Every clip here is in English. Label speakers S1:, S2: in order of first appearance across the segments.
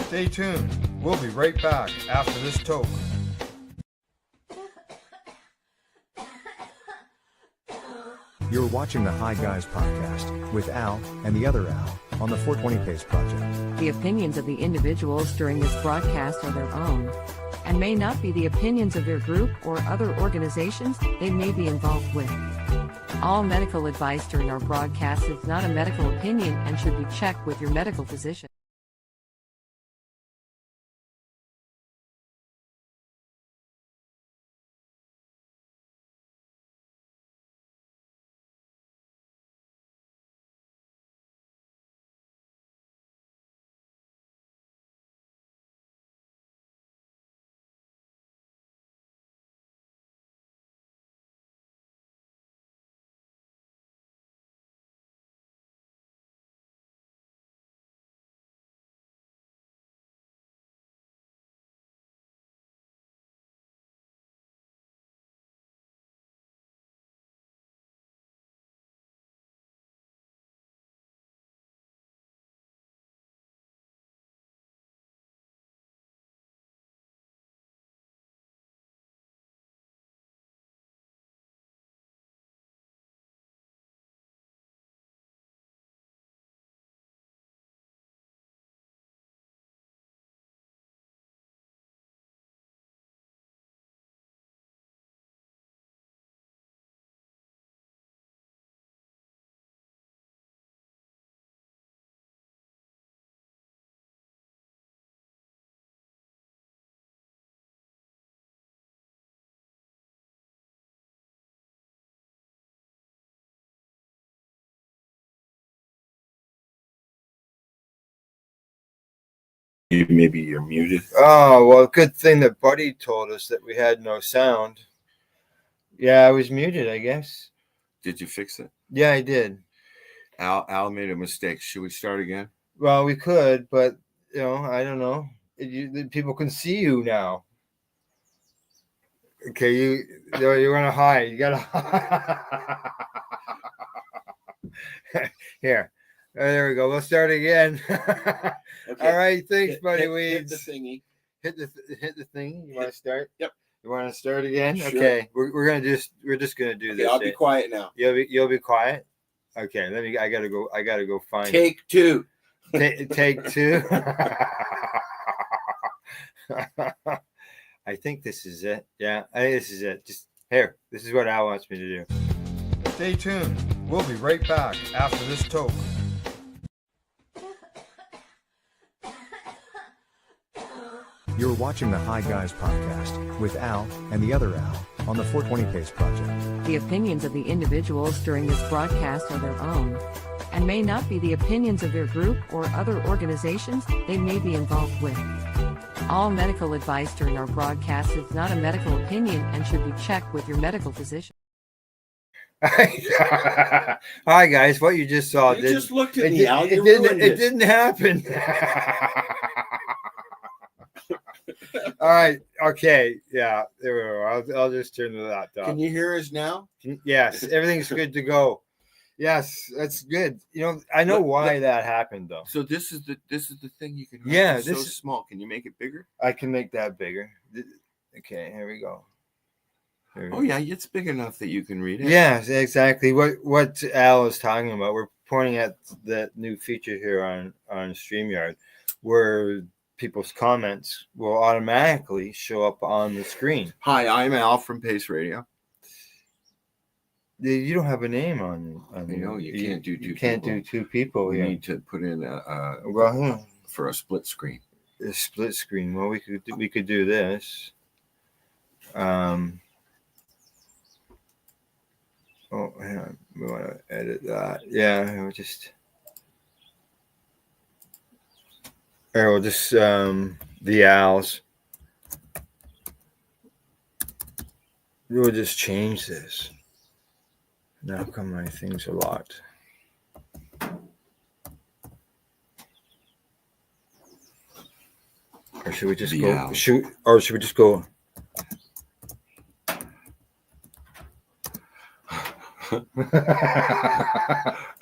S1: Stay tuned. We'll be right back after this toke.
S2: You're watching the Hi Guys podcast with Al and the other Al on the 420 Pace Project.
S3: The opinions of the individuals during this broadcast are their own and may not be the opinions of their group or other organizations they may be involved with. All medical advice during our broadcast is not a medical opinion and should be checked with your medical physician.
S4: Maybe you're muted.
S1: Oh, well, good thing that Buddy told us that we had no sound. Yeah, I was muted, I guess.
S4: Did you fix it?
S1: Yeah, I did.
S4: Al made a mistake. Should we start again?
S1: Well, we could, but, I don't know. People can see you now. Okay, you want to hide. You got to Here. There we go. We'll start again.
S4: Okay.
S1: All right. Thanks, Buddy Weeds.
S4: Hit the thingy.
S1: Hit the thing. You want to start?
S4: Yep.
S1: You want to start again?
S4: Sure.
S1: Okay. We're just gonna do this.
S4: I'll be quiet now.
S1: You'll be quiet. Okay. I gotta go find.
S4: Take two.
S1: Take two. I think this is it. Yeah, I think this is it. Just here. This is what Al wants me to do. Stay tuned. We'll be right back after this toke.
S2: You're watching the Hi Guys podcast with Al and the other Al on the 420 Pace Project.
S3: The opinions of the individuals during this broadcast are their own and may not be the opinions of their group or other organizations they may be involved with. All medical advice during our broadcast is not a medical opinion and should be checked with your medical physician.
S1: Hi guys, what you just saw
S4: Just looked at me, Al. You ruined
S1: it didn't happen. All right, okay, yeah, there we go. I'll just turn the laptop.
S4: Can you hear us now?
S1: Yes, everything's good to go. Yes, that's good. I know why that happened though.
S4: So this is the thing you can.
S1: Yeah,
S4: this is small. Can you make it bigger?
S1: I can make that bigger. Okay, here we go.
S4: Oh yeah, it's big enough that you can read it.
S1: Yes, exactly. What Al is talking about. We're pointing at the new feature here on StreamYard, where people's comments will automatically show up on the screen.
S4: Hi, I'm Al from Pace Radio.
S1: You don't have a name on.
S4: You can't do two.
S1: You can't do two people.
S4: We
S1: here.
S4: need to put in for a split screen.
S1: A split screen. Well, we could do this. Oh, hang on. We want to edit that. Yeah, we'll just. Or we'll just the Al's. We'll just change this. Now come my things are locked. Or should we just
S4: The
S1: go?
S4: Al.
S1: Should we just go?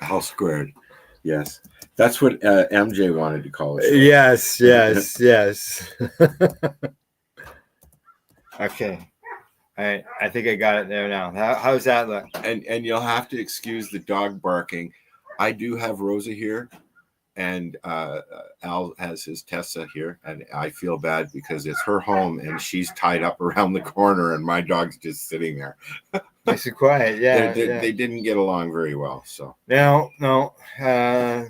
S4: Al squared. Yes. That's what MJ wanted to call it.
S1: Yes. Okay. I think I got it there now. How's that look?
S4: And you'll have to excuse the dog barking. I do have Rosa here, and Al has his Tessa here, and I feel bad because it's her home and she's tied up around the corner and my dog's just sitting there.
S1: Nice and quiet. Yeah.
S4: They didn't get along very well. So
S1: no.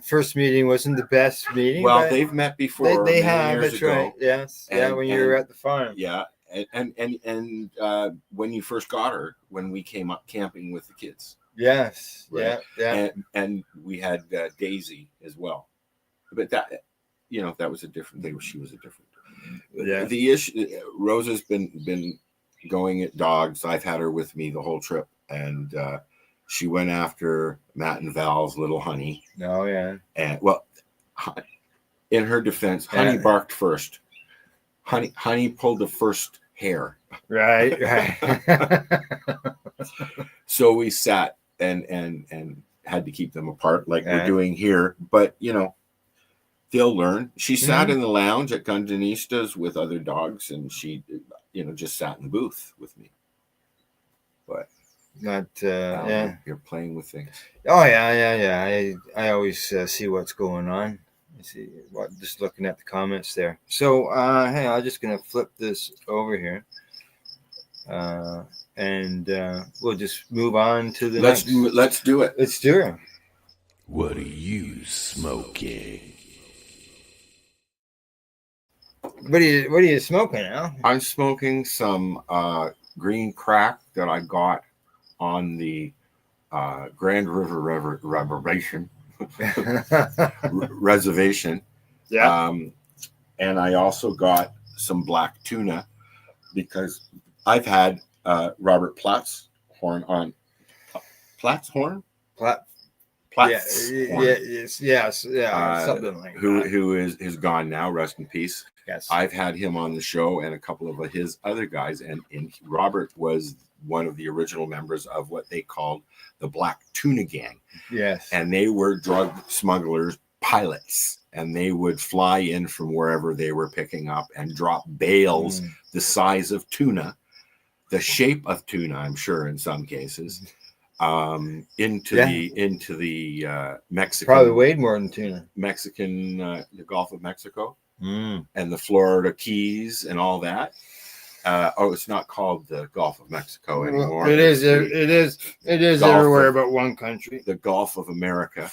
S1: First meeting wasn't the best meeting.
S4: well, they've met before.
S1: They
S4: many
S1: have.
S4: years
S1: That's
S4: ago.
S1: right. Yes.
S4: And-
S1: when you were at the farm.
S4: Yeah, and when you first got her, when we came up camping with the kids.
S1: Yes.
S4: Right.
S1: Yeah.
S4: And we had Daisy as well, but that that was a different. She was a different.
S1: Yeah.
S4: The issue, Rosa's been going at dogs. I've had her with me the whole trip, and she went after Matt and Val's little Honey.
S1: Oh yeah.
S4: And well, in her defense, Honey barked first. Honey pulled the first hair.
S1: Right.
S4: So we sat and had to keep them apart like we're doing here. But they'll learn. She sat in the lounge at Gundanistas with other dogs, and she just sat in the booth with me. But
S1: not
S4: you're playing with things.
S1: Oh yeah. I always see what's going on. I see just looking at the comments there. So hey, I'm just gonna flip this over here. And we'll just move on to the
S4: Let's
S1: next.
S4: let's do it.
S1: Let's do it.
S5: What are you smoking?
S1: What are you smoking now?
S4: I'm smoking some green crack that I got on the Grand River reservation.
S1: Yeah.
S4: And I also got some black tuna because I've had Robert Platt's horn on. Platt's horn? Platt's horn.
S1: Yes, something like that.
S4: Who is gone now, rest in peace.
S1: Yes.
S4: I've had him on the show and a couple of his other guys, and Robert was one of the original members of what they called the Black Tuna Gang.
S1: Yes.
S4: And they were drug smugglers pilots, and they would fly in from wherever they were picking up and drop bales the size of tuna, the shape of tuna, I'm sure in some cases, into the Mexican,
S1: probably weighed more than tuna.
S4: the Gulf of Mexico and the Florida Keys and all that. It's not called the Gulf of Mexico anymore.
S1: Well, it is everywhere but one country.
S4: The Gulf of America.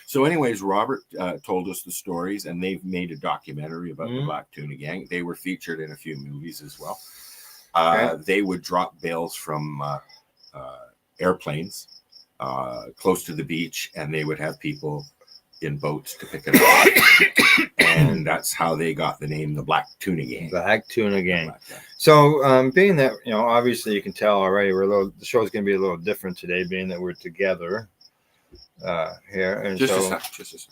S4: So anyways, Robert told us the stories, and they've made a documentary about the Black Tuna Gang. They were featured in a few movies as well. They would drop bales from airplanes close to the beach, and they would have people in boats to pick it up. And that's how they got the name the Black Tuna Gang.
S1: Black Tuna Gang. So being that, obviously you can tell already the show's going to be a little different today, being that we're together here. And
S4: just
S1: so,
S4: a sec.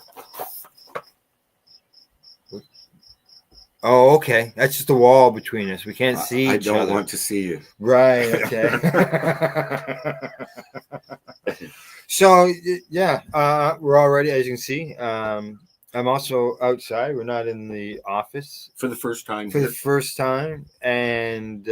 S1: Oh, okay. That's just a wall between us. We can't see each other.
S4: I don't want to see you.
S1: Right. Okay. So yeah, we're already, as you can see. I'm also outside. We're not in the office
S4: for the first time.
S1: And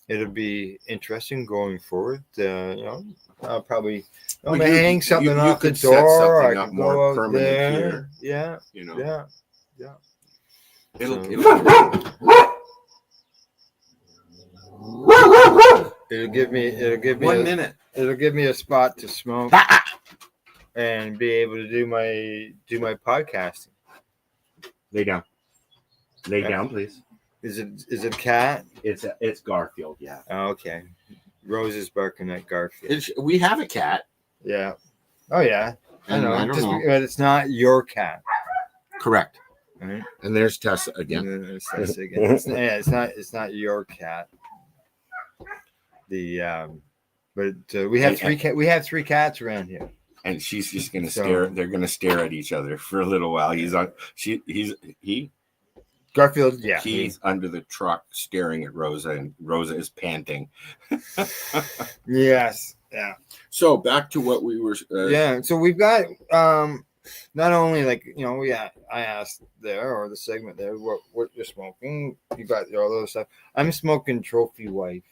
S1: it'll be interesting going forward. I'll probably hang something off the door. I can go out there.
S4: Yeah.
S1: Yeah.
S4: It'll
S1: give me
S4: 1 minute.
S1: It'll give me a spot to smoke and be able to do my podcasting.
S4: Lay down, please.
S1: Is it a cat?
S4: It's Garfield. Yeah.
S1: Oh, okay. Rose is barking at Garfield.
S4: We have a cat.
S1: Yeah. Oh yeah. I know.
S4: I don't know.
S1: But it's not your cat.
S4: Correct.
S1: Right.
S4: And there's Tessa again.
S1: There's Tessa again. It's not your cat. But we have we have three cats around here.
S4: And she's just gonna stare. They're gonna stare at each other for a little while.
S1: Garfield. Yeah.
S4: He's under the truck staring at Rosa, and Rosa is panting.
S1: Yes. Yeah.
S4: So back to what we were.
S1: Yeah. So we've got not only like I asked there or the segment there what you're smoking. You got all those stuff. I'm smoking Trophy Wife.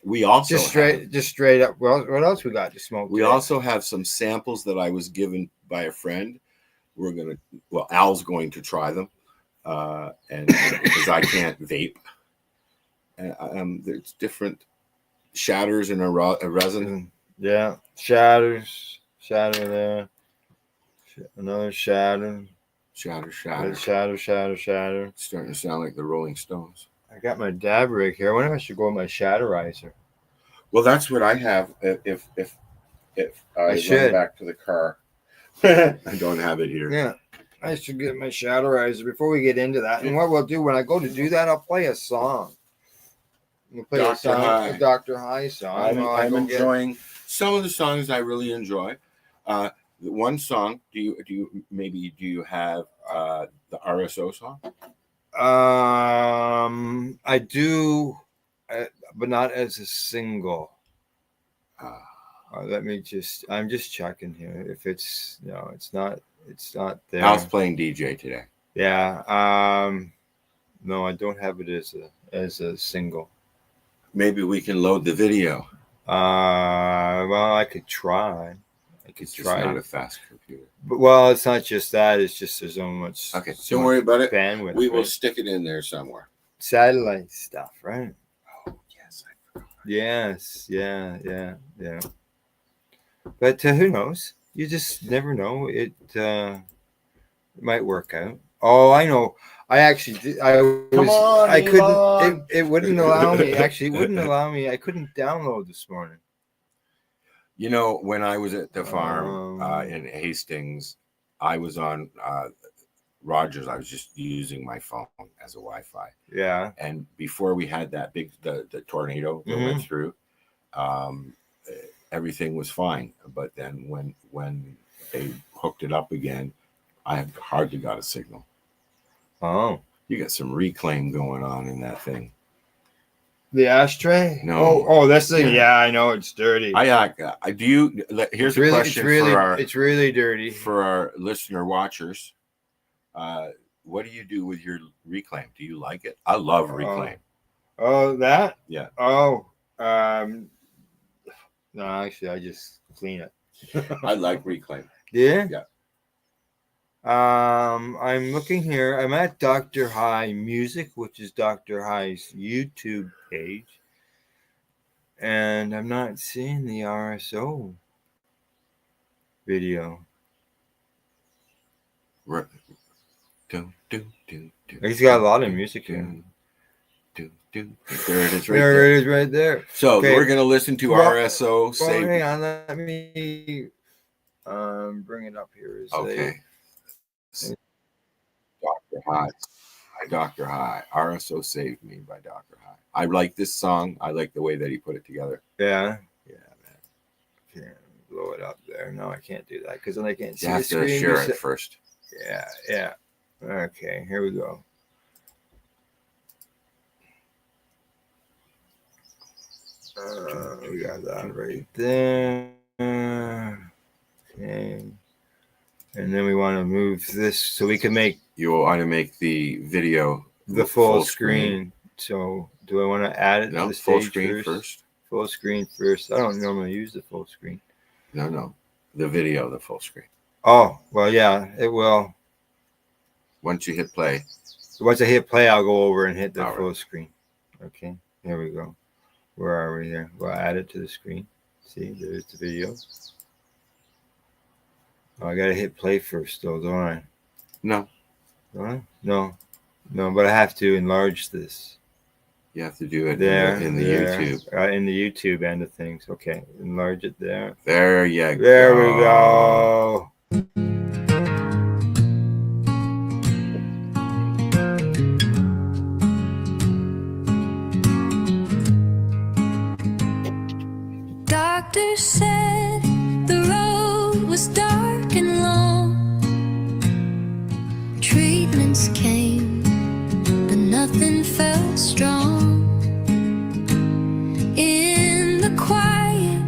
S4: We also
S1: Just straight up. Well, what else we got to smoke?
S4: We
S1: today?
S4: also have some samples that I was given by a friend. Al's going to try them, and because I can't vape, there's different shatters in a resin.
S1: Yeah, shatter there, another shatter.
S4: Shatter.
S1: Shatter.
S4: Starting to sound like the Rolling Stones.
S1: I got my dab rig here. I wonder if I should go with my shatterizer.
S4: Well, that's what I have. If I
S1: should.
S4: run back to the car, I don't have it here.
S1: Yeah, I should get my shatterizer before we get into that. And what we'll do when I go to do that, I'll play a song. We'll play a song, a Dr. High song.
S4: I'm enjoying some of the songs I really enjoy. One song. Do you have the RSO song?
S1: I do, but not as a single. I'm just checking here. If it's it's not there.
S4: I was playing DJ today.
S1: Yeah. No, I don't have it as a single.
S4: Maybe we can load the video.
S1: Well, I could try.
S4: It's just not a fast computer.
S1: But well, it's not just that. It's just there's so much.
S4: Okay, don't worry about it.
S1: Bandwidth.
S4: We will stick it in there somewhere.
S1: Satellite stuff, right?
S4: Oh yes, I forgot.
S1: Yes, yeah. But who knows? You just never know. It might work out. Oh, I know. I actually did. I couldn't. It wouldn't allow me. Actually, it wouldn't allow me. I couldn't download this morning.
S4: You know, when I was at the farm in Hastings, I was on Rogers. I was just using my phone as a Wi-Fi.
S1: Yeah.
S4: And before we had that big the tornado that went through, everything was fine. But then when they hooked it up again, I hardly got a signal.
S1: Oh.
S4: You got some reclaim going on in that thing.
S1: The ashtray?
S4: No.
S1: Oh, that's the yeah. I know it's dirty.
S4: Here's a question
S1: it's really dirty
S4: for our listener watchers. What do you do with your reclaim? Do you like it? I love reclaim.
S1: Oh, that?
S4: Yeah.
S1: Oh, no, actually, I just clean it.
S4: I like reclaim.
S1: Yeah.
S4: Yeah.
S1: I'm looking here. I'm at Dr. High Music, which is Dr. High's YouTube page, and I'm not seeing the RSO video. He's got a lot of music here.
S4: There it is
S1: right there.
S4: So we're going to listen to RSO.
S1: Hang on. Let me bring it up here.
S4: Okay. Dr. High by Dr. High. RSO Saved Me by Dr. High. I like this song. I like the way that he put it together.
S1: Yeah.
S4: Yeah, man.
S1: Can't blow it up there. No, I can't do that because then I can't see
S4: the screen. You have to share it first.
S1: Yeah. Okay, here we go. We got that right there. Okay. And then we want to move this so we can make.
S4: You want to make the video
S1: the full screen. So do I want to add it to the
S4: full
S1: stage
S4: screen first?
S1: Full screen first. I don't normally use the full screen.
S4: No. The video, the full screen.
S1: Oh, well, yeah, it will.
S4: Once you hit play.
S1: So once I hit play, I'll go over and hit the
S4: All
S1: full
S4: right.
S1: screen. Okay, here we go. Where are we here? We'll add it to the screen. See, there's the video. Oh, I gotta hit play first, though, don't I?
S4: No.
S1: Don't I? No, but I have to enlarge this.
S4: You have to do it
S1: There
S4: in the
S1: there.
S4: YouTube.
S1: In the YouTube end of things. Okay, enlarge it there.
S4: There you go.
S1: There we go.
S6: Doctor said the road was dark and long. Treatments came, but nothing felt strong. In the quiet,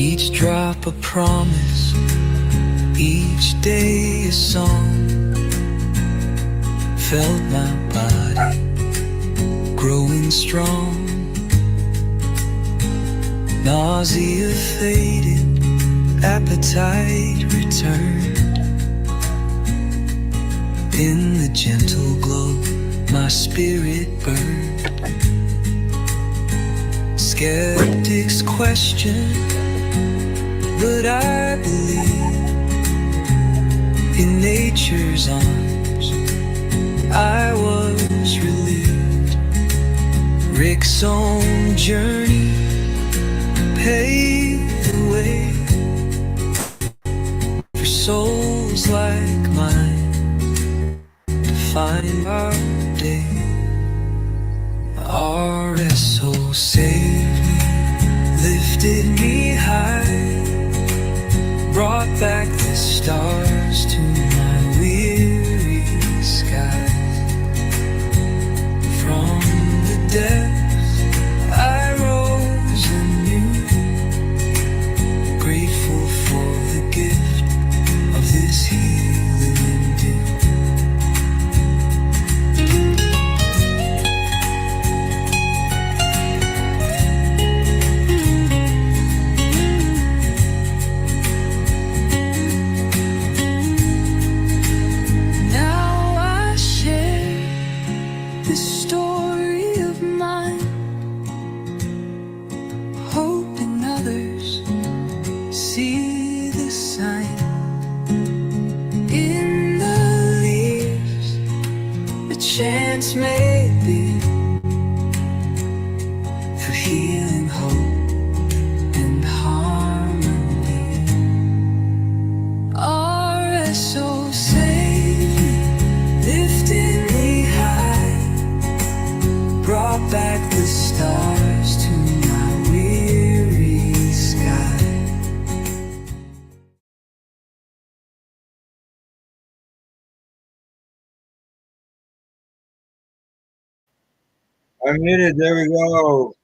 S7: Each drop a promise, each day a song. Felt my body growing strong. Nausea faded, appetite returned. In the gentle glow, my spirit burned. Skeptics question, but I believe in nature's arms. I was relieved. Rick's own journey paved the way for souls like mine to find our day. RSO saved me, lifted me high, brought back the stars to my weary sky. From the depths I rose anew, grateful for the gift of this healing dew. Now I share this story of mine, hoping others see the sign in the leaves. A chance maybe for healing, hope, and harmony. RSO saved me, lifted me high, brought back the stars to my weary sky.
S1: I'm muted. There we go.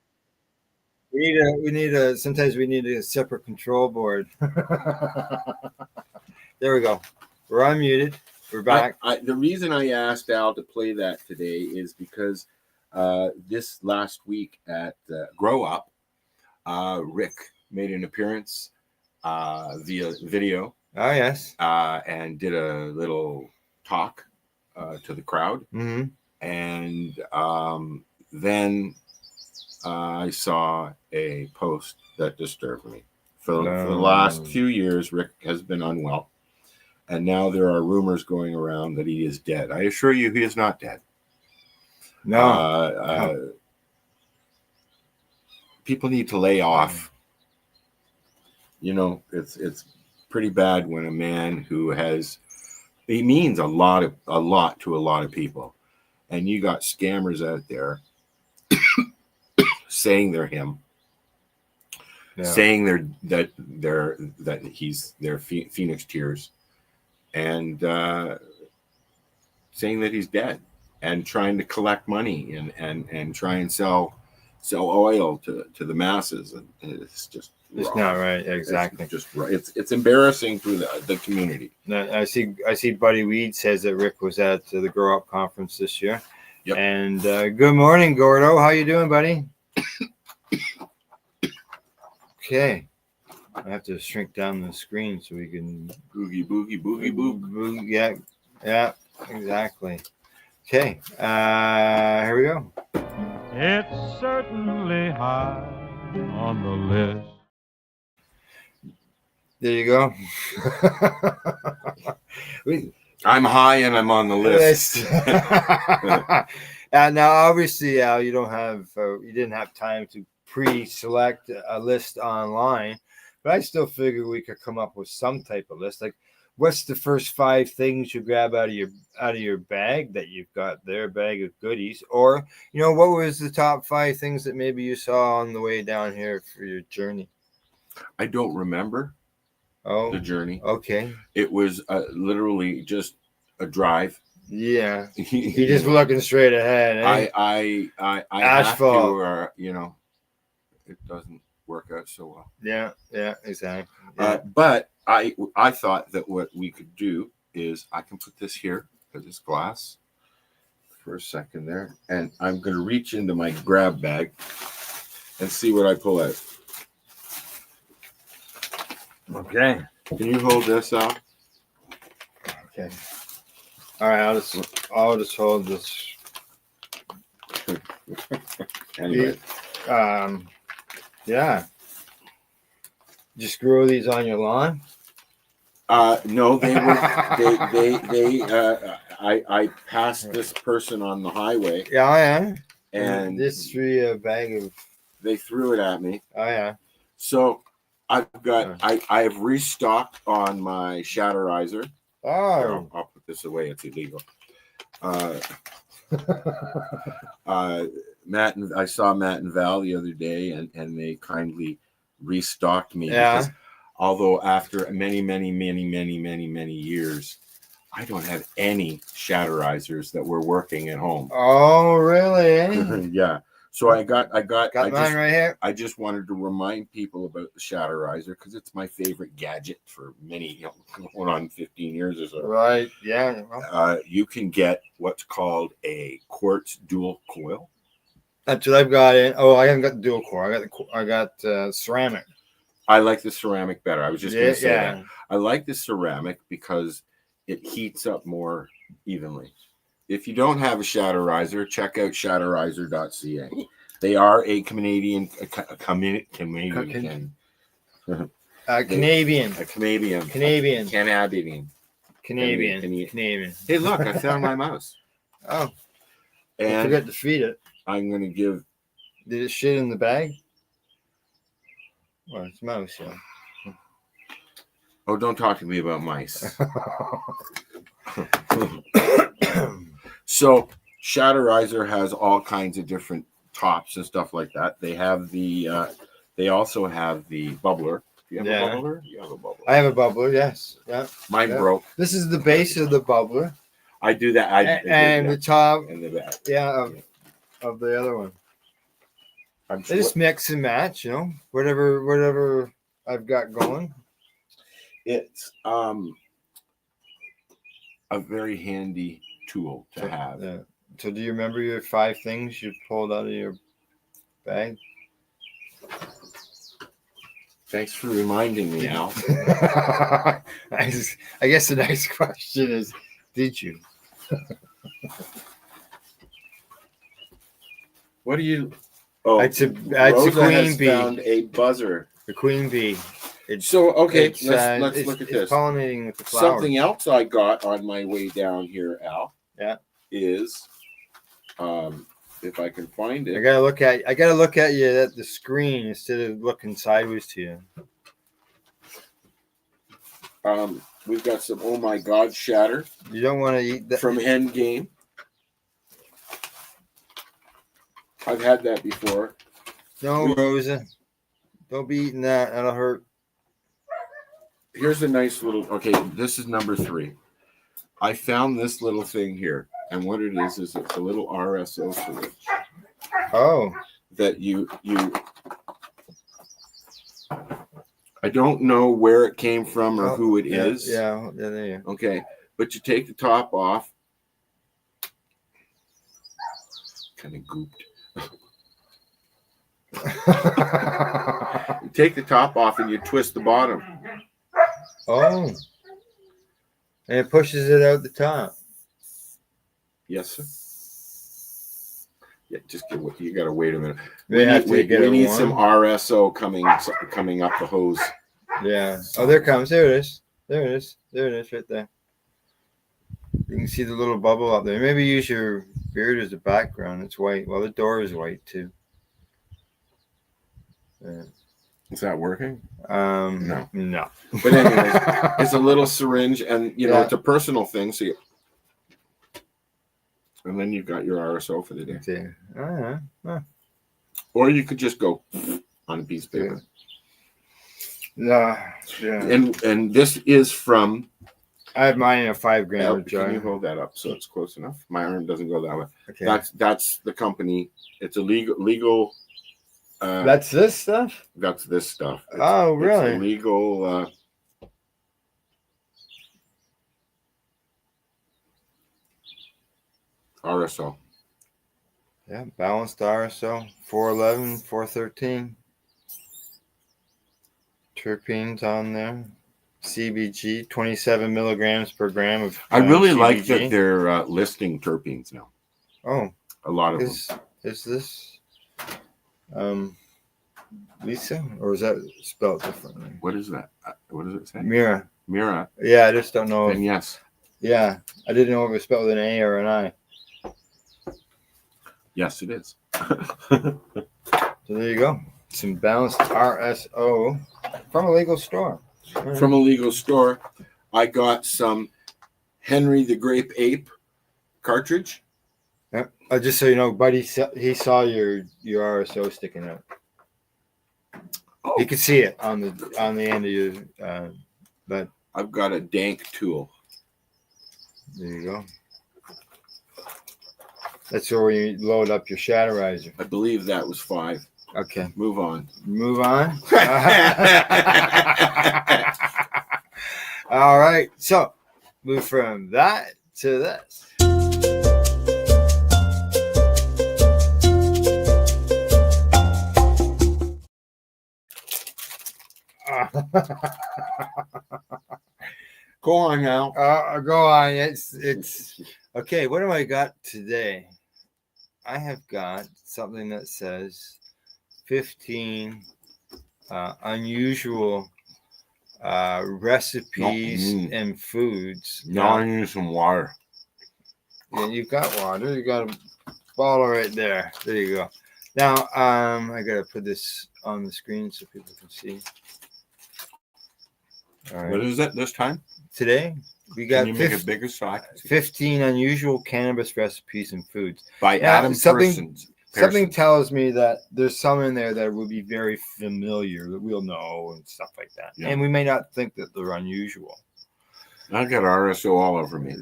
S1: Sometimes we need a separate control board. There we go. We're unmuted. We're back.
S4: The reason I asked Al to play that today is because this last week at Grow Up, Rick made an appearance via video
S1: Oh, yes.
S4: and did a little talk to the crowd.
S1: Mm-hmm.
S4: And then I saw a post that disturbed me. For the last few years, Rick has been unwell. And now there are rumors going around that he is dead. I assure you, he is not dead.
S1: No.
S4: People need to lay off. You know, it's pretty bad when a man who he means a lot to a lot of people, and you got scammers out there saying they're him, saying that he's their Phoenix Tears, and saying that he's dead, and trying to collect money and try and sell oil to the masses, and it's just
S1: It's
S4: wrong.
S1: not right. Exactly.
S4: It's just right. It's embarrassing to the community.
S1: I see Buddy Weed says that Rick was at the Grow Up conference this year.
S4: Yep.
S1: And good morning, Gordo. How you doing, buddy? Okay. I have to shrink down the screen so we can
S4: Boogie boogie boogie boop.
S1: Yeah, exactly. Okay. Here we go.
S8: It's certainly high on the list.
S1: There you go.
S4: I'm high and I'm on the list.
S1: Now, obviously, Al, you didn't have time to pre-select a list online, but I still figure we could come up with some type of list. Like, what's the first 5 things you grab out of your bag that you've got there, bag of goodies? Or, what was the top 5 things that maybe you saw on the way down here for your journey?
S4: I don't remember the journey.
S1: Okay.
S4: It was literally just a drive.
S1: Yeah. You're just looking straight ahead. Eh?
S4: I
S1: Asphalt.
S4: have to, it doesn't work out so well.
S1: Yeah, exactly.
S4: But I thought that what we could do is I can put this here because it's glass for a second there, and I'm going to reach into my grab bag and see what I pull out.
S1: Okay.
S4: Can you hold this out?
S1: Okay. All right. I'll just hold this.
S4: Anyway,
S1: Yeah. Just grow these on your lawn.
S4: no, they were I passed this person on the highway,
S1: Yeah, I am.
S4: and
S1: this free a bag of.
S4: they threw it at me.
S1: Oh yeah.
S4: So I've got I have restocked on my Shatterizer.
S1: Oh.
S4: I'll put this away. It's illegal. Matt and I saw Matt and Val the other day, and they kindly restocked me.
S1: Yeah.
S4: Because although after many years, I don't have any Shatterizers that were working at home.
S1: Oh really?
S4: Yeah. So I got
S1: Got mine right here.
S4: I just wanted to remind people about the Shatterizer because it's my favorite gadget for many, going on 15 years or so.
S1: Right. Yeah. Well,
S4: You can get what's called a quartz dual coil.
S1: that's what I've got in. Oh, I haven't got the dual core. I got ceramic.
S4: I like the ceramic better. I was just going to say
S1: Yeah.
S4: that. I like the ceramic because it heats up more evenly. If you don't have a Shatterizer, check out shatterizer.ca. They are a Canadian, Canadian,
S1: Canadian. Canadian.
S4: Hey, look, I found my mouse.
S1: Oh, I
S4: And
S1: forgot to feed it.
S4: I'm going to give,
S1: Did it shit in the bag? Well, it's mouse, yeah.
S4: oh, don't talk to me about mice. So Shatterizer has all kinds of different tops and stuff like that. They have they also have the bubbler. Do you have a bubbler? You have a bubbler.
S1: I have a bubbler, yes. Yeah.
S4: Mine
S1: Yeah.
S4: broke.
S1: This is the base of the bubbler.
S4: I do that. I do
S1: And
S4: that.
S1: the top,
S4: And the back.
S1: yeah, of the other one.
S4: I'm
S1: They just mix and match, whatever I've got going.
S4: It's a very handy tool to have.
S1: Yeah. So do you remember your 5 things you pulled out of your bag?
S4: Thanks for reminding me, Al.
S1: I guess the next question is, did you?
S4: What do you? Oh,
S1: It's a
S4: Rosa
S1: queen
S4: has
S1: bee.
S4: found a buzzer.
S1: The queen bee. It's
S4: So okay,
S1: it's,
S4: let's
S1: it's-
S4: look at
S1: it's
S4: this.
S1: pollinating with the flowers.
S4: Something else I got on my way down here, Al.
S1: Yeah.
S4: Is if I can find
S1: I
S4: it.
S1: gotta look at you at the screen instead of looking sideways to you.
S4: We've got some Oh My God shatter
S1: You don't want to eat that.
S4: from Endgame. I've had that before.
S1: No, Rosa. Don't be eating that. That'll hurt.
S4: Here's a nice little. Okay, this is number 3. I found this little thing here, and what it is it's a little RSO switch
S1: Oh.
S4: that you. I don't know where it came from or who it is.
S1: Yeah, there you go.
S4: Okay, but you take the top off. Kind of gooped. You take the top off and you twist the bottom.
S1: Oh. And it pushes it out the top.
S4: Yes, sir. Yeah, just you gotta wait a minute.
S1: We have to get it
S4: need
S1: warm.
S4: some RSO coming up the hose.
S1: Yeah. Oh, there it comes. There it is. There it is. There it is right there. You can see the little bubble up there. Maybe use your beard as a background. It's white. Well, the door is white too. Yeah.
S4: Is that working?
S1: No.
S4: But anyways, it's a little syringe, and
S1: Yeah.
S4: it's a personal thing. So, and then you've got your RSO for the day,
S1: Okay.
S4: or you could just go on a piece of paper.
S1: Yeah.
S4: And this is from.
S1: I have mine in a 5 gram
S4: Can
S1: jar.
S4: you hold that up so it's close enough? My arm doesn't go that way.
S1: Okay.
S4: That's the company. It's a legal
S1: That's this stuff.
S4: That's this stuff.
S1: Oh, really?
S4: It's illegal. RSO.
S1: Yeah, balanced RSO, 411, 413. Terpenes on there. CBG, 27 milligrams per gram of
S4: I really like
S1: CBG.
S4: that they're listing terpenes now.
S1: Oh,
S4: A lot of them.
S1: is this Lisa, or is that spelled differently?
S4: What is that? What does it say?
S1: Mira.
S4: Mira.
S1: Yeah, I just don't know.
S4: And yes.
S1: Yeah, I didn't know if it was spelled with an A or an I.
S4: Yes, it is.
S1: So there you go. Some balanced RSO from a legal store.
S4: From a legal store, I got some Henry the Grape Ape cartridge.
S1: Yep. Just so you know, buddy, he saw your RSO sticking out.
S4: Oh.
S1: You could see it on the end of your. But
S4: I've got a dank tool.
S1: there you go. That's where you load up your Shatterizer.
S4: I believe that was 5.
S1: Okay,
S4: Move on.
S1: move on. All right, so move from that to this.
S4: Go on now.
S1: Go on. It's okay. What have I got today? I have got something that says 15 unusual recipes and foods.
S4: Now I need some water.
S1: And you've got water. You got a bottle right there. There you go. Now, I gotta put this on the screen so people can see. All right.
S4: What is it this time?
S1: Today we got
S4: Can you make it bigger so I can see?
S1: 15 unusual cannabis recipes and foods.
S4: By
S1: Now,
S4: Adam
S1: something
S4: Persons.
S1: tells me that there's some in there that will be very familiar that we'll know and stuff like that.
S4: Yeah.
S1: And we may not think that they're unusual.
S4: I got RSO all over me.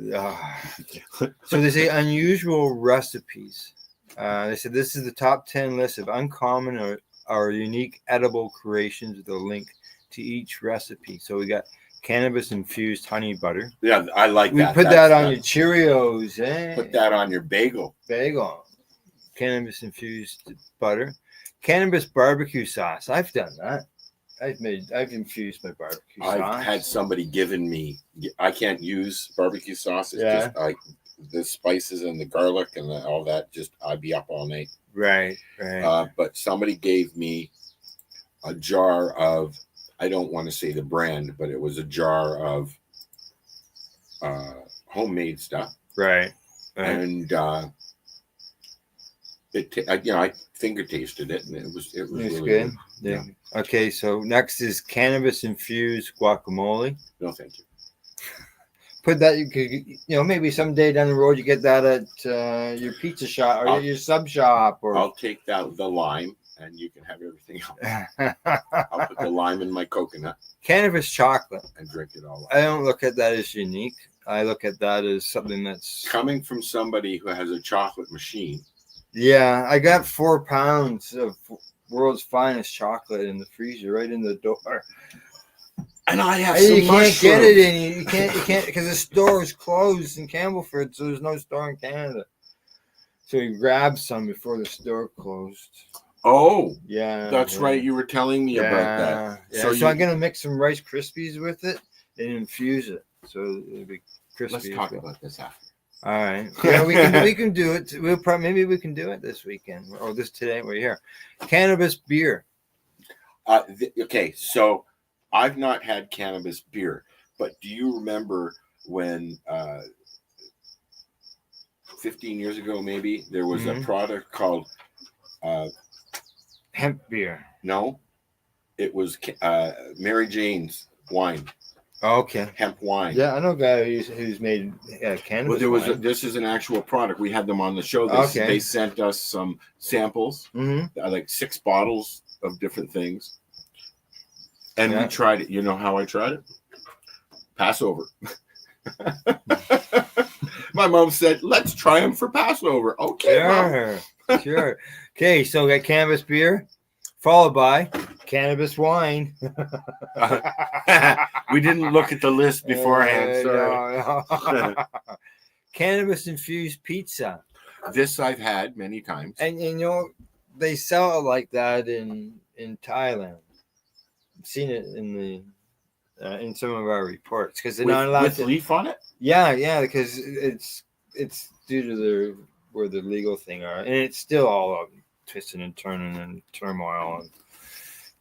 S1: So they say unusual recipes. They said this is the top 10 list of uncommon or unique edible creations with a link to each recipe. So we got cannabis infused honey butter.
S4: Yeah, I like
S1: We
S4: that.
S1: put that on your Cheerios,
S4: Put that on your bagel.
S1: bagel. Cannabis infused butter. Cannabis barbecue sauce. I've done that. I've infused my barbecue sauce.
S4: I've had somebody given me. I can't use barbecue sauce. It's
S1: Yeah.
S4: just like the spices and the garlic and all that. Just I'd be up all night.
S1: Right.
S4: But somebody gave me a jar of. I don't want to say the brand, but it was a jar of homemade stuff,
S1: Right.
S4: and I finger tasted it, and it was
S1: It's
S4: really
S1: good. Yeah. Okay, so next is cannabis infused guacamole.
S4: No, thank you.
S1: Put that, you could, maybe someday down the road you get that at your pizza shop or your sub shop or.
S4: I'll take the lime, and you can have everything else. I'll put the lime in my coconut
S1: Cannabis chocolate.
S4: and drink it all up.
S1: I don't look at that as unique. I look at that as something that's.
S4: Coming from somebody who has a chocolate machine.
S1: Yeah, I got 4 pounds of world's finest chocolate in the freezer right in the door.
S4: And I have
S1: Hey,
S4: some
S1: you can't
S4: mushrooms.
S1: get it in. You can't because the store is closed in Campbellford, so there's no store in Canada. So we grabbed some before the store closed.
S4: Oh,
S1: Yeah,
S4: that's
S1: yeah.
S4: right. You were telling me about that.
S1: Yeah.
S4: So
S1: So I'm gonna mix some Rice Krispies with it and infuse it, so it'll be crispy.
S4: let's
S1: as
S4: talk
S1: well.
S4: about this after.
S1: All right. Yeah, we can do it. Maybe we can do it this weekend or this today. We're here. Cannabis beer.
S4: Okay, so I've not had cannabis beer, but do you remember when 15 years ago, maybe there was a product called
S1: Hemp beer.
S4: no, it was Mary Jane's wine,
S1: Okay.
S4: hemp wine.
S1: Yeah, I know a guy who's made cannabis.
S4: Well, there was
S1: wine.
S4: this is an actual product. We had them on the show.
S1: Okay.
S4: They sent us some samples, like 6 bottles of different things, and
S1: Yeah.
S4: we tried it. You know how I tried it? Passover. My mom said, "Let's try them for Passover." Okay, Mom.
S1: Sure. Okay, so we got cannabis beer. followed by cannabis wine.
S4: We didn't look at the list beforehand. Sorry.
S1: No. Cannabis infused pizza.
S4: This I've had many times.
S1: And you know, they sell it like that in Thailand. I've seen it in some of our reports because they're not allowed
S4: with
S1: to.
S4: leaf on it.
S1: Yeah, because it's due to where the legal thing are, and it's still all twisting and turning and turmoil, and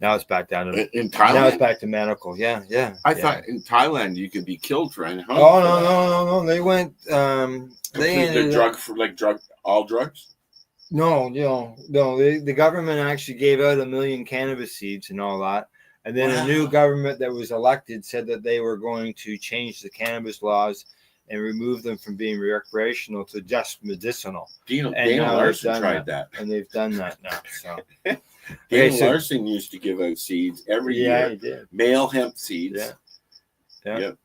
S1: now it's back down to
S4: In Thailand.
S1: now it's back to medical. Yeah.
S4: I thought in Thailand you could be killed for it.
S1: Oh no! They went. They ended
S4: drug for all drugs.
S1: No. The government actually gave out 1 million cannabis seeds and all that. And then a new government that was elected said that they were going to change the cannabis laws and remove them from being recreational to just medicinal.
S4: Dana
S1: now
S4: Larson tried that.
S1: And they've done that now. So
S4: Dana Larson used to give out seeds every year.
S1: Yeah, he did.
S4: Male hemp seeds.
S1: Yeah.
S4: Yep.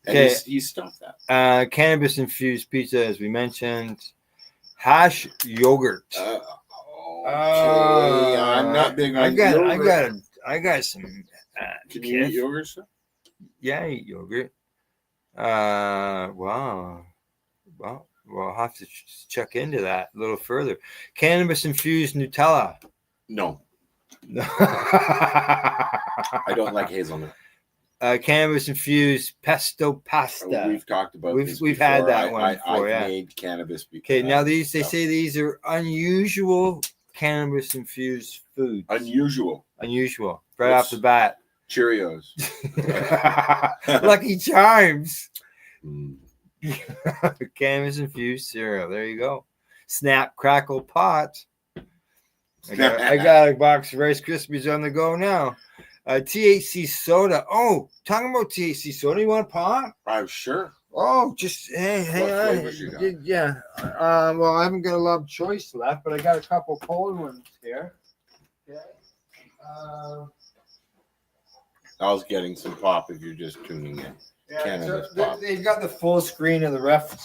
S1: Okay.
S4: And he stopped that.
S1: Cannabis infused pizza, as we mentioned. Hash yogurt.
S4: I'm not big on yogurt.
S1: I got some.
S4: Can you eat yogurt? Sir?
S1: Yeah, I eat yogurt. Wow. Well, we'll have to check into that a little further. Cannabis infused Nutella.
S4: No. I don't like hazelnut.
S1: Cannabis infused pesto pasta.
S4: We've talked about this.
S1: We've had that one before.
S4: I've made cannabis before.
S1: Okay, now they say these are unusual cannabis infused foods. Unusual, right off the bat.
S4: Cheerios.
S1: Lucky Charms. Cannabis infused cereal. There you go. Snap, crackle, pot. I got a box of Rice Krispies on the go now. THC soda. Oh, talking about THC soda. You want a pot?
S4: Sure.
S1: Oh, just hang on. Yeah. Well, I haven't got a lot of choice left, but I got a couple cold ones here. Okay.
S4: I was getting some pop if you're just tuning in.
S1: Yeah,
S4: Cannabis
S1: so
S4: pop.
S1: they've got the full screen of the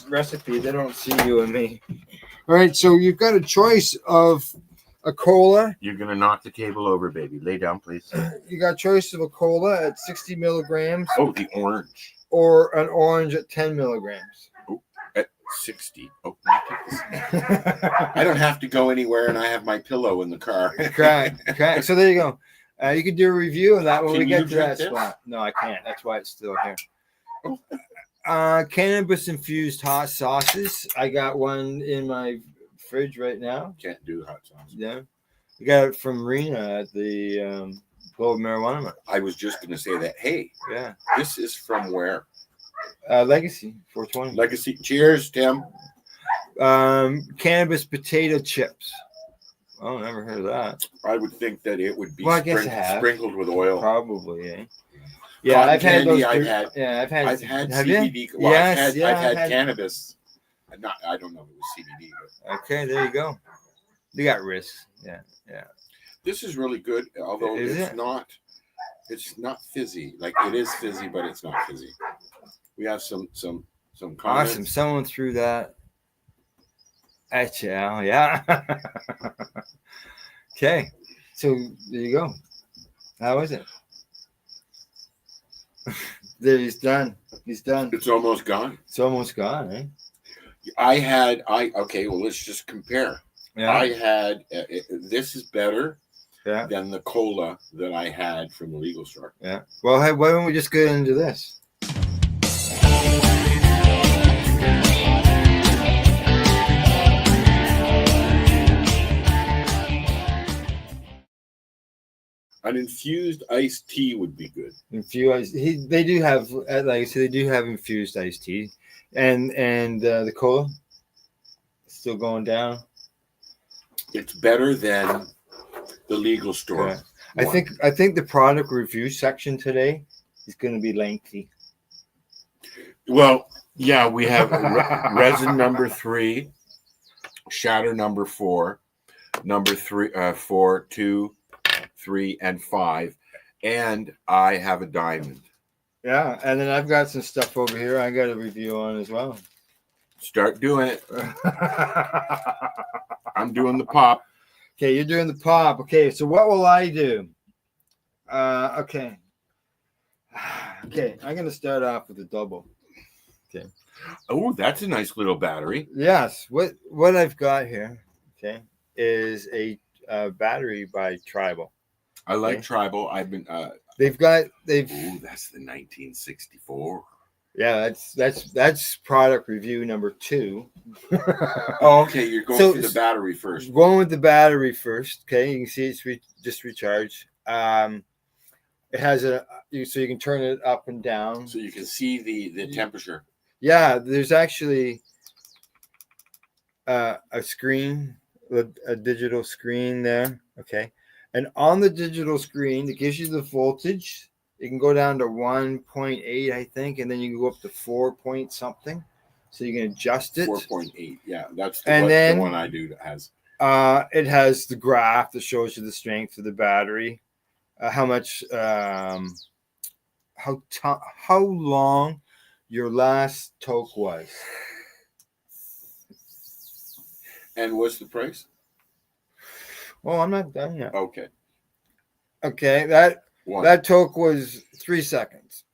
S1: recipe. They don't see you and me. All right, so you've got a choice of a cola.
S4: You're gonna knock the table over, baby. Lay down, please.
S1: You got a choice of a cola at 60 milligrams.
S4: Oh, the orange.
S1: Or an orange at 10 milligrams.
S4: Oh, at 60. Oh, I don't have to go anywhere, and I have my pillow in the car.
S1: Correct. So there you go. You can do a review of that when we get to that
S4: this?
S1: spot. No, I can't. That's why it's still here. Cannabis infused hot sauces. I got one in my fridge right now.
S4: Can't do hot sauce.
S1: Yeah. I got it from Rena at the Global Marijuana Mart.
S4: I was just going to say that. Hey,
S1: yeah.
S4: This is from where?
S1: Legacy 420.
S4: Legacy. Cheers, Tim.
S1: Cannabis potato chips. Oh, never heard of that.
S4: I would think that it would be
S1: sprinkled
S4: with oil.
S1: Probably, eh? Yeah, I've had those.
S4: I've had CBD. Well, I've had cannabis. I don't know if it was CBD. But.
S1: Okay, there you go. They got risks. Yeah.
S4: This is really good, although it's not fizzy. Like it is fizzy, but it's not fizzy. We have some comments.
S1: Awesome. Someone threw that at you, Al. Yeah. Okay. So there you go. How is it? There, he's done.
S4: It's almost gone.
S1: It's almost gone, eh?
S4: Okay, well, let's just compare.
S1: Yeah.
S4: I had, this is better
S1: Yeah.
S4: than the cola that I had from the legal store.
S1: Yeah. Well, hey, why don't we just get into this?
S4: An infused iced tea would be good.
S1: They do have, like I said, they do have infused iced tea, and the cola still going down.
S4: It's better than the legal store.
S1: Yeah. I think the product review section today is going to be lengthy.
S4: Well, yeah, we have resin number 3, shatter number 4, number 3, 4, 2, 3, and 5, and I have a diamond.
S1: Yeah, and then I've got some stuff over here I got a review on as well.
S4: Start doing it. I'm doing the pop.
S1: Okay, you're doing the pop. Okay, so what will I do? Okay. Okay, I'm gonna start off with a double. Okay.
S4: Oh, that's a nice little battery.
S1: Yes. What I've got here, okay, is a battery by Tribal.
S4: I like
S1: Okay.
S4: Tribal. I've been.
S1: They've
S4: Oh, that's the 1964.
S1: yeah, that's product review number 2.
S4: Oh, okay. You're going
S1: So-
S4: through the battery first.
S1: Going with the battery first. Okay, you can see it's just recharged. It has so you can turn it up and down.
S4: So you can see the temperature.
S1: Yeah, there's actually a screen, a digital screen there. Okay, and on the digital screen, it gives you the voltage. It can go down to 1.8, I think, and then you can go up to 4 point something. So you can adjust it.
S4: 4.8. Yeah, that's
S1: And
S4: the
S1: then-
S4: one I do that has.
S1: It has the graph that shows you the strength of the battery, how much, how long your last toke was.
S4: And what's the price?
S1: Oh, I'm not done yet.
S4: Okay.
S1: Okay, that
S4: One.
S1: toke was 3 seconds.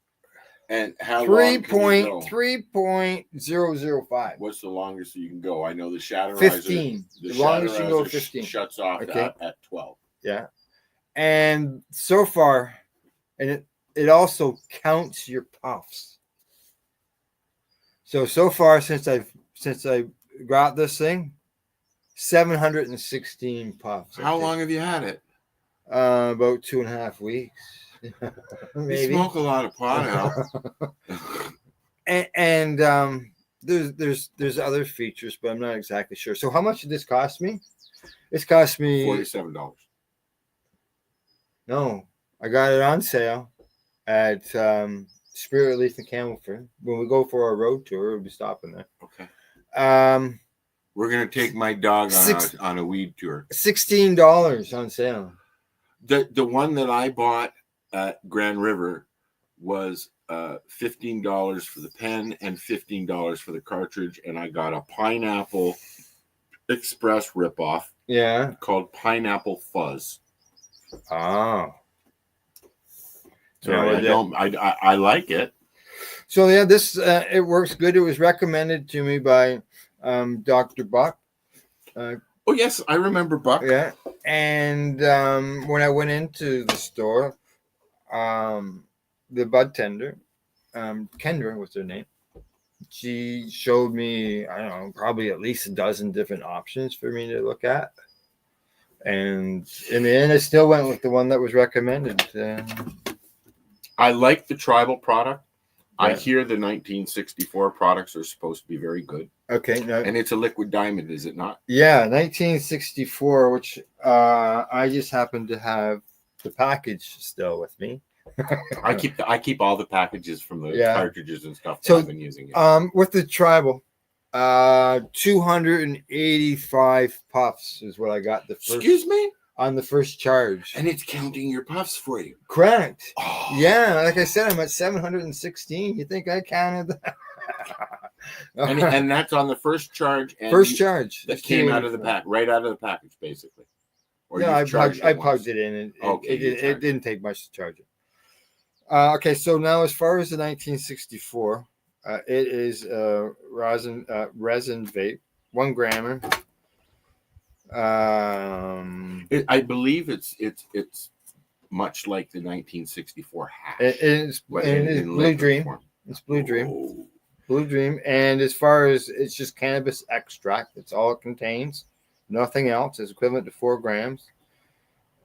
S4: And how
S1: Three
S4: long can you go?
S1: 3.005.
S4: What's the longest you can go? I know the Shatterizer.
S1: 15.
S4: The
S1: The longest you can go
S4: Shatterizer
S1: 15.
S4: shuts off
S1: Okay.
S4: at 12.
S1: Yeah. And so far, and it also counts your puffs. So far since I got this thing, 716 puffs. I
S4: How
S1: think.
S4: long have you had it?
S1: About 2.5 weeks.
S4: You
S1: Maybe.
S4: smoke a lot of pot, Al.
S1: and there's other features, but I'm not exactly sure. So how much did this cost me? This cost me
S4: $47.
S1: No, I got it on sale at Spirit Leaf in Campbellford. When we go for our road tour, we'll be stopping there.
S4: Okay.
S1: We're
S4: gonna take my dog
S1: Six-
S4: on a weed tour.
S1: $16 on sale.
S4: The one that I bought at Grand River was $15 for the pen and $15 for the cartridge, and I got a Pineapple Express ripoff
S1: Yeah.
S4: called Pineapple Fuzz.
S1: Oh.
S4: So
S1: Yeah,
S4: I like it.
S1: So yeah, this it works good. It was recommended to me by Dr. Buck.
S4: Oh yes, I remember Buck.
S1: Yeah, and when I went into the store, the bud tender, Kendra was her name. She showed me, I don't know, probably at least a dozen different options for me to look at, and in the end, I still went with the one that was recommended.
S4: I like the Tribal product. I
S1: Yeah.
S4: hear the 1964 products are supposed to be very good,
S1: Okay, now,
S4: and it's a liquid diamond, is it not?
S1: yeah, 1964, which I just happen to have the package still with me.
S4: I keep all the packages from the
S1: Yeah.
S4: cartridges and stuff that
S1: So,
S4: I've been using.
S1: With the Tribal, 285 puffs is what I got
S4: Excuse me,
S1: on the first charge.
S4: and it's counting your puffs for you.
S1: Correct.
S4: Oh.
S1: Yeah, like I said, I'm at 716. You think I counted that?
S4: and that's on the first charge. And
S1: first charge.
S4: that came out of the pack, right out of the package, basically. Or
S1: Yeah, I
S4: you've charged
S1: plugged
S4: once.
S1: it in, and
S4: Okay, you
S1: it
S4: charged
S1: didn't take much to charge it. Okay, so now as far as the 1964, it is resin vape, 1 grammer.
S4: I believe it's much like the 1964 hash.
S1: It is
S4: but
S1: Blue
S4: liquid
S1: Dream.
S4: form.
S1: It's Blue Dream.
S4: Oh.
S1: Blue Dream. And as far as it's just cannabis extract, that's all it contains. Nothing else. It's equivalent to 4 grams.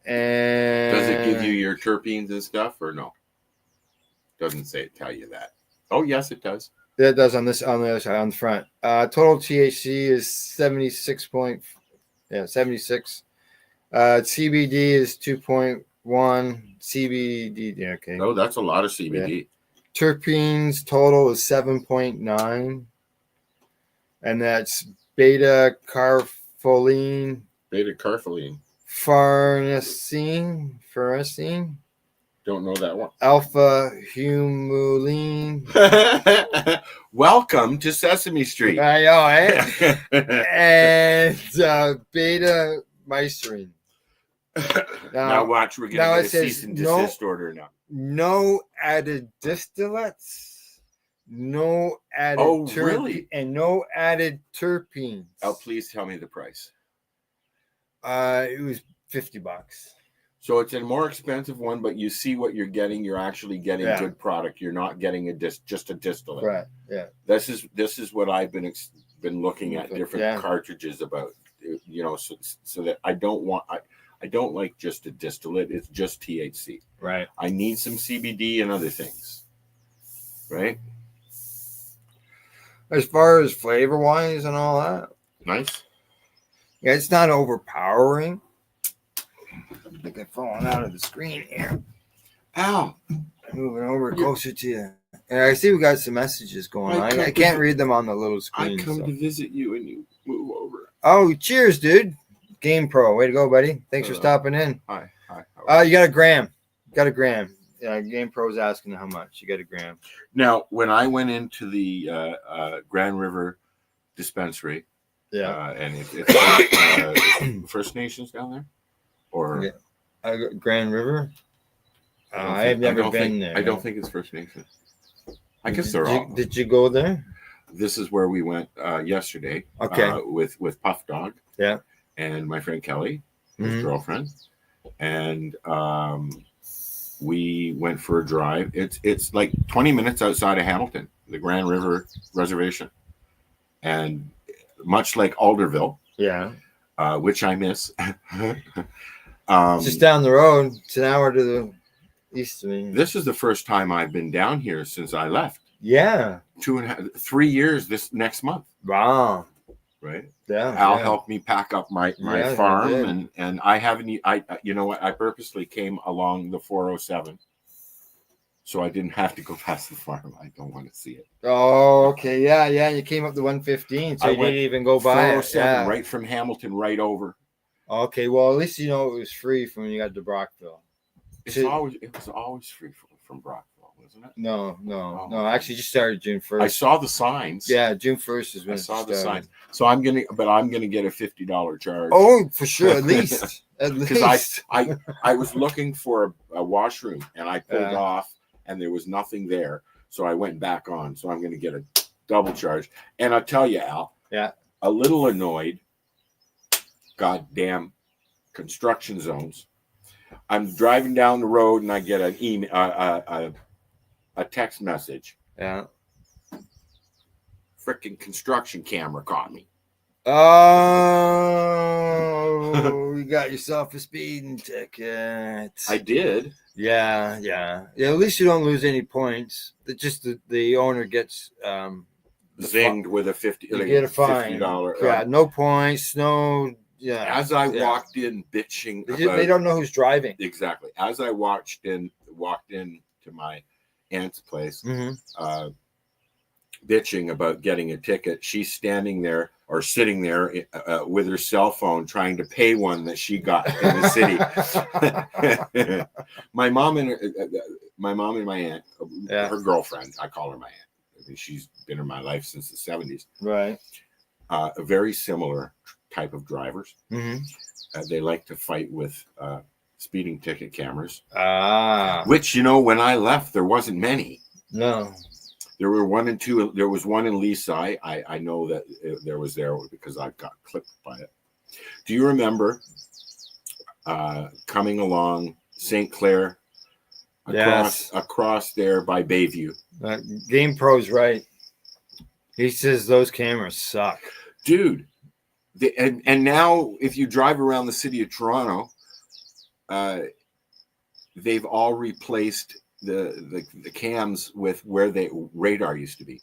S1: And
S4: Does it give you your terpenes and stuff, or no? Doesn't tell you that. Oh yes, it does.
S1: That does on the other side, on the front. Total THC is 76. CBD is 2.1. CBD, yeah, okay.
S4: Oh, that's a lot of CBD.
S1: Terpenes total is 7.9, and that's beta carpholine,
S4: Beta carpholine.
S1: farnesene,
S4: Don't know that one.
S1: alpha humulene.
S4: Welcome to Sesame Street.
S1: I know, eh? And beta Meisterine.
S4: Now watch, we're
S1: now
S4: gonna
S1: it
S4: get a cease
S1: says
S4: and
S1: no-
S4: desist order now.
S1: No added distillates, no added
S4: Oh, really?
S1: and no added terpenes.
S4: Oh, please tell me the price.
S1: It was $50.
S4: So it's a more expensive one, but you see what you're getting. You're actually getting
S1: Yeah.
S4: good product. You're not getting just a distillate.
S1: Right. Yeah.
S4: This is what I've been looking at different
S1: Yeah.
S4: cartridges about. You know, so that I don't like just a distillate. It's just THC.
S1: Right.
S4: I need some CBD and other things. Right.
S1: As far as flavor wise and all that,
S4: Nice.
S1: yeah, it's not overpowering. I think I've fallen out of the screen here.
S4: Ow.
S1: Moving over closer to you. And I see we got some messages going
S4: I
S1: on.
S4: come
S1: I
S4: to
S1: can't
S4: vi-
S1: read them on the little
S4: I
S1: screen.
S4: come
S1: so.
S4: to visit you and you move over.
S1: Oh, cheers, dude. Game Pro. Way to go, buddy. Thanks for
S4: Hello.
S1: stopping in.
S4: Hi. Hi.
S1: You got a gram. Got a gram. Yeah, Game Pro's asking how much. You got a gram.
S4: Now, when I went into the Grand River dispensary,
S1: Yeah.
S4: and it's First Nations down there, or
S1: Yeah. Grand River?
S4: I don't
S1: I've
S4: think-
S1: never
S4: don't
S1: been
S4: think-
S1: there.
S4: I don't think it's First Nations. I guess they're
S1: Did you-
S4: all.
S1: Did you go there?
S4: This is where we went yesterday.
S1: Okay.
S4: With Puff Dog.
S1: Yeah.
S4: And my friend Kelly, his
S1: Mhm.
S4: girlfriend, and we went for a drive. It's like 20 minutes outside of Hamilton, the Grand River Reservation, and much like Alderville,
S1: Yeah.
S4: which I miss.
S1: Just down the road. It's an hour to the east of me.
S4: This is the first time I've been down here since I left.
S1: Yeah.
S4: 3 years this next month,
S1: Wow.
S4: right?
S1: Yeah.
S4: Al
S1: yeah.
S4: helped me pack up my
S1: Yeah, he
S4: farm,
S1: did.
S4: and I haven't. You know what? I purposely came along the 407, so I didn't have to go past the farm. I don't want to see it.
S1: Oh, okay. Yeah, yeah. You came up to 115, so
S4: I
S1: you
S4: went
S1: didn't even go by it.
S4: 407
S1: Yeah.
S4: right from Hamilton right over.
S1: Okay. Well, at least you know it was free from when you got to Brockville.
S4: It was always free from Brockville, wasn't it?
S1: No.
S4: Oh.
S1: Actually, just started June 1st.
S4: I saw the signs.
S1: Yeah, June 1st is when
S4: I
S1: it
S4: saw the
S1: started.
S4: signs. So I'm gonna get a $50 charge.
S1: Oh, for sure. At least. At
S4: Because
S1: least.
S4: I was looking for a washroom and I pulled
S1: Yeah.
S4: off and there was nothing there. So I went back on. So I'm going to get a double charge. And I'll tell you, Al,
S1: Yeah.
S4: a little annoyed. Goddamn construction zones. I'm driving down the road and I get an email, a text message.
S1: Yeah.
S4: Freaking construction camera caught me.
S1: Oh, you got yourself a speeding ticket.
S4: I did.
S1: Yeah. At least you don't lose any points. It just the owner gets
S4: Zinged with a 50.
S1: you
S4: like
S1: get a fine.
S4: $50.
S1: Yeah, no points, no. Yeah.
S4: As I
S1: Yeah.
S4: walked in bitching,
S1: They don't know who's driving.
S4: exactly. As I walked in to my aunt's place,
S1: Mm-hmm.
S4: bitching about getting a ticket, she's standing there or sitting there with her cell phone trying to pay one that she got in the city. my mom and my aunt,
S1: Yeah.
S4: her girlfriend, I call her my aunt. I mean, she's been in my life since the 70s.
S1: Right.
S4: A very similar type of drivers.
S1: Mm-hmm.
S4: They like to fight with speeding ticket cameras,
S1: Ah.
S4: which, when I left, there wasn't many.
S1: No.
S4: There were one and two. There was one in Leaside. I know that there was there because I got clipped by it. Do you remember coming along St. Clair across there by Bayview?
S1: Game Pro's right. He says those cameras suck.
S4: Dude. And now if you drive around the city of Toronto, they've all replaced the cams with where the radar used to be.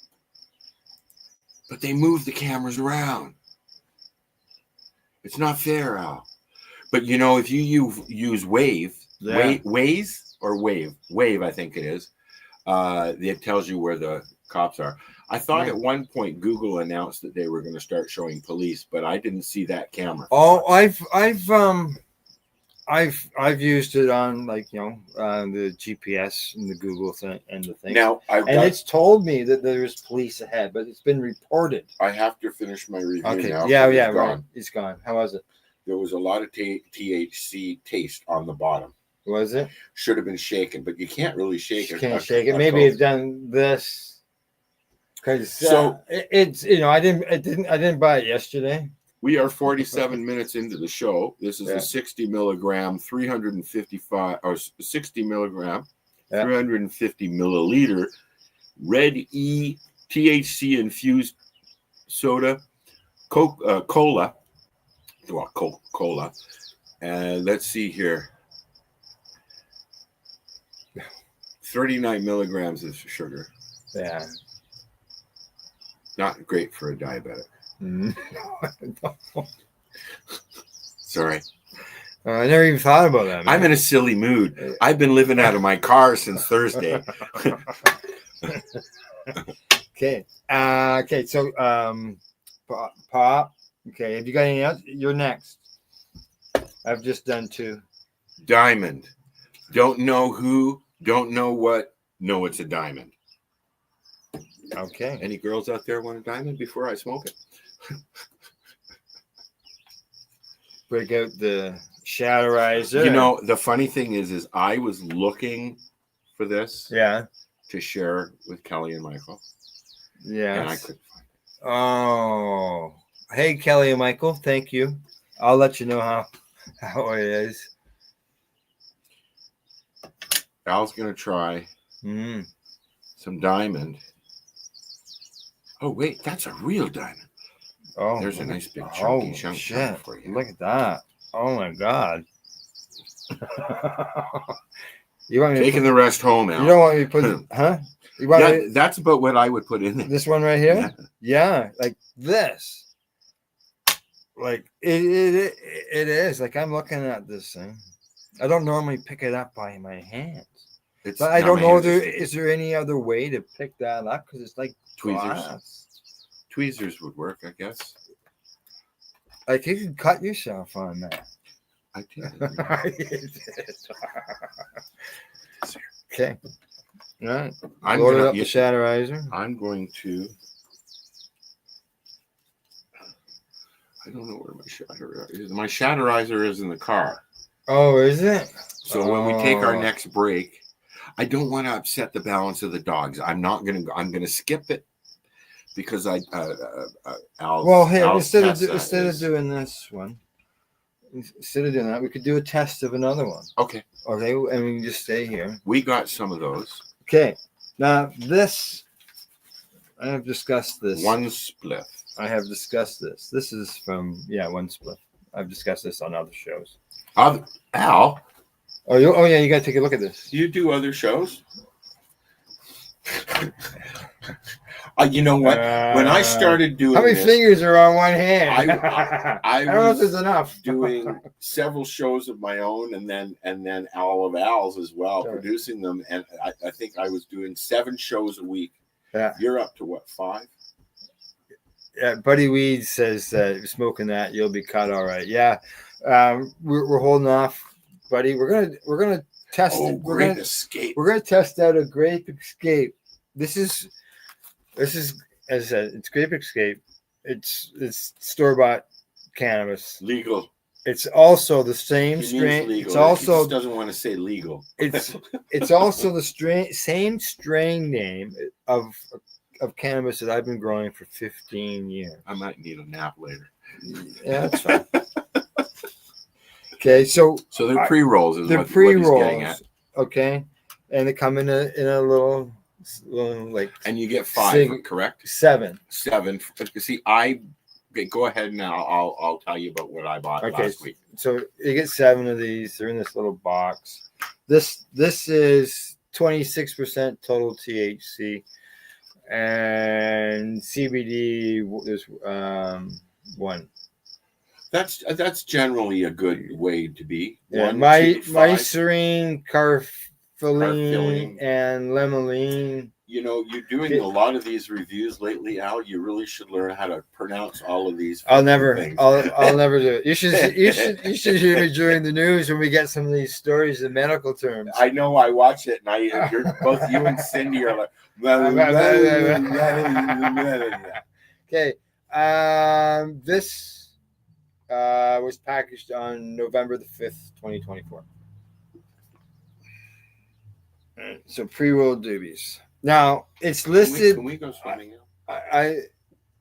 S4: But they moved the cameras around. It's not fair, Al. But if you use Wave, Waze or Wave, I think it is, it tells you where the cops are. I thought at one point Google announced that they were going to start showing police, but I didn't see that camera.
S1: Oh, I've used it on the GPS and the Google thing and the thing.
S4: Now
S1: it's told me that there's police ahead, but it's been reported.
S4: I have to finish my review
S1: Okay.
S4: now.
S1: Yeah.
S4: It's
S1: Right.
S4: gone.
S1: It's gone. How was it?
S4: there was a lot of THC taste on the bottom.
S1: Was it?
S4: Should have been shaken, but you can't really shake
S1: You
S4: it.
S1: can't shake it. Maybe it's done this because
S4: So-
S1: it's I didn't buy it yesterday.
S4: We are 47 minutes into the show. This is
S1: Yeah.
S4: a 60 milligram, 355 or 60 milligram,
S1: Yeah.
S4: 350 milliliter Red E THC infused soda, cola. Well, Coca-Cola. And let's see here. 39 milligrams of sugar.
S1: Yeah.
S4: Not great for a diabetic.
S1: Mhm.
S4: Sorry.
S1: I never even thought about that.
S4: I'm in a silly mood. I've been living out of my car since Thursday.
S1: Okay. Okay. So, Pop. Okay. Have you got anything else? You're next. I've just done 2.
S4: Diamond. Don't know who, don't know what. No, it's a diamond.
S1: Okay.
S4: Any girls out there want a diamond before I smoke it?
S1: Break out the Shatterizer.
S4: You know, the funny thing is I was looking for this
S1: Yeah.
S4: to share with Kelly and Michael,
S1: Yeah.
S4: and I couldn't find it.
S1: Oh. Hey, Kelly and Michael. Thank you. I'll let you know how it is.
S4: Al's gonna try
S1: Mm.
S4: some diamond. Oh wait, that's a real diamond.
S1: Oh,
S4: There's a
S1: look
S4: nice
S1: at-
S4: big chunky
S1: oh,
S4: chunk
S1: shit.
S4: for you.
S1: Look at that. Oh my God. You want me to
S4: Taking
S1: put,
S4: the rest home, Al.
S1: you don't want me to put, huh? You want
S4: Yeah,
S1: me
S4: that's about what I would put in there.
S1: this one right here?
S4: Yeah.
S1: Yeah, like this. Like it is. Like I'm looking at this thing. I don't normally pick it up by my hands.
S4: It's
S1: But I
S4: not
S1: don't
S4: my
S1: know
S4: hands,
S1: is there any other way to pick that up? Because it's like
S4: Tweezers.
S1: glass.
S4: Tweezers would work, I guess.
S1: Like you can cut yourself on that.
S4: I did.
S1: Okay. All right.
S4: I'm
S1: Load it
S4: gonna-
S1: up the
S4: yeah,
S1: Shatterizer.
S4: I'm going to. I don't know where my Shatterizer is. My Shatterizer is in the car.
S1: Oh, is it?
S4: So when we take our
S1: Oh.
S4: next break, I don't want to upset the balance of the dogs. I'm not going to. I'm going to skip it because Al's,
S1: Well, hey,
S4: Al's
S1: instead
S4: Tessa
S1: of
S4: is-
S1: doing this one, instead of doing that, we could do a test of another one.
S4: Okay,
S1: Okay, and we can just stay here.
S4: we got some of those.
S1: Okay. Now this, I have discussed this.
S4: One spliff.
S1: I have discussed this. This is from One Split. I've discussed this on other shows.
S4: Al,
S1: Oh, yeah, you got to take a look at this.
S4: you do other shows? You know what? When I started doing
S1: how many
S4: this,
S1: fingers are on one hand?
S4: I
S1: I don't know if
S4: was
S1: there's enough.
S4: doing several shows of my own, and then all of Al's as well,
S1: Sure.
S4: producing them. And I think I was doing 7 shows a week.
S1: Yeah.
S4: You're up to what, 5?
S1: Yeah, Buddy Weed says that if you're smoking that, you'll be cut all right. Yeah, we're holding off, buddy. We're gonna test.
S4: Oh,
S1: We're
S4: great
S1: gonna
S4: escape!
S1: we're gonna test out a Grape Escape. This is as I said, it's Grape Escape. It's store bought cannabis.
S4: Legal.
S1: It's also the same
S4: He means
S1: strain.
S4: legal.
S1: It's
S4: He
S1: also
S4: just doesn't want to say legal.
S1: it's also the same strain name of cannabis that I've been growing for 15 years.
S4: I might need a nap later.
S1: Yeah, that's fine. Okay, so
S4: So they're pre-rolls. Is
S1: they're
S4: what he's getting
S1: pre-rolls.
S4: at.
S1: Okay, and they come in a little like
S4: And you get 5,
S1: Sig-
S4: correct?
S1: 7.
S4: 7. See, okay, go ahead now. I'll tell you about what I bought
S1: Okay,
S4: last week.
S1: so you get 7 of these. They're in this little box. This is 26% total THC, and CBD. There's 1.
S4: That's generally a good way to be.
S1: Yeah,
S4: 1,
S1: my
S4: 2, 5.
S1: serene, carfilene,
S4: Carfilene.
S1: and limonene.
S4: You know, you're doing a lot of these reviews lately, Al. You really should learn how to pronounce all of these.
S1: I'll never
S4: things.
S1: I'll never do it. You should hear me during the news when we get some of these stories in medical terms.
S4: I know. I watch it, and you're both you and Cindy are like.
S1: Okay. This was packaged on November the 5th, 2024. So pre-roll doobies. Now it's listed.
S4: Can we go swimming now?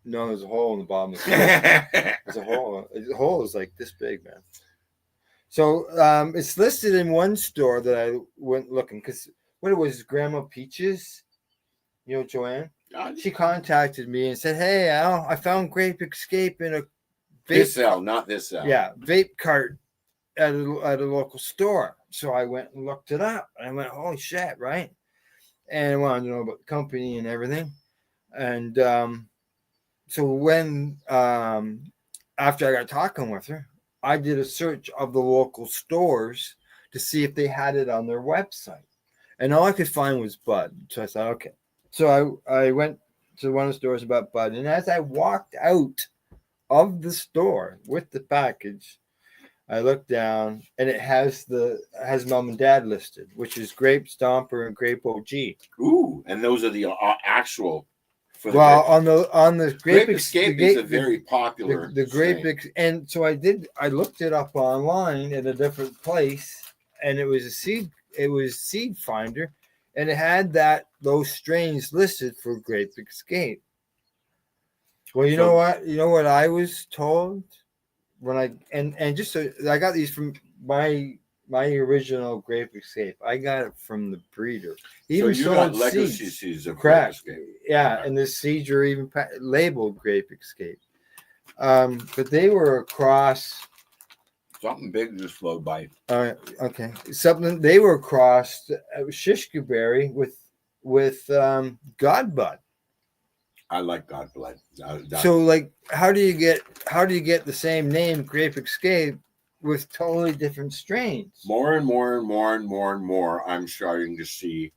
S1: No, there's a hole in the bottom of the can. There's a hole. The hole is like this big, man. So it's listed in one store that I went looking because what it was, Grandma Peaches, Joanne. She contacted me and said, "Hey, Al, I found Grape Escape in a
S4: this Al, not this Al.
S1: Yeah, vape cart at a local store." So I went and looked it up. And I went, "Holy shit!" Right? And I wanted to know about the company and everything. And so when after I got talking with her, I did a search of the local stores to see if they had it on their website, and all I could find was Bud. So I thought, okay. So I went to one of the stores about Bud, and as I walked out of the store with the package, I looked down, and it has Mom and Dad listed, which is Grape Stomper and Grape OG.
S4: Ooh, and those are the actual.
S1: On the
S4: Grape Escape is a very popular.
S1: The Grape, and so I looked it up online at a different place, and it was Seed Finder, and it had those strains listed for Grape Escape. Well, you know what I was told when I got these from my original Grape Escape. I got it from the breeder. He even sold
S4: seeds of
S1: Grape
S4: Escape.
S1: Yeah, okay. And the seeds are even labeled Grape Escape. But they were across.
S4: Something big just flowed by.
S1: Okay. They were across Shishka Berry with Godbud.
S4: I like Godbud.
S1: So, how do you get the same name, Grape Escape, with totally different strains?
S4: More and more and more and more and more, I'm starting to see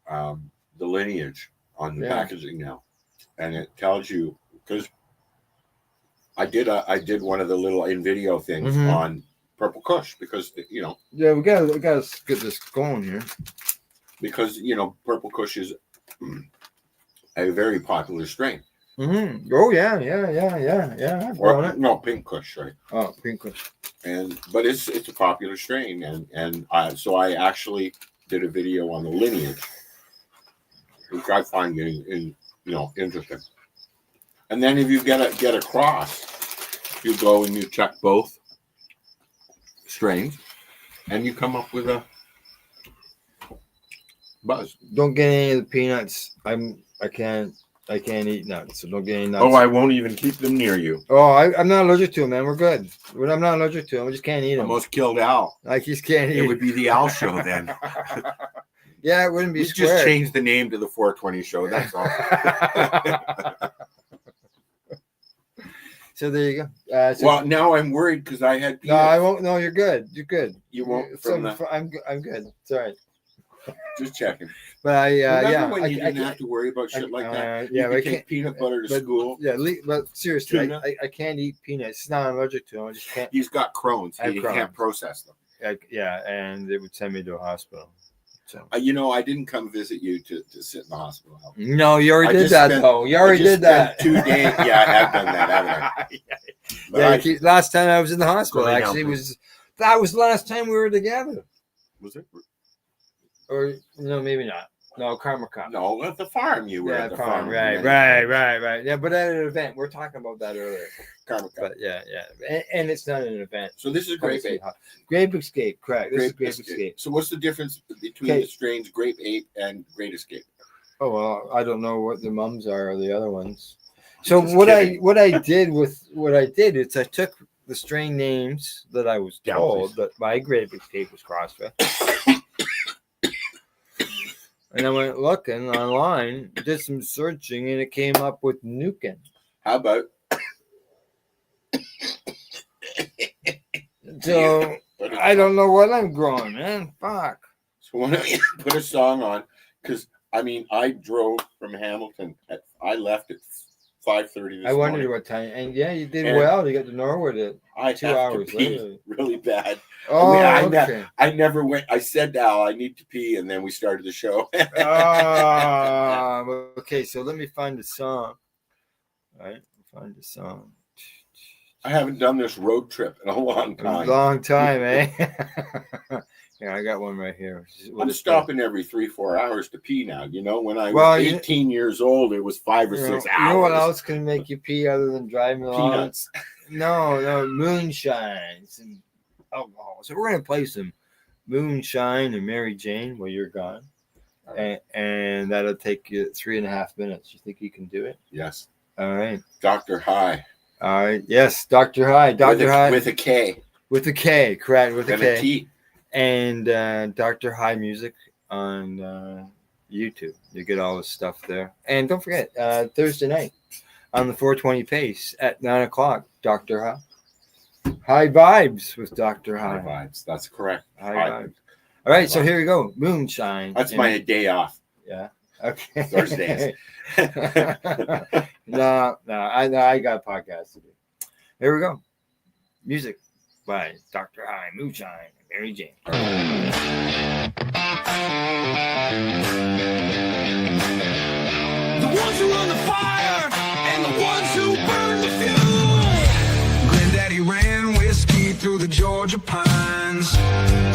S4: the lineage on the packaging now, and it tells you because I did one of the little in video things on Purple Kush because
S1: Yeah, we gotta get this going here
S4: because Purple Kush is a very popular strain.
S1: Mm-hmm. Oh yeah.
S4: No, Pink Kush, right?
S1: Oh, Pink Kush.
S4: But it's a popular strain, and so I actually did a video on the lineage, which I find interesting. And then if you get a cross, you go and you check both strains, and you come up with a buzz.
S1: Don't get any of the peanuts. I can't eat nuts, so don't get any nuts.
S4: Oh, I won't even keep them near you.
S1: Oh, I'm not allergic to them, man. We're good. I'm not allergic to them. I just can't eat them.
S4: Almost killed Al.
S1: I just can't eat.
S4: It would be the Al Show then.
S1: Yeah, it wouldn't be.
S4: We just changed the name to the 420 Show. That's all.
S1: So there you go.
S4: Well, now I'm worried because I had.
S1: No, I won't. No, you're good. You're good.
S4: You won't.
S1: I'm good. It's all right.
S4: Just checking.
S1: But
S4: Remember when you didn't have to worry about shit like that?
S1: Yeah,
S4: you can take peanut butter to school.
S1: Yeah, but seriously, I can't eat peanuts. It's not allergic to them. I just can't.
S4: He's got Crohn's. He can't process them.
S1: And it would send me to a hospital. So
S4: I didn't come visit you to sit in the hospital.
S1: No, you already did that though. You already did that.
S4: 2 days. Yeah, I have done that, haven't I?
S1: Last time I was in the hospital, actually, that was the last time we were together.
S4: Was it?
S1: Or no, maybe not. No, Karma Cup.
S4: No, at the farm you were at the farm.
S1: Right. Yeah, but at an event. We're talking about that earlier.
S4: Karma Cup.
S1: But yeah. And it's not an event.
S4: So this is Grape Ape.
S1: Grape Escape, correct. This is Grape Escape.
S4: So what's the difference between the strains Grape Ape and Great Escape?
S1: Oh well, I don't know what the mums are or the other ones. So what I did is I took the strain names that I was told that my Grape Escape was crossed with. And I went looking online, did some searching, and it came up with Nukin.
S4: How about?
S1: So I don't know what I'm growing, man. Fuck.
S4: So why don't you put a song on? Because I drove from Hamilton. I left at 5:30.
S1: I wondered what time, and you did well. You got to Norwood at 2 hours later.
S4: Really bad.
S1: Oh, okay.
S4: I never went. I said to Al, I need to pee, and then we started the show.
S1: Okay, so let me find the song. All right, find the song.
S4: I haven't done this road trip in a long
S1: A
S4: time.
S1: long time, eh? Yeah, I got one right here.
S4: I'm stopping every 3-4 hours to pee now. You know, when I was
S1: Well,
S4: 18 years old, it was 5 or 6 hours.
S1: You know what else can make you pee other than driving along?
S4: Peanuts.
S1: No, moonshines and alcohol. So we're gonna play some moonshine and Mary Jane while you're gone, and that'll take you 3.5 minutes. You think you can do it?
S4: Yes.
S1: All right.
S4: Dr. High.
S1: All right. Yes, Dr. High. Dr. High
S4: With a K.
S1: with a K. Correct. With a
S4: And
S1: K.
S4: a T.
S1: And Dr. High Music on YouTube. You get all this stuff there. And don't forget, Thursday night on the 420 Pace at 9 o'clock, Dr. High. High Vibes with Dr. High.
S4: High vibes. That's correct.
S1: High Vibes. All right, so here we go. Moonshine.
S4: That's my day off.
S1: Yeah. Okay.
S4: Thursdays.
S1: No, I got podcasts to do. Here we go. Music by Dr. High, Moonshine, and Mary Jane.
S7: The ones who run the fire and the ones who burn the fuel. Granddaddy ran whiskey through the Georgia pines.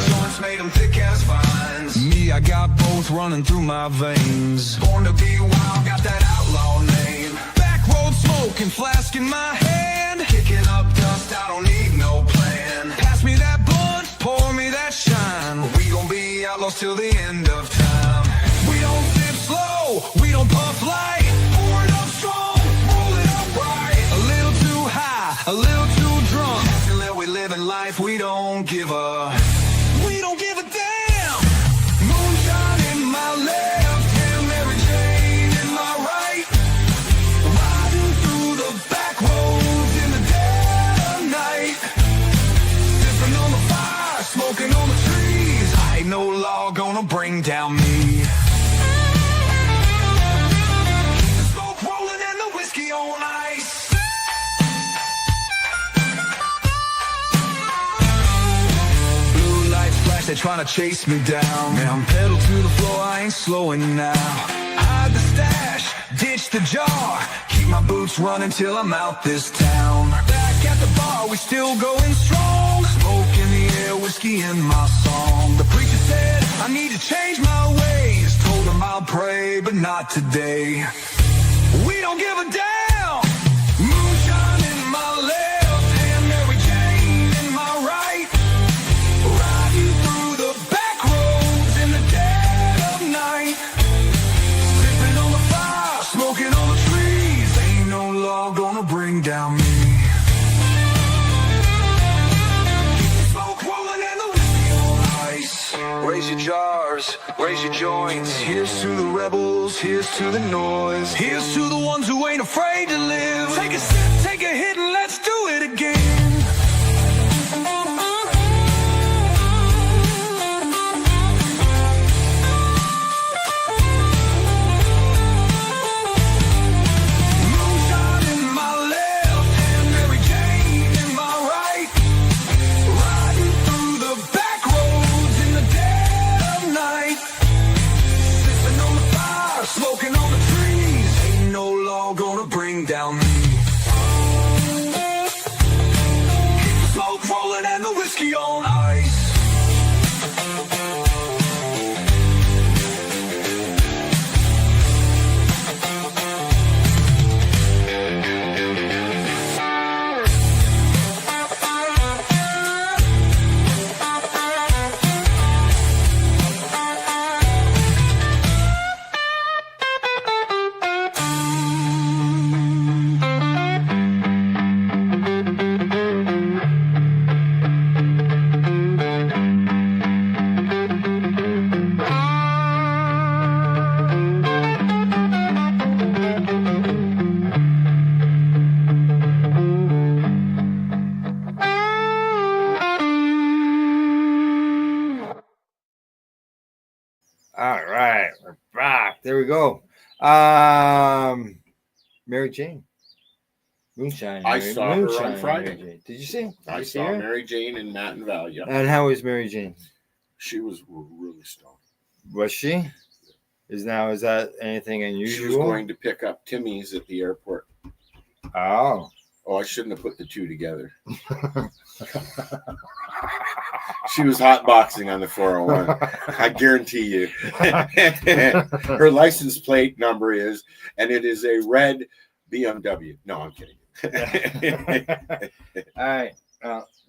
S7: Joints made them thick as vines. Me, I got both running through my veins. Born to be wild, got that outlaw name. Back road smoking, flask in my hand. Kicking up dust, I don't need no plan. Pass me that blunt, pour me that shine. We gon' be outlaws till the end of time. We don't sip slow, we don't puff light. Pour it up strong, roll it up right. A little too high, a little too drunk. Till that we living life, we don't give a damn. Moonshine in my left hand, Mary Jane in my right. Riding through the back roads in the dead of night. Sipping on the fire, smoking on the trees. Ain't no law gonna bring down me. The smoke rolling and the whiskey on ice. Blue lights flash, they're trying to chase me down. Man, I'm pedal to the floor, I ain't slowing now. Hide the stash, ditch the jar. Keep my boots running till I'm out this town. Back at the bar, we still going strong. Smoke in the air, whiskey in my song. The preacher said, I need to change my ways. Told him I'll pray, but not today. We don't give a damn. Moonshine in my left hand, Mary Jane in my right. Riding through the back roads in the dead of night. Sipping on the fire, smoking on the trees. Ain't no law gonna bring down me. Keep the smoke rolling and the whiskey on ice. Raise your jars, raise your joints. Here's to the rebels, here's to the noise. Here's to the ones who ain't afraid to live. Take a sip, take a hit, and let's do it again. Moonshine in my left hand, Mary Jane in my right. Riding through the back roads in the dead of night. Sipping on the fire, smoking on the trees. Ain't no law gonna bring down me. Keep the smoke rolling and the whiskey on ice.
S1: All right, we're back. There we go. Mary Jane. Moonshine.
S4: I
S1: Mary-
S4: saw her on
S1: Moonshine,
S4: Friday.
S1: Mary Jane. Did you see? Did
S4: I
S1: you see
S4: saw
S1: her?
S4: Mary Jane in Matin Valley. Yeah.
S1: And how was Mary Jane?
S4: She was really stoned.
S1: Was she? Is that anything unusual?
S4: She was going to pick up Timmy's at the airport.
S1: Oh,
S4: Oh, I shouldn't have put the two together. She was hotboxing on the 401. I guarantee you. Her license plate number is, and it is a red BMW. No, I'm kidding.
S1: All right.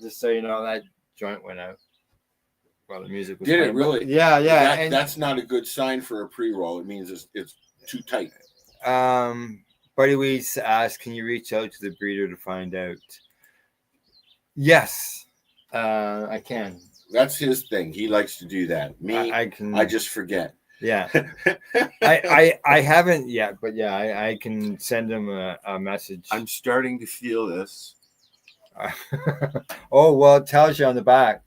S1: Just so you know, that joint went out while the music was
S4: Did it
S1: playing.
S4: really?
S1: Yeah, yeah.
S4: That's not a good sign for a pre-roll. It means it's too tight.
S1: Buddy Weeds asked, can you reach out to the breeder to find out? Yes, I can.
S4: That's his thing. He likes to do that. Me,
S1: I can.
S4: I just forget.
S1: Yeah. I haven't yet, but yeah, I can send him a message.
S4: I'm starting to feel this.
S1: Oh, well, it tells you on the back.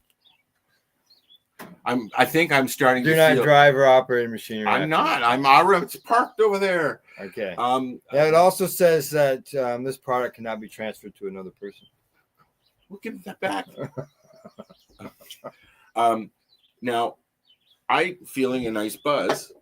S4: I think I'm starting
S1: Do
S4: to
S1: not
S4: feel.
S1: drive or operate machinery.
S4: I'm not. It's parked over there.
S1: Okay.
S4: Yeah,
S1: it also says that this product cannot be transferred to another person.
S4: We'll give that back. Now, I'm feeling a nice buzz,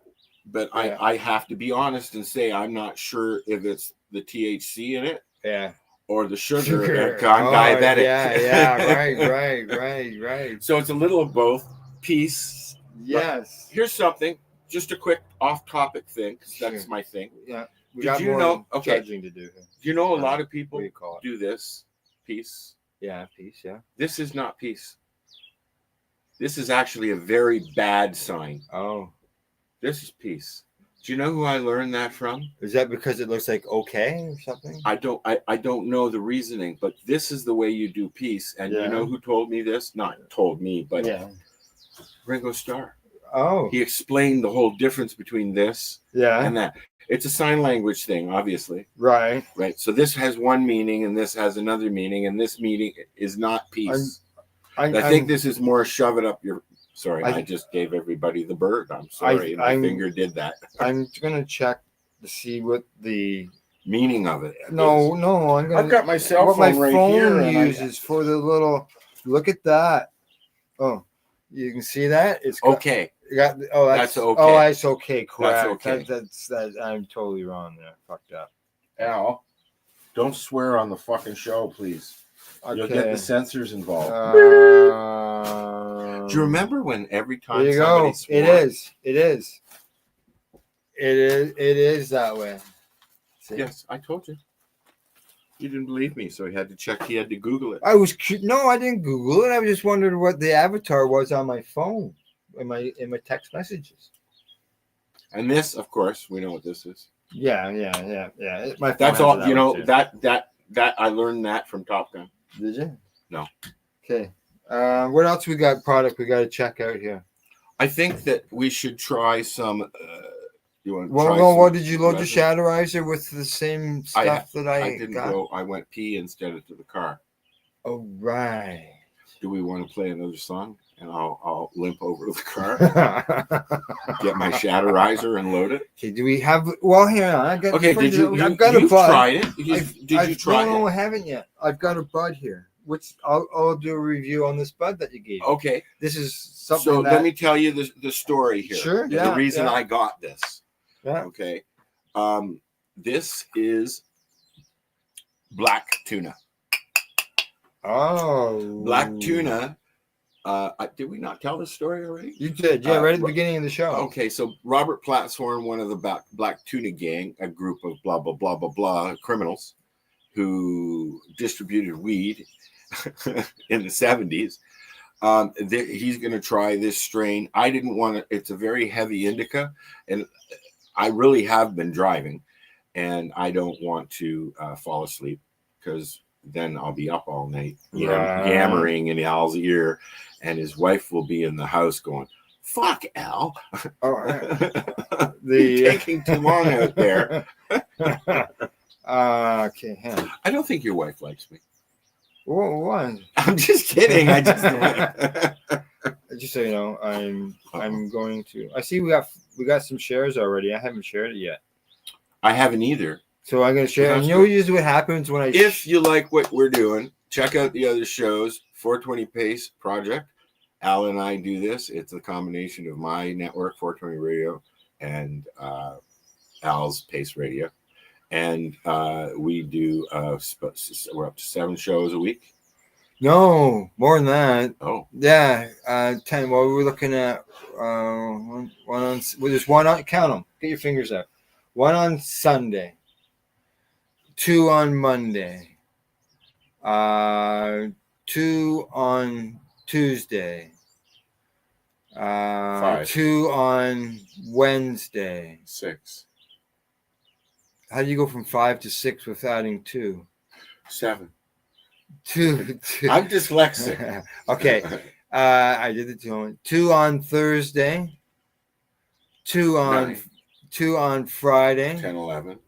S4: but
S1: Yeah.
S4: I have to be honest and say I'm not sure if it's the THC in it
S1: Yeah.
S4: or the sugar.
S1: Sugar.
S4: I'm diabetic.
S1: Yeah. Right.
S4: So it's a little of both. Peace.
S1: Yes.
S4: Here's something, just a quick off-topic thing, because that's
S1: Sure.
S4: my thing.
S1: Yeah. We
S4: Did
S1: got
S4: you
S1: more
S4: know- okay.
S1: judging to do here.
S4: Do you know a
S1: Yeah.
S4: lot of
S1: What
S4: people
S1: do you call it?
S4: do this? Peace.
S1: Yeah, peace. Yeah.
S4: This is not peace. This is actually a very bad sign.
S1: Oh,
S4: This is peace. Do you know who I learned that from?
S1: is that because it looks like okay or something?
S4: I don't know the reasoning, but this is the way you do peace. And
S1: Yeah.
S4: you know who told me this? Not told me, but
S1: Yeah.
S4: Ringo Starr.
S1: Oh.
S4: He explained the whole difference between this
S1: Yeah.
S4: and that. It's a sign language thing, obviously,
S1: Right.
S4: right? So this has one meaning and this has another meaning, and this meaning is not peace. I think this is more shove it up your. Sorry, I just gave everybody the bird. I'm sorry, my finger did that.
S1: I'm gonna check to see what the
S4: Meaning of it.
S1: no. I'm gonna.
S4: I've got my cell
S1: what
S4: phone
S1: my
S4: right
S1: phone
S4: here. and I-
S1: uses for the little. Look at that. Oh, you can see that. It's got,
S4: okay.
S1: got oh,
S4: That's okay.
S1: Oh, that's okay. Correct.
S4: okay.
S1: That's I'm totally wrong there. Fucked up.
S4: Al, don't swear on the fucking show, please.
S1: Okay.
S4: You'll get the censors involved. Do you remember when every time
S1: There you
S4: somebody
S1: go.
S4: swore?
S1: It is that way. See?
S4: Yes, I told you. You didn't believe me, so he had to check. He had to Google it.
S1: I didn't Google it. I was just wondering what the avatar was on my phone, in my text messages.
S4: And this, of course, we know what this is.
S1: Yeah. My phone
S4: That's
S1: has
S4: all.
S1: that
S4: You know
S1: one too.
S4: that I learned that from Top Gun.
S1: Did you?
S4: No.
S1: Okay. What else we got? Product we got to check out here.
S4: I think that we should try some. You want to
S1: Well,
S4: try
S1: no.
S4: some
S1: What did you load the
S4: resin?
S1: Shadowizer with the same stuff that I
S4: didn't
S1: got?
S4: go. I went pee instead of to the car.
S1: Oh right.
S4: Do we want to play another song? And I'll limp over to the car, get my Shadowizer and load it.
S1: Okay. Do we have? Well, here I got.
S4: Okay. Did you?
S1: I've got a
S4: You've
S1: bud.
S4: tried it. Did you try
S1: No,
S4: it?
S1: I haven't yet. I've got a bud here. Which I'll do a review on this bud that you gave me.
S4: Okay.
S1: This is something
S4: So
S1: that
S4: let me tell you the story here.
S1: Sure,
S4: And
S1: yeah,
S4: the reason
S1: yeah.
S4: I got this.
S1: Yeah.
S4: Okay. This is black tuna.
S1: Oh,
S4: Black tuna. Did we not tell this story already?
S1: You did, yeah, right at the
S4: Ro-
S1: beginning of the show.
S4: Okay, so Robert Platshorn, one of the black tuna gang, a group of blah blah blah blah blah criminals who distributed weed in the 70s. He's going to try this strain. I didn't want to. It's a very heavy indica, and I really have been driving, and I don't want to fall asleep because then I'll be up all night yammering in Al's ear, and his wife will be in the house going, "Fuck Al, you're taking too long out there."
S1: Okay, hang on.
S4: I don't think your wife likes me.
S1: One.
S4: I'm just kidding. I just
S1: Just so you know, I'm going to. I see we got some shares already. I haven't shared it yet,
S4: I haven't either.
S1: so I'm gonna share.
S4: That's
S1: And you know usually what happens when I
S4: If you like what we're doing, check out the other shows. 420 Pace Project. Al and I do this. It's a combination of my network, 420 Radio, and Al's Pace Radio. and we do. We're up to 7 shows a week.
S1: No, more than that.
S4: Oh,
S1: Yeah, 10. Well, we're looking at one on. Well, there's one on. Count them. Get your fingers out. One on Sunday. 2 on Monday. 2 on Tuesday.
S4: 5.
S1: 2 on Wednesday.
S4: 6.
S1: How do you go from 5 to 6 with adding 2?
S4: 7.
S1: 2.
S4: I'm dyslexic.
S1: Okay. I did the 2 on Thursday. 2 on
S4: 9.
S1: 2 on Friday.
S4: 10, 11.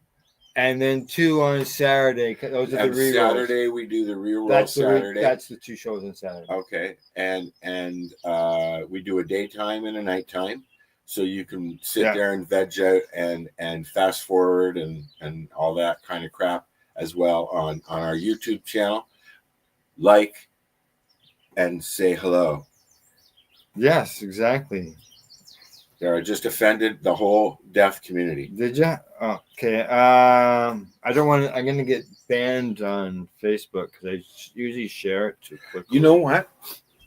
S1: And then 2 on Saturday. Those are
S4: And
S1: the rerolls.
S4: Saturday we do the reroll
S1: That's
S4: Saturday.
S1: that's the 2 shows on Saturday.
S4: Okay, and we do a daytime and a nighttime, so you can sit there and veg out and fast forward and all that kind of crap as well on our YouTube channel. Like and say hello.
S1: Yes, exactly.
S4: I just offended the whole deaf community.
S1: Did you? Okay. I don't want to. I'm going to get banned on Facebook because I usually share it too quickly.
S4: You know what?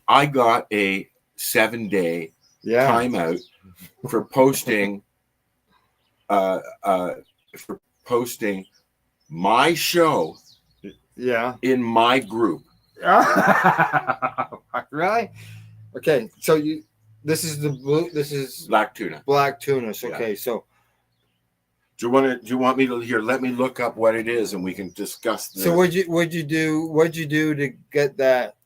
S4: I got a 7-day timeout for posting. For posting my show.
S1: Yeah.
S4: In my group.
S1: Really? Okay. So this is the blue. This is
S4: Black Tuna.
S1: Black Tunas. Okay. So.
S4: Do you want me to here? Let me look up what it is, and we can discuss.
S1: So what'd you do to get that?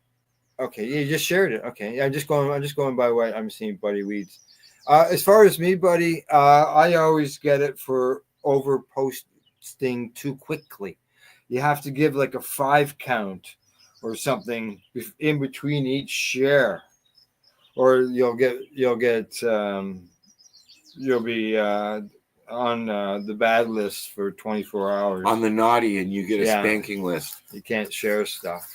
S1: Okay, you just shared it. Okay, I'm just going by what I'm seeing, Buddy Weeds. As far as me, Buddy, I always get it for over posting too quickly. You have to give like a 5 count or something in between each share, or you'll be on the bad list for 24 hours.
S4: On the naughty, and you get a spanking list.
S1: You can't share stuff.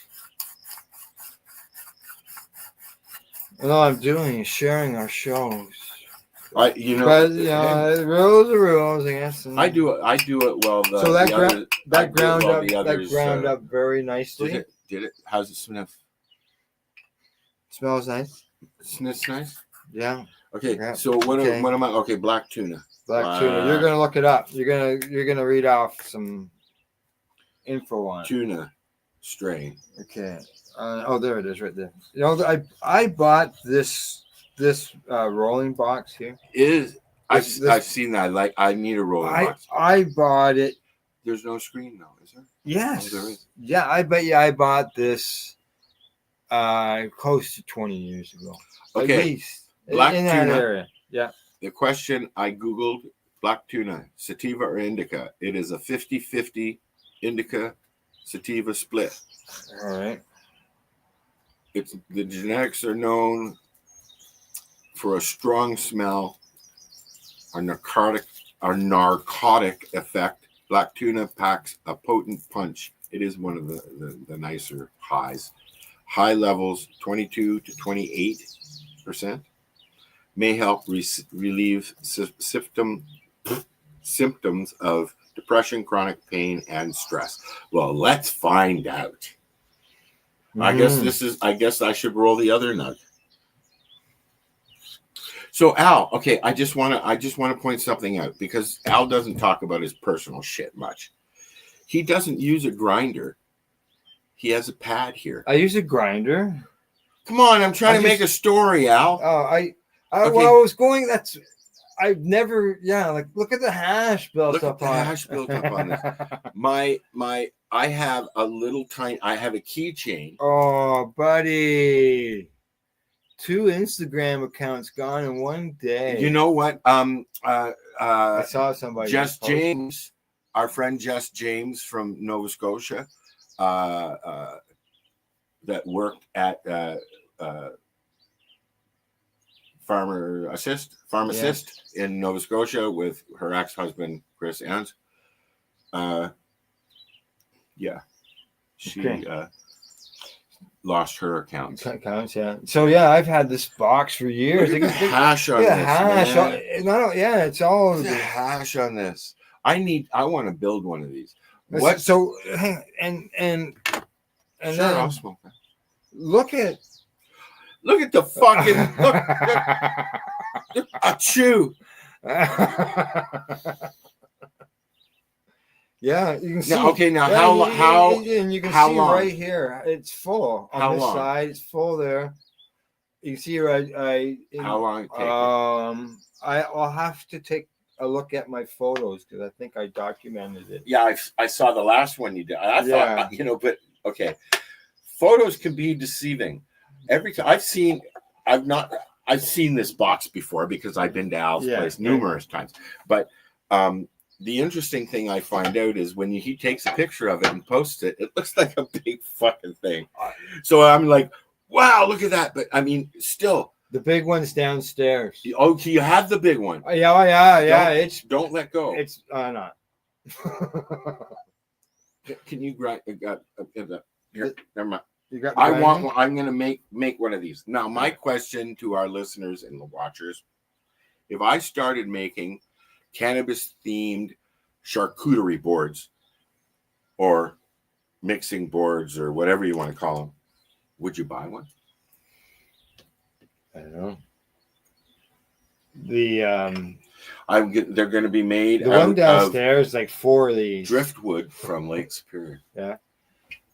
S1: And all I'm doing is sharing our shows.
S4: But
S1: rules are rules, I guess.
S4: I do it well.
S1: So that ground up very nicely.
S4: Did it? How's it sniff?
S1: Smells nice.
S4: Sniffs nice.
S1: Yeah.
S4: Okay.
S1: Yeah.
S4: So what am I? Okay, black tuna.
S1: Black tuna. You're gonna look it up. You're gonna read off some info on it.
S4: Tuna strain.
S1: Okay. There it is, right there. You know, I bought this rolling box here.
S4: I've seen that. I need a rolling box.
S1: I bought it.
S4: There's no screen though, is there?
S1: Yes.
S4: Oh, there is.
S1: Yeah, I bet you I bought this close to 20 years ago.
S4: Okay.
S1: At least.
S4: Black
S1: in that
S4: tuna.
S1: area. Yeah.
S4: The question I Googled, black tuna, sativa or indica. It is a 50-50 indica sativa split.
S1: All right.
S4: The genetics are known for a strong smell, a narcotic effect. Black tuna packs a potent punch. It is one of the nicer highs. High levels, 22 to 28%, may help relieve symptoms of depression, chronic pain, and stress. Well, let's find out. I guess I should roll the other nug. So Al, okay, I just want to point something out because Al doesn't talk about his personal shit much. He doesn't use a grinder. He has a pad here.
S1: I use a grinder.
S4: Come on, I'm trying to make a story, Al.
S1: Oh,
S4: Okay.
S1: well, I was going. I've never. Yeah, like look at the hash built
S4: Look
S1: up
S4: at the
S1: on.
S4: hash built up on this. I have a little tiny. I have a keychain.
S1: Oh, buddy. 2 Instagram accounts gone in one day.
S4: You know what?
S1: I saw somebody.
S4: Jess James, our friend Jess James from Nova Scotia, that worked at Farm Assist in Nova Scotia with her ex-husband Chris Ans. She lost her accounts.
S1: Yeah. So yeah, I've had this box for years.
S4: Look at the hash on this.
S1: Hash.
S4: Man.
S1: It's all
S4: the hash on this. I want to build one of these.
S1: What? So hang on, and
S4: Sure,
S1: then
S4: I'll smoke that.
S1: look at
S4: Look at the fucking look. Achoo.
S1: Yeah, you can see.
S4: Now, okay, now
S1: yeah,
S4: how
S1: and you can
S4: how
S1: see
S4: long?
S1: right here. It's full on
S4: How
S1: this
S4: long?
S1: side. It's full there. You can see right.
S4: how long it take?
S1: I'll have to take a look at my photos because I think I documented it.
S4: Yeah, I saw the last one you did. I
S1: Yeah.
S4: thought, you know, but okay. Photos can be deceiving. Every time I've seen this box before because I've been to Al's
S1: Yeah,
S4: place
S1: yeah.
S4: numerous times. But the interesting thing I find out is when he takes a picture of it and posts it, it looks like a big fucking thing. So I'm like, wow, look at that. But I mean, still,
S1: The big one's downstairs.
S4: okay, you have the big one.
S1: Yeah. It's
S4: Don't let go.
S1: not.
S4: Can you grind? Here, never mind.
S1: You got.
S4: I
S1: grinding?
S4: want one. I'm going to make one of these. Now, my question to our listeners and the watchers, if I started making cannabis themed charcuterie boards or mixing boards or whatever you want to call them, would you buy one?
S1: I don't know. The
S4: They're going to be made
S1: the
S4: out
S1: one
S4: of
S1: downstairs, like 4 of these.
S4: driftwood from Lake Superior.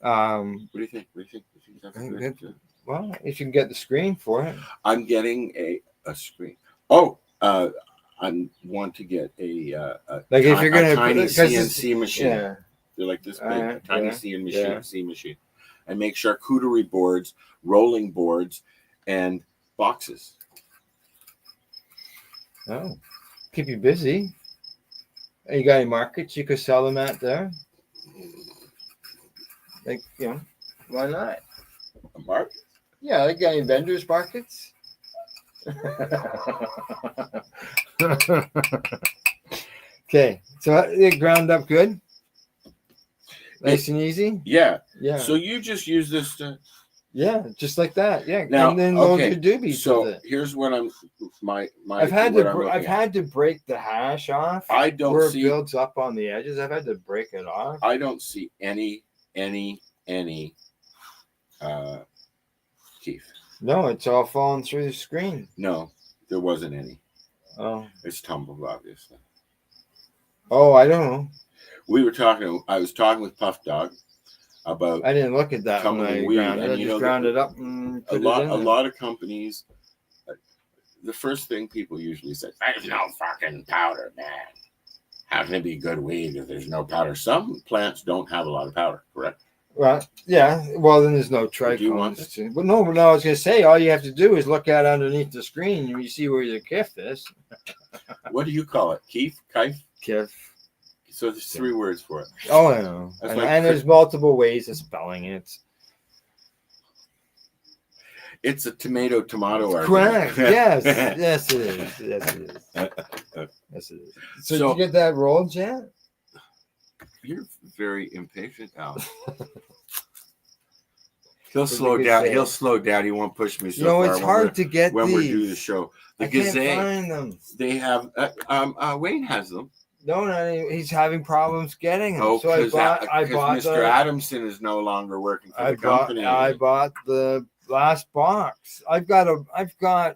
S1: Um,
S4: What do you think? What do you think that's
S1: I think
S4: good?
S1: that- well, if you can get the screen for it.
S4: I'm getting a screen. Oh, I want to get a
S1: Like if you're gonna
S4: tiny
S1: 'cause it's-
S4: CNC machine.
S1: Yeah.
S4: They're like this big, tiny
S1: yeah,
S4: CNC machine. I make charcuterie boards, rolling boards, and boxes.
S1: Oh, keep you busy. You got any markets you could sell them at there? Like, why not?
S4: A mark?
S1: Yeah, like got any vendors markets? Okay, so it ground up good, nice and easy.
S4: Yeah.
S1: Yeah,
S4: So you just use this to.
S1: yeah, just like that. Yeah,
S4: Now,
S1: and then load
S4: okay,
S1: your doobies
S4: So
S1: with it.
S4: here's what I'm. My.
S1: I've had
S4: what
S1: to.
S4: I'm looking
S1: I've
S4: at.
S1: had to break the hash off.
S4: I don't
S1: where
S4: see.
S1: it builds up on the edges. I've had to break it off.
S4: I don't see any. Keith.
S1: No, it's all falling through the screen.
S4: No, there wasn't any.
S1: Oh,
S4: It's tumbled, obviously.
S1: I don't know.
S4: I was talking with Puff Dog about
S1: I didn't look at that when I
S4: Tumbling weed,
S1: ground it.
S4: and
S1: I
S4: you
S1: just
S4: know,
S1: ground it up and
S4: a
S1: put
S4: lot.
S1: it in
S4: A
S1: there.
S4: lot of companies. The first thing people usually say, "There's no fucking powder, man. How can it be good weed if there's no powder?" Some plants don't have a lot of powder, correct?
S1: Right. Yeah. Well, then there's no
S4: Do you want
S1: trichomes. But no, I was going to say, all you have to do is look at underneath the screen and you see where your kiff is.
S4: What do you call it? Keef? Kife?
S1: Kiff.
S4: So there's 3 words for it.
S1: Oh, I know.
S4: That's
S1: And,
S4: like
S1: and there's multiple ways of spelling it.
S4: It's a tomato argument.
S1: Correct. Yes. Yes, it is. Yes, it is. Yes, it is. So,
S4: So-
S1: did you get that rolled yet?
S4: You're very impatient, Al. He'll
S1: What
S4: slow
S1: did you
S4: down.
S1: say?
S4: He'll slow down. He won't push me so
S1: You know,
S4: far
S1: it's hard to get
S4: when
S1: these.
S4: we do the show. The
S1: I can't
S4: Gazette,
S1: find them.
S4: they have. Wayne has them.
S1: No, not any, he's having problems getting them.
S4: Oh,
S1: so I bought
S4: Mr. Adamson is no longer working for the company.
S1: I bought the last box. I've got.
S4: I've tried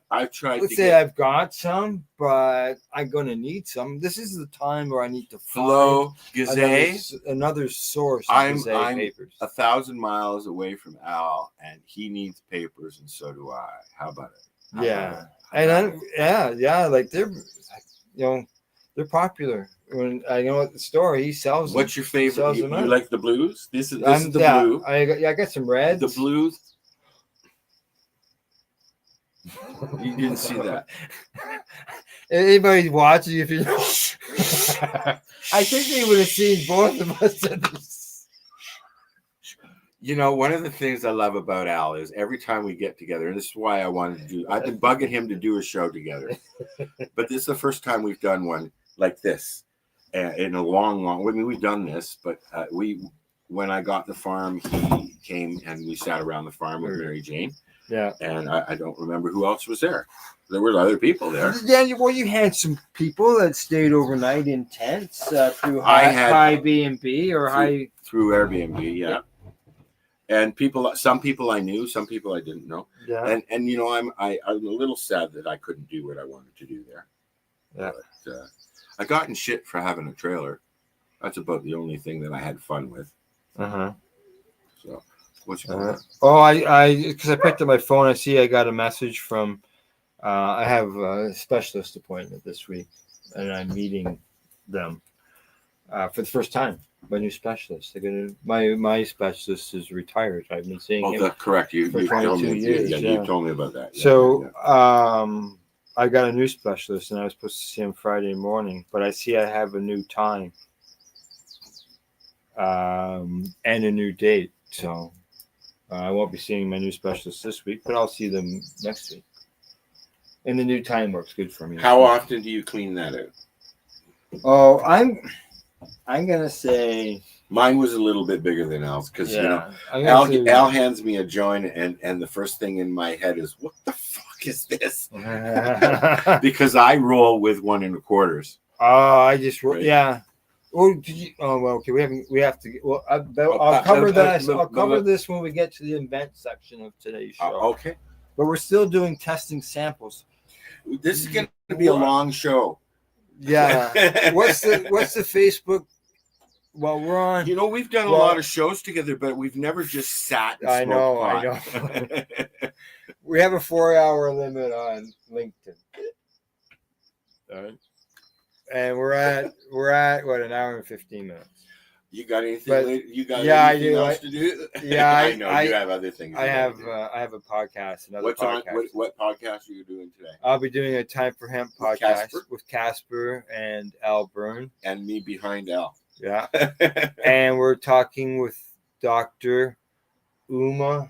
S1: Let's
S4: to
S1: say
S4: get
S1: I've got some, but I'm gonna need some. This is the time where I need to find
S4: Flow Gazette.
S1: another source of
S4: I'm-
S1: Gazette
S4: I'm
S1: papers.
S4: 1,000 miles away from Al, and he needs papers, and so do I. How about it? How
S1: Yeah.
S4: about it?
S1: And then, like they're popular. When I know at the store, he sells them.
S4: What's your favorite?
S1: Sells
S4: You,
S1: them
S4: you
S1: out.
S4: like the blues? This is the
S1: Yeah,
S4: blue.
S1: I got some reds.
S4: The blues. You didn't see that.
S1: Anybody watching, if you I think they would have seen both of us at this.
S4: You know, one of the things I love about Al is every time we get together, and this is why I wanted to do. I've been bugging him to do a show together, but this is the first time we've done one like this in a long. I mean, we've done this, but when I got the farm, he came and we sat around the farm with Mary Jane.
S1: Yeah.
S4: And I don't remember who else was there. There were other people there.
S1: Yeah, well, you had some people that stayed overnight in tents through
S4: I
S1: high,
S4: had-
S1: high B&B or
S4: Through-
S1: high.
S4: Through Airbnb, yeah. And some people I knew, some people I didn't know.
S1: Yeah.
S4: And you know, I'm a little sad that I couldn't do what I wanted to do there.
S1: Yeah.
S4: But, I got in shit for having a trailer. That's about the only thing that I had fun with.
S1: Uh-huh.
S4: So, what's going on?
S1: Oh, because I picked up my phone. I see I got a message from. I have a specialist appointment this week, and I'm meeting them for the first time. My new specialist. They're gonna. My specialist is retired. I've been seeing
S4: Oh,
S1: him.
S4: that's correct. You
S1: for
S4: told
S1: 22
S4: me.
S1: years,
S4: Yeah,
S1: yeah.
S4: you told me about that. Yeah,
S1: So,
S4: yeah.
S1: I got a new specialist, and I was supposed to see him Friday morning, but I see I have a new time, and a new date. So, I won't be seeing my new specialist this week, but I'll see them next week. And the new time works good for me.
S4: How often do you clean that out?
S1: Oh, I'm gonna say,
S4: Mine was a little bit bigger than Al's because you know
S1: I'm gonna say-
S4: Al hands me a joint and the first thing in my head is what the fuck is this? Because I roll with 1 1/4.
S1: Oh, I just
S4: Right.
S1: yeah. Oh, did you? Oh, well, okay. We have to. Well, I'll cover that. I'll cover this when we get to the event section of today's show.
S4: Okay,
S1: But we're still doing testing samples.
S4: this is going to be a long show.
S1: Yeah. What's the Facebook? Well, we're on.
S4: You know, we've done a
S1: Well-
S4: lot of shows together, but we've never just sat. And
S1: I know, I
S4: know.
S1: We have a 4-hour limit on LinkedIn.
S4: All right.
S1: And we're at what, an hour and 15 minutes.
S4: You got anything?
S1: But-
S4: later? You got
S1: yeah, I
S4: anything
S1: do.
S4: else to do?
S1: Yeah,
S4: I know you have other things.
S1: I
S4: you
S1: have
S4: gotta do.
S1: a podcast. Another
S4: What's
S1: podcast.
S4: on? What podcast are you doing today?
S1: I'll be doing a Time for Hemp
S4: With
S1: podcast
S4: Casper?
S1: with Casper and Al Byrne.
S4: And me behind Al.
S1: Yeah. And we're talking with Dr. Uma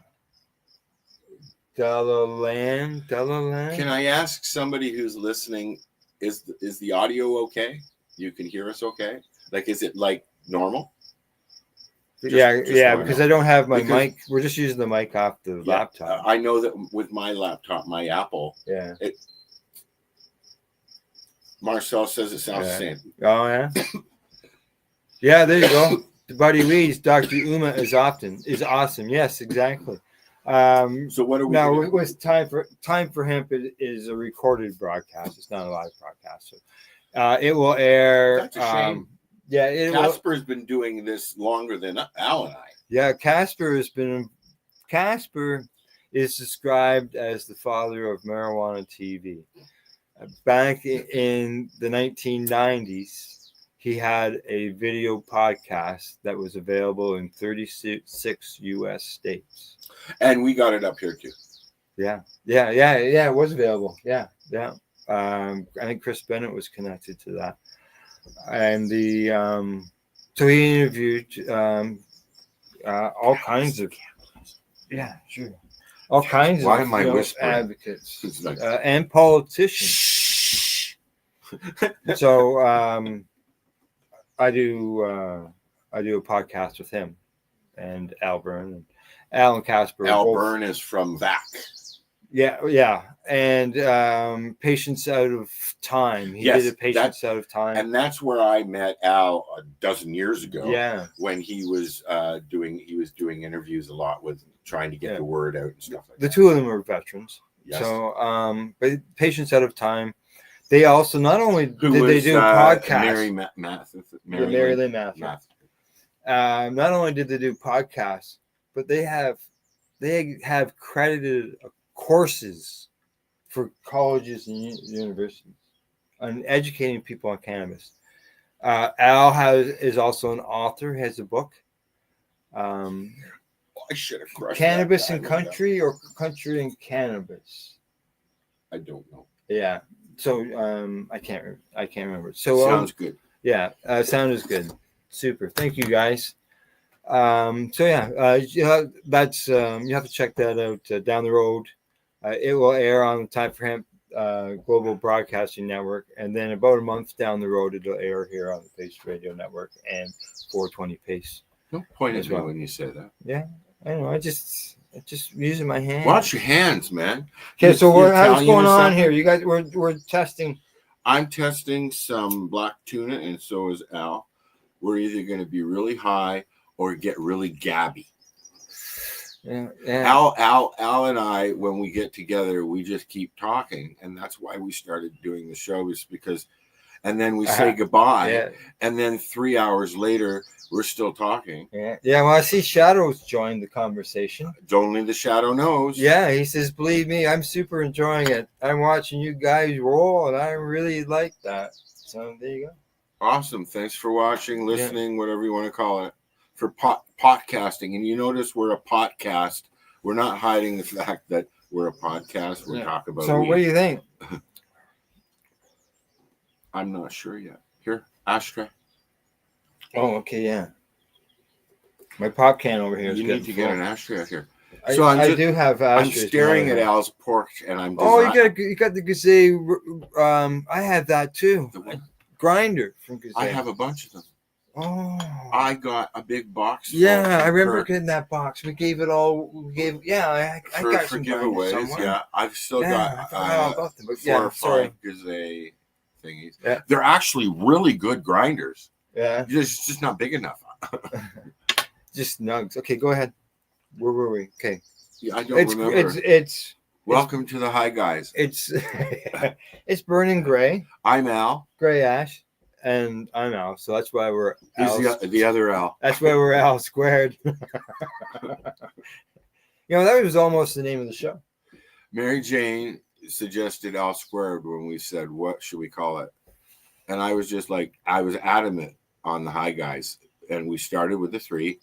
S1: Delaland.
S4: Can I ask somebody who's listening? Is the audio okay? You can hear us okay? Like, is it like normal? Just wanna
S1: because
S4: know.
S1: I don't have my
S4: Because-
S1: mic. We're just using the mic off the
S4: Yeah,
S1: laptop.
S4: I know that with my laptop, my Apple,
S1: Yeah.
S4: Marcel says it sounds
S1: Yeah.
S4: the same.
S1: Oh yeah. Yeah, there you go. Buddy Weeds, Dr. Uma is awesome. Yes, exactly.
S4: So what are we?
S1: Now,
S4: gonna do?
S1: with Time for Hemp is a recorded broadcast. It's not a live broadcast. So, it will air.
S4: That's a shame.
S1: Yeah, it will.
S4: Casper's been doing this longer than Al and I.
S1: Yeah, Casper is described as the father of marijuana TV. Back in the 1990s, he had a video podcast that was available in 36 U.S. states.
S4: And we got it up here too.
S1: Yeah. It was available. Yeah. I think Chris Bennett was connected to that, and so he interviewed all kinds of all kinds
S4: Why
S1: of
S4: am I whispering?
S1: advocates
S4: It's like-
S1: and politicians.
S4: Shh.
S1: So I do a podcast with him and Al Byrne and Al and Casper.
S4: Al
S1: both-
S4: Byrne is from VAC.
S1: Yeah, and Patience Out of Time. He
S4: Yes,
S1: did a Patience Out of Time.
S4: And that's where I met Al a dozen years ago.
S1: Yeah,
S4: When he was doing interviews a lot with trying to get
S1: Yeah.
S4: the word out and stuff like
S1: the
S4: that.
S1: two of them are veterans.
S4: Yes.
S1: So, but Patience Out of Time. They also not only
S4: Who
S1: did they
S4: was,
S1: do podcasts.
S4: Mary
S1: Lynn Matthew.
S4: Math.
S1: Not only did they do podcasts, but they have credited courses for colleges and universities on educating people on cannabis. Al is also an author. Has a book.
S4: I should have crushed
S1: Cannabis
S4: that
S1: and
S4: guy.
S1: Country or Country and Cannabis.
S4: I don't know.
S1: Yeah. So I can't remember. So
S4: Sounds good.
S1: yeah, sound is good. Super. Thank you guys. So yeah, that's you have to check that out down the road. It will air on the Time for Hemp Global Broadcasting Network, and then about a month down the road, it'll air here on the Pace Radio Network and 420 Pace.
S4: Don't point at
S1: As
S4: me
S1: well.
S4: when you say that.
S1: Yeah, I know. I just Just using my hand.
S4: Watch your hands, man.
S1: Okay, so
S4: You
S1: how's
S4: Italian
S1: going
S4: or
S1: on
S4: something?
S1: here? You guys, we're testing.
S4: I'm testing some black tuna, and so is Al. We're either going to be really high or get really gabby.
S1: Yeah.
S4: Al and I, when we get together, we just keep talking, and that's why we started doing the show, is because, and then we say goodbye,
S1: Yeah.
S4: and then 3 hours later, we're still talking.
S1: Yeah. Well, I see Shadows joined the conversation.
S4: Only the shadow knows.
S1: Yeah, he says, "Believe me, I'm super enjoying it. I'm watching you guys roll, and I really like that." So there you go.
S4: Awesome. Thanks for watching, listening, whatever you want to call it, for podcasting. And you notice we're a podcast. We're not hiding the fact that we're a podcast. We're talking about
S1: So
S4: weed.
S1: what do you think?
S4: I'm not sure yet. Here, ashtray.
S1: Oh, okay, yeah. My pop can over here is
S4: You
S1: getting
S4: need to get
S1: full.
S4: an ashtray out here.
S1: I,
S4: So
S1: I do have
S4: I'm
S1: ashtrays.
S4: staring at
S1: now.
S4: Al's pork, and I'm.
S1: Oh, you got the Gazay. I have that too.
S4: The what?
S1: Grinder from Gazay.
S4: I have a bunch of them.
S1: Oh.
S4: I got a big box. full
S1: Yeah, I
S4: from
S1: remember
S4: Kurt
S1: getting that box. We gave it all. We gave. Yeah, I
S4: for
S1: got some grinders
S4: giveaways.
S1: somewhere.
S4: Yeah, I've still
S1: Yeah, I
S4: got
S1: forgot all about them. But
S4: 4
S1: yeah,
S4: or
S1: sorry.
S4: 5 Gazay thingies.
S1: Yeah.
S4: They're actually really good grinders.
S1: Yeah,
S4: It's just not big enough.
S1: just nugs. Okay, go ahead. Where were we? Okay,
S4: Yeah, I don't
S1: it's
S4: remember.
S1: it's
S4: Welcome to the High Guys.
S1: it's it's burning gray,
S4: I'm Al.
S1: gray ash, and I'm Al. So that's why we're
S4: He's
S1: Al.
S4: the other Al.
S1: That's why we're Al squared. That was almost the name of the show.
S4: Mary Jane suggested Al squared when we said, what should we call it? And I was just like, I was adamant on the High Guys. And we started with three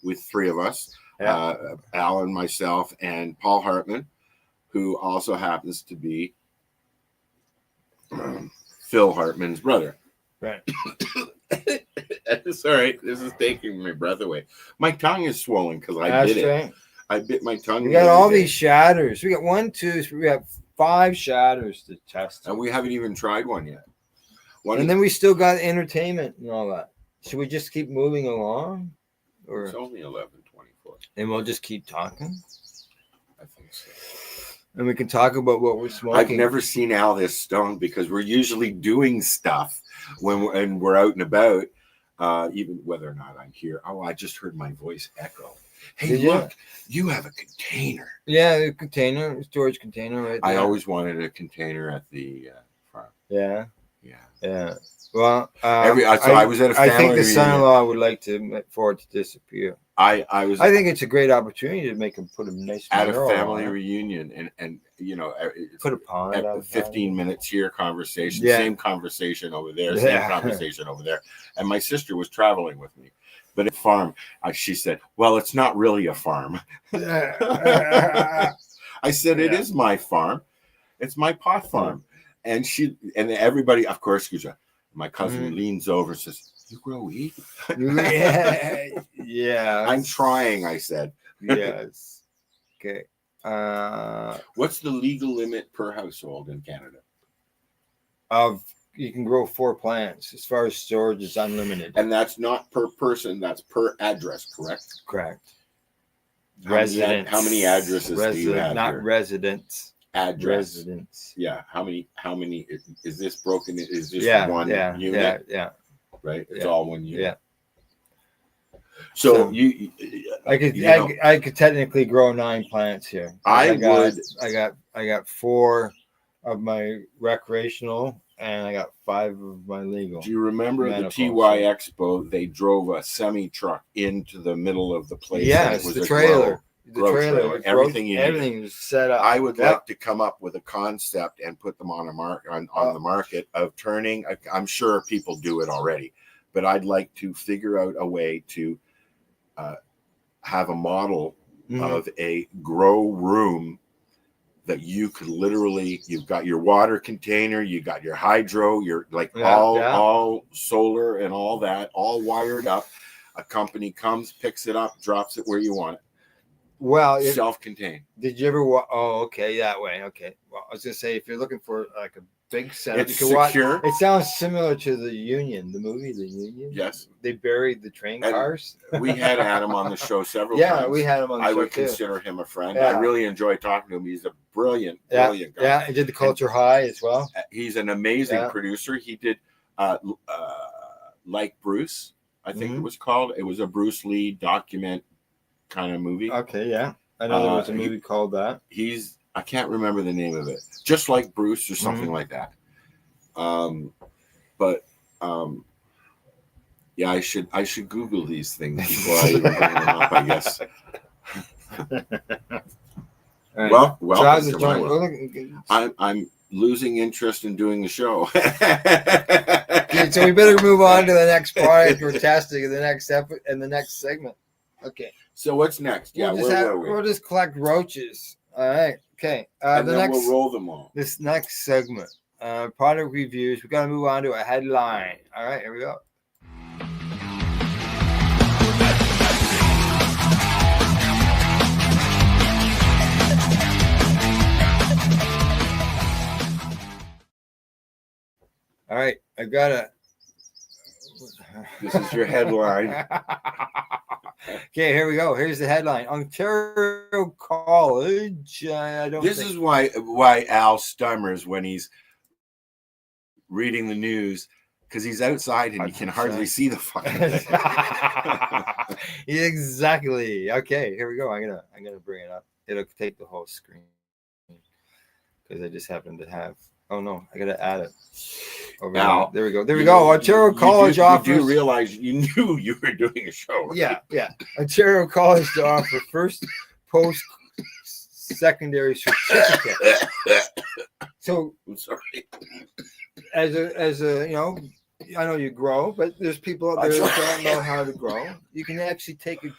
S4: of us,
S1: Yeah.
S4: Al and myself and Paul Hartman, who also happens to be Phil Hartman's brother.
S1: Right.
S4: Sorry, this is taking my breath away. My tongue is swollen because I did it.
S1: Ashtray.
S4: I bit my tongue.
S1: We
S4: the
S1: got
S4: other
S1: all
S4: day.
S1: these shatters. We got 1, 2, 3. We got 5 shatters to test.
S4: And we haven't even tried one yet.
S1: And then we still got entertainment and all that. Should we just keep moving along? Or
S4: it's only 11:24.
S1: and we'll just keep talking?
S4: I think so.
S1: And we can talk about what we're smoking.
S4: I've never seen Al this stoned because we're usually doing stuff when we're out and about, even whether or not I'm here. Oh, I just heard my voice echo. Hey,
S1: Did you?
S4: look, you have a container.
S1: Yeah, the container, storage container right there.
S4: I always wanted a container at the farm.
S1: Yeah,
S4: Yeah.
S1: yeah. Well,
S4: I was at a
S1: I
S4: family
S1: think the
S4: reunion.
S1: son-in-law would like for it to disappear.
S4: I was
S1: I think it's a great opportunity to make him put a nice
S4: at a
S1: mural
S4: family
S1: on it.
S4: reunion, and it's
S1: Put a pond
S4: at
S1: out
S4: 15 minutes here conversation,
S1: Yeah.
S4: same conversation over there,
S1: Yeah.
S4: same conversation over there. And my sister was traveling with me. But at farm, she said, well, it's not really a farm. I said, it
S1: Yeah.
S4: is my farm. It's my pot farm. And everybody, of course, my cousin leans over and says, you grow weed?
S1: Yeah.
S4: I'm trying, I said.
S1: Yes. Okay.
S4: What's the legal limit per household in Canada?
S1: You can grow 4 plants. As far as storage, it's unlimited.
S4: And that's not per person, that's per address, correct?
S1: Correct.
S4: Residents. How many addresses do you have
S1: Not
S4: here?
S1: residents.
S4: Address.
S1: Residents.
S4: Yeah. How many is this broken? Is this
S1: Yeah.
S4: one
S1: Yeah.
S4: unit?
S1: Yeah.
S4: Right? It's
S1: Yeah.
S4: all one unit.
S1: Yeah.
S4: So
S1: So-
S4: you
S1: I could.
S4: You know-
S1: I could technically grow 9 plants here.
S4: I
S1: got,
S4: would-
S1: I got 4 of my recreational, and I got 5 of my legal.
S4: do you remember the
S1: Medical,
S4: TY Expo? They drove a semi truck into the middle of the place. and
S1: Yes,
S4: it was
S1: the
S4: a
S1: trailer.
S4: grow trailer.
S1: with
S4: Everything you need.
S1: everything was set up.
S4: I would
S1: Yep.
S4: like to come up with a concept and put them on the market of turning. I'm sure people do it already, but I'd like to figure out a way to have a model
S1: Mhm.
S4: of a grow room that you could literally. You've got your water container, you got your hydro, you're like
S1: Yeah,
S4: all solar and all that, all wired up. A company comes, picks it up, drops it where you want it.
S1: Well,
S4: Self-contained.
S1: did you ever? Oh, okay, that way. Okay. Well, I was gonna say if you're looking for like a big setup.
S4: It's
S1: You can watch.
S4: secure.
S1: It sounds similar to the Union, the movie, The Union.
S4: Yes.
S1: They buried the train
S4: And
S1: cars.
S4: We had Adam on the show several
S1: Yeah,
S4: times.
S1: we had him on the
S4: I
S1: show
S4: would
S1: too.
S4: consider him a friend.
S1: Yeah.
S4: I really enjoy talking to him. He's a brilliant
S1: Yeah,
S4: guy.
S1: yeah. He did the Culture High as well.
S4: He's an amazing
S1: Yeah.
S4: producer. He did Like Bruce, I think
S1: Mhm.
S4: it was called. It was a Bruce Lee document kind of movie.
S1: Okay, yeah. I know there was a movie called that.
S4: I can't remember the name of it. Just Like Bruce or something
S1: Mm-hmm.
S4: like that. Yeah, I should Google these things before I even bring them up, I guess.
S1: All right.
S4: Well,
S1: So how's
S4: welcome
S1: the
S4: to my
S1: joint?
S4: world. I'm losing interest in doing the show.
S1: Okay, so we better move on to the next product we're testing in the next segment. Okay.
S4: So what's next? Yeah, where were we?
S1: We'll just collect roaches. All right. Okay.
S4: And
S1: The
S4: then
S1: next
S4: we'll roll them all.
S1: this next segment, product reviews. We got to move on to a headline. All right. Here we go. All right, I got it.
S4: This is your headline.
S1: Okay, here we go. Here's the headline: Ontario College. I don't.
S4: This is why Al stummers when he's reading the news, because he's outside and he can hardly see the fucking thing.
S1: Exactly. Okay, here we go. I'm gonna bring it up. It'll take the whole screen because I just happen to have. Oh no, I gotta add it.
S4: Now,
S1: there we go. There we go. Ontario College offers.
S4: You do realize you knew you were doing a show, right?
S1: Yeah. Ontario College to offer first post-secondary certificate. So,
S4: I'm sorry.
S1: as a I know you grow, but there's people out there that don't know how to grow. You can actually take a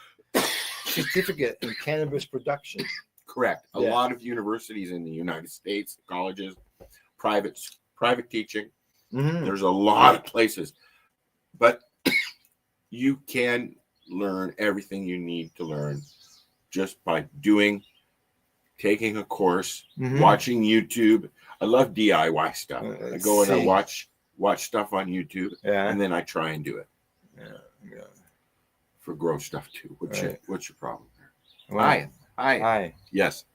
S1: certificate in cannabis production.
S4: Correct. A
S1: Yeah.
S4: lot of universities in the United States, colleges, private teaching.
S1: Mm-hmm.
S4: There's a lot of places, but you can learn everything you need to learn just by taking a course,
S1: Mhm.
S4: watching YouTube. I love DIY stuff. I
S1: Let's
S4: go and I
S1: see.
S4: watch stuff on YouTube,
S1: Yeah.
S4: and then I try and do it
S1: Yeah.
S4: for grow stuff too. What's
S1: Right.
S4: your problem there?
S1: Well,
S4: Hi.
S1: Hi.
S4: Yes.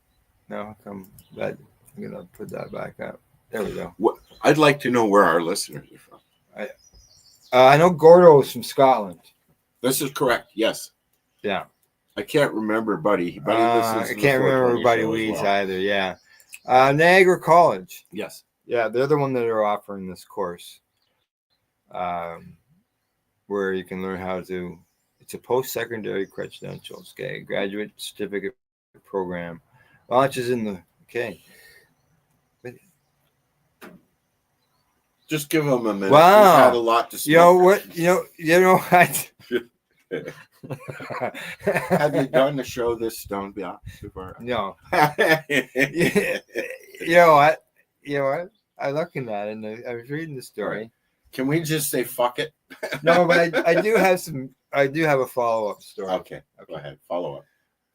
S1: Now how come that? I'm gonna put that back up. There we go.
S4: I'd like to know where our listeners are from.
S1: I know Gordo's from Scotland.
S4: This is correct. Yes.
S1: Yeah.
S4: I can't remember Buddy. Buddy listens
S1: I
S4: to the
S1: can't
S4: 420
S1: remember Buddy
S4: show as
S1: Weeds
S4: well.
S1: either. Yeah. Niagara College.
S4: Yes.
S1: Yeah, they're the one that are offering this course, where you can learn how to. It's a post-secondary credentials, okay, graduate certificate program. Launches in the
S4: Just give them a minute.
S1: Wow.
S4: We've had a lot to
S1: You know
S4: smoke.
S1: what? You know what?
S4: Have you done the show this stoned before?
S1: No.
S4: Okay.
S1: You know what? I'm looking at it and I was reading the story.
S4: Can we just say fuck it?
S1: No, but I do have a follow-up story.
S4: Okay. Go ahead. Follow up.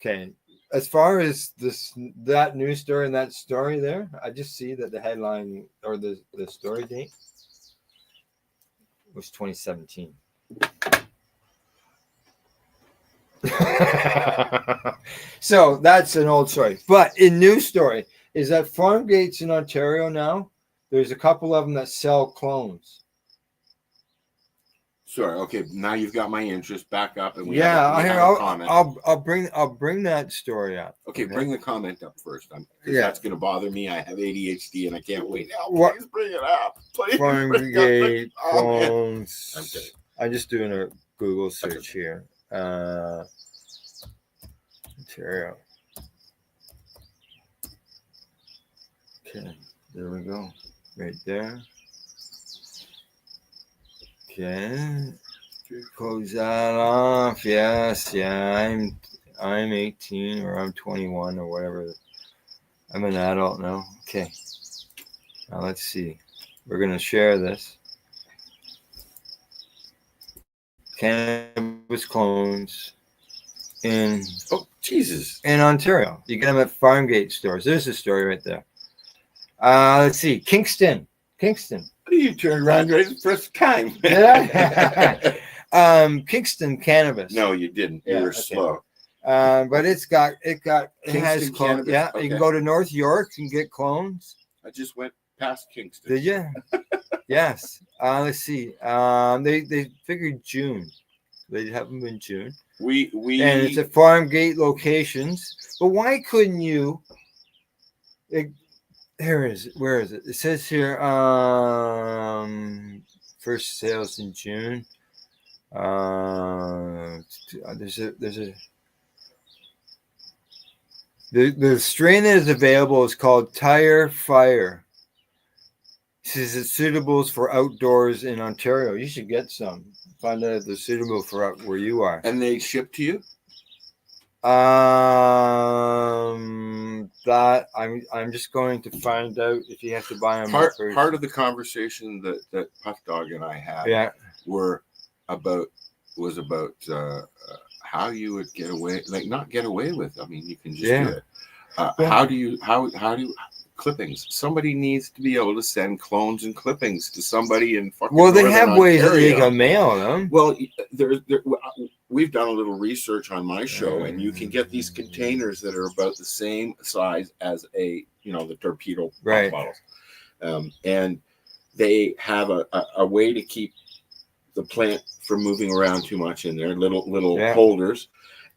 S1: Okay. As far as that news story and that story there, I just see that the headline or the story date was 2017. So that's an old story. But in news story is that farm gates in Ontario now, there's a couple of them that sell clones.
S4: Sorry. Okay. Now you've got my interest back up, and we
S1: Yeah,
S4: have a comment.
S1: I'll bring that story up.
S4: Okay, bring the comment up first.
S1: Yeah.
S4: That's going to bother me. I have ADHD, and I can't wait now.
S1: What-
S4: Please bring it up. Please
S1: Farm
S4: bring up the
S1: gate
S4: comment.
S1: clones.
S4: I'm kidding.
S1: I'm just doing a Google search here. Ontario. Okay, there we go. Right there. Okay. Close that off. Yes, yeah. I'm 18 or I'm 21 or whatever. I'm an adult now. Okay. Now let's see. We're gonna share this. Cannabis clones in
S4: Jesus.
S1: Ontario. You get them at farm gate stores. There's the story right there. Let's see. Kingston. Kingston.
S4: You turned around right the first time.
S1: Kingston Cannabis.
S4: No, you didn't. You
S1: Yeah,
S4: were
S1: okay.
S4: slow.
S1: But it has
S4: Kingston
S1: clones.
S4: Cannabis,
S1: Yeah, you
S4: okay.
S1: can go to North York and get clones.
S4: I just went past Kingston.
S1: Did you? Yes. Let's see. They figured June. They have them in June,
S4: We
S1: and it's at Farm Gate locations. But why couldn't you? Where is it? It says here, first sales in June. The strain that is available is called Tire Fire. It says it's suitable for outdoors in Ontario. You should get some. Find out if they're suitable for out where you are.
S4: and they ship to you.
S1: That I'm just going to find out if you have to buy them.
S4: Part of the conversation that Puff Dog and I had
S1: Yeah.
S4: was about how you would get away, like not get away with. I mean, you can just do it. How do you clippings? Somebody needs to be able to send clones and clippings to somebody in fucking.
S1: Well, they
S4: Northern
S1: have ways that they
S4: Ontario.
S1: can mail them.
S4: Well, we've done a little research on my show, and you can get these containers that are about the same size as the torpedo
S1: Right.
S4: bottles, and they have a way to keep the plant from moving around too much in there. Little
S1: Yeah.
S4: holders,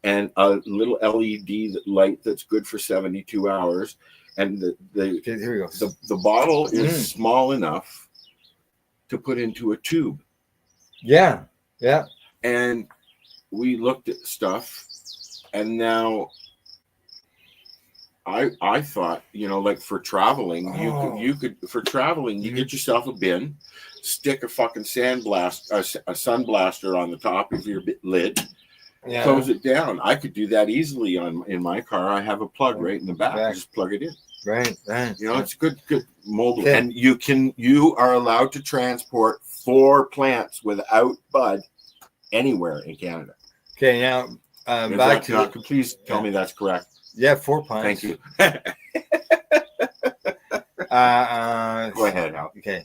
S4: and a little LED light that's good for 72 hours, and
S1: Okay, here we go.
S4: the bottle is small enough to put into a tube.
S1: Yeah.
S4: And we looked at stuff, and now I thought, like for traveling, you could for traveling, you get yourself a bin, stick a fucking a sun blaster on the top of your lid,
S1: Yeah.
S4: close it down. I could do that easily in my car. I have a plug right in the back.
S1: Back.
S4: Just plug it in.
S1: Right.
S4: It's good mobile,
S1: Yeah.
S4: and you are allowed to transport 4 plants without bud anywhere in Canada.
S1: Okay, now
S4: Is
S1: back
S4: that
S1: to
S4: not- please tell me that's correct.
S1: 4 pints.
S4: Thank you. Go ahead, Al.
S1: Okay.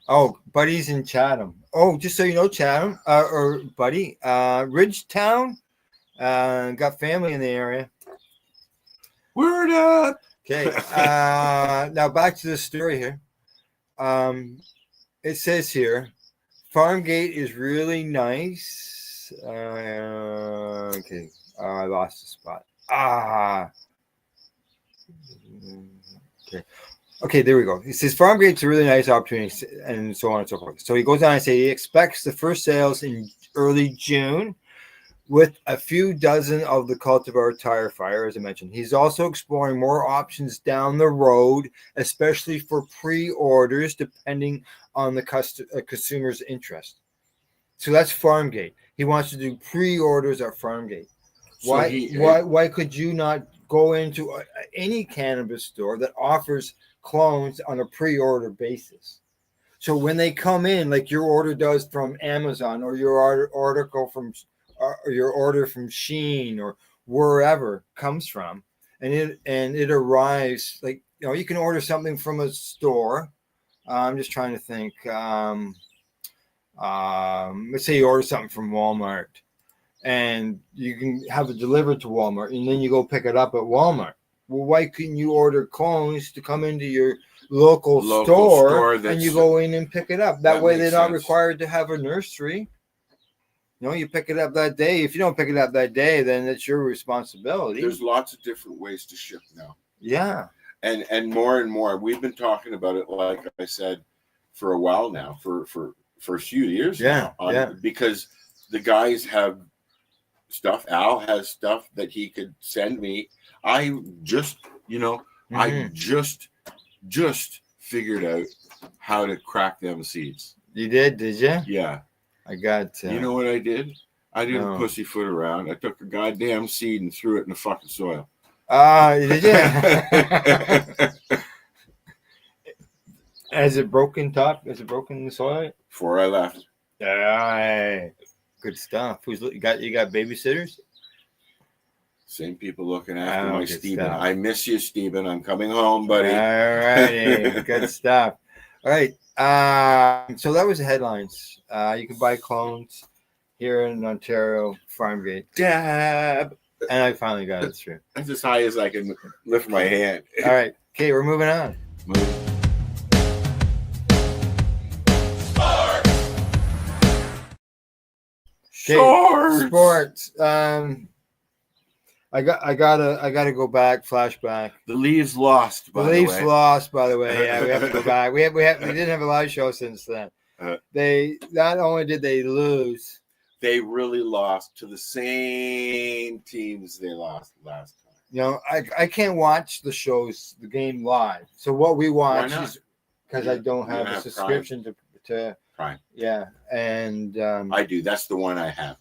S1: Oh, Buddy's in Chatham. Oh, just so you know, Chatham or Buddy, Ridgetown, got family in the area.
S4: Word up.
S1: Okay. Now back to the story here. It says here, Farmgate is really nice. Okay. I lost the spot. Okay. Okay, there we go. He says Farmgate's a really nice opportunity, and so on and so forth. So he goes on and say he expects the first sales in early June, with a few dozen of the cultivar Tire Fire, as I mentioned. He's also exploring more options down the road, especially for pre-orders, depending on the consumer's interest. So that's Farmgate. He wants to do pre-orders at Farmgate. Why could you not go into any cannabis store that offers clones on a pre-order basis? So when they come in, like your order does from Amazon, or your order from Shein, or wherever comes from, and it arrives, like, you can order something from a store. I'm just trying to think. Let's say you order something from Walmart, and you can have it delivered to Walmart, and then you go pick it up at Walmart. Well, why couldn't you order clones to come into your local store and you go in and pick it up? That way they're not required to have a nursery. You pick it up that day. If you don't pick it up that day, then it's your responsibility.
S4: There's lots of different ways to ship now.
S1: Yeah.
S4: And more. We've been talking about it, like I said, for a while now, for a few years now. Because the guys have stuff. Al has stuff that he could send me. I just figured out how to crack them seeds.
S1: You did you?
S4: Yeah.
S1: I got.
S4: You know what I did? I didn't pussyfoot around. I took a goddamn seed and threw it in the fucking soil.
S1: Did you? Has it broken top? Is it broken in the soil?
S4: Before I left.
S1: Good stuff. You got babysitters?
S4: Same people looking after my
S1: good
S4: Stephen.
S1: stuff.
S4: I miss you, Stephen. I'm coming home, buddy.
S1: All righty. Good stuff. All right. So that was the headlines. You can buy clones here in Ontario, Farmgate,
S4: Dab.
S1: and I finally got it through.
S4: That's as high as I can lift my hand.
S1: All right. Okay, we're moving on. Okay, sports. I gotta go back. Flashback.
S4: The Leafs lost.
S1: The
S4: By the
S1: Leafs
S4: way.
S1: lost. By the way, yeah, we have to go back. We didn't have a live show since then. They not only did they lose,
S4: They really lost to the same teams they lost last time.
S1: you know, I can't watch the game live. So what we watch
S4: not?
S1: is because I don't
S4: You
S1: have
S4: have
S1: a subscription to
S4: Prime.
S1: yeah, and
S4: I do. That's the one I have.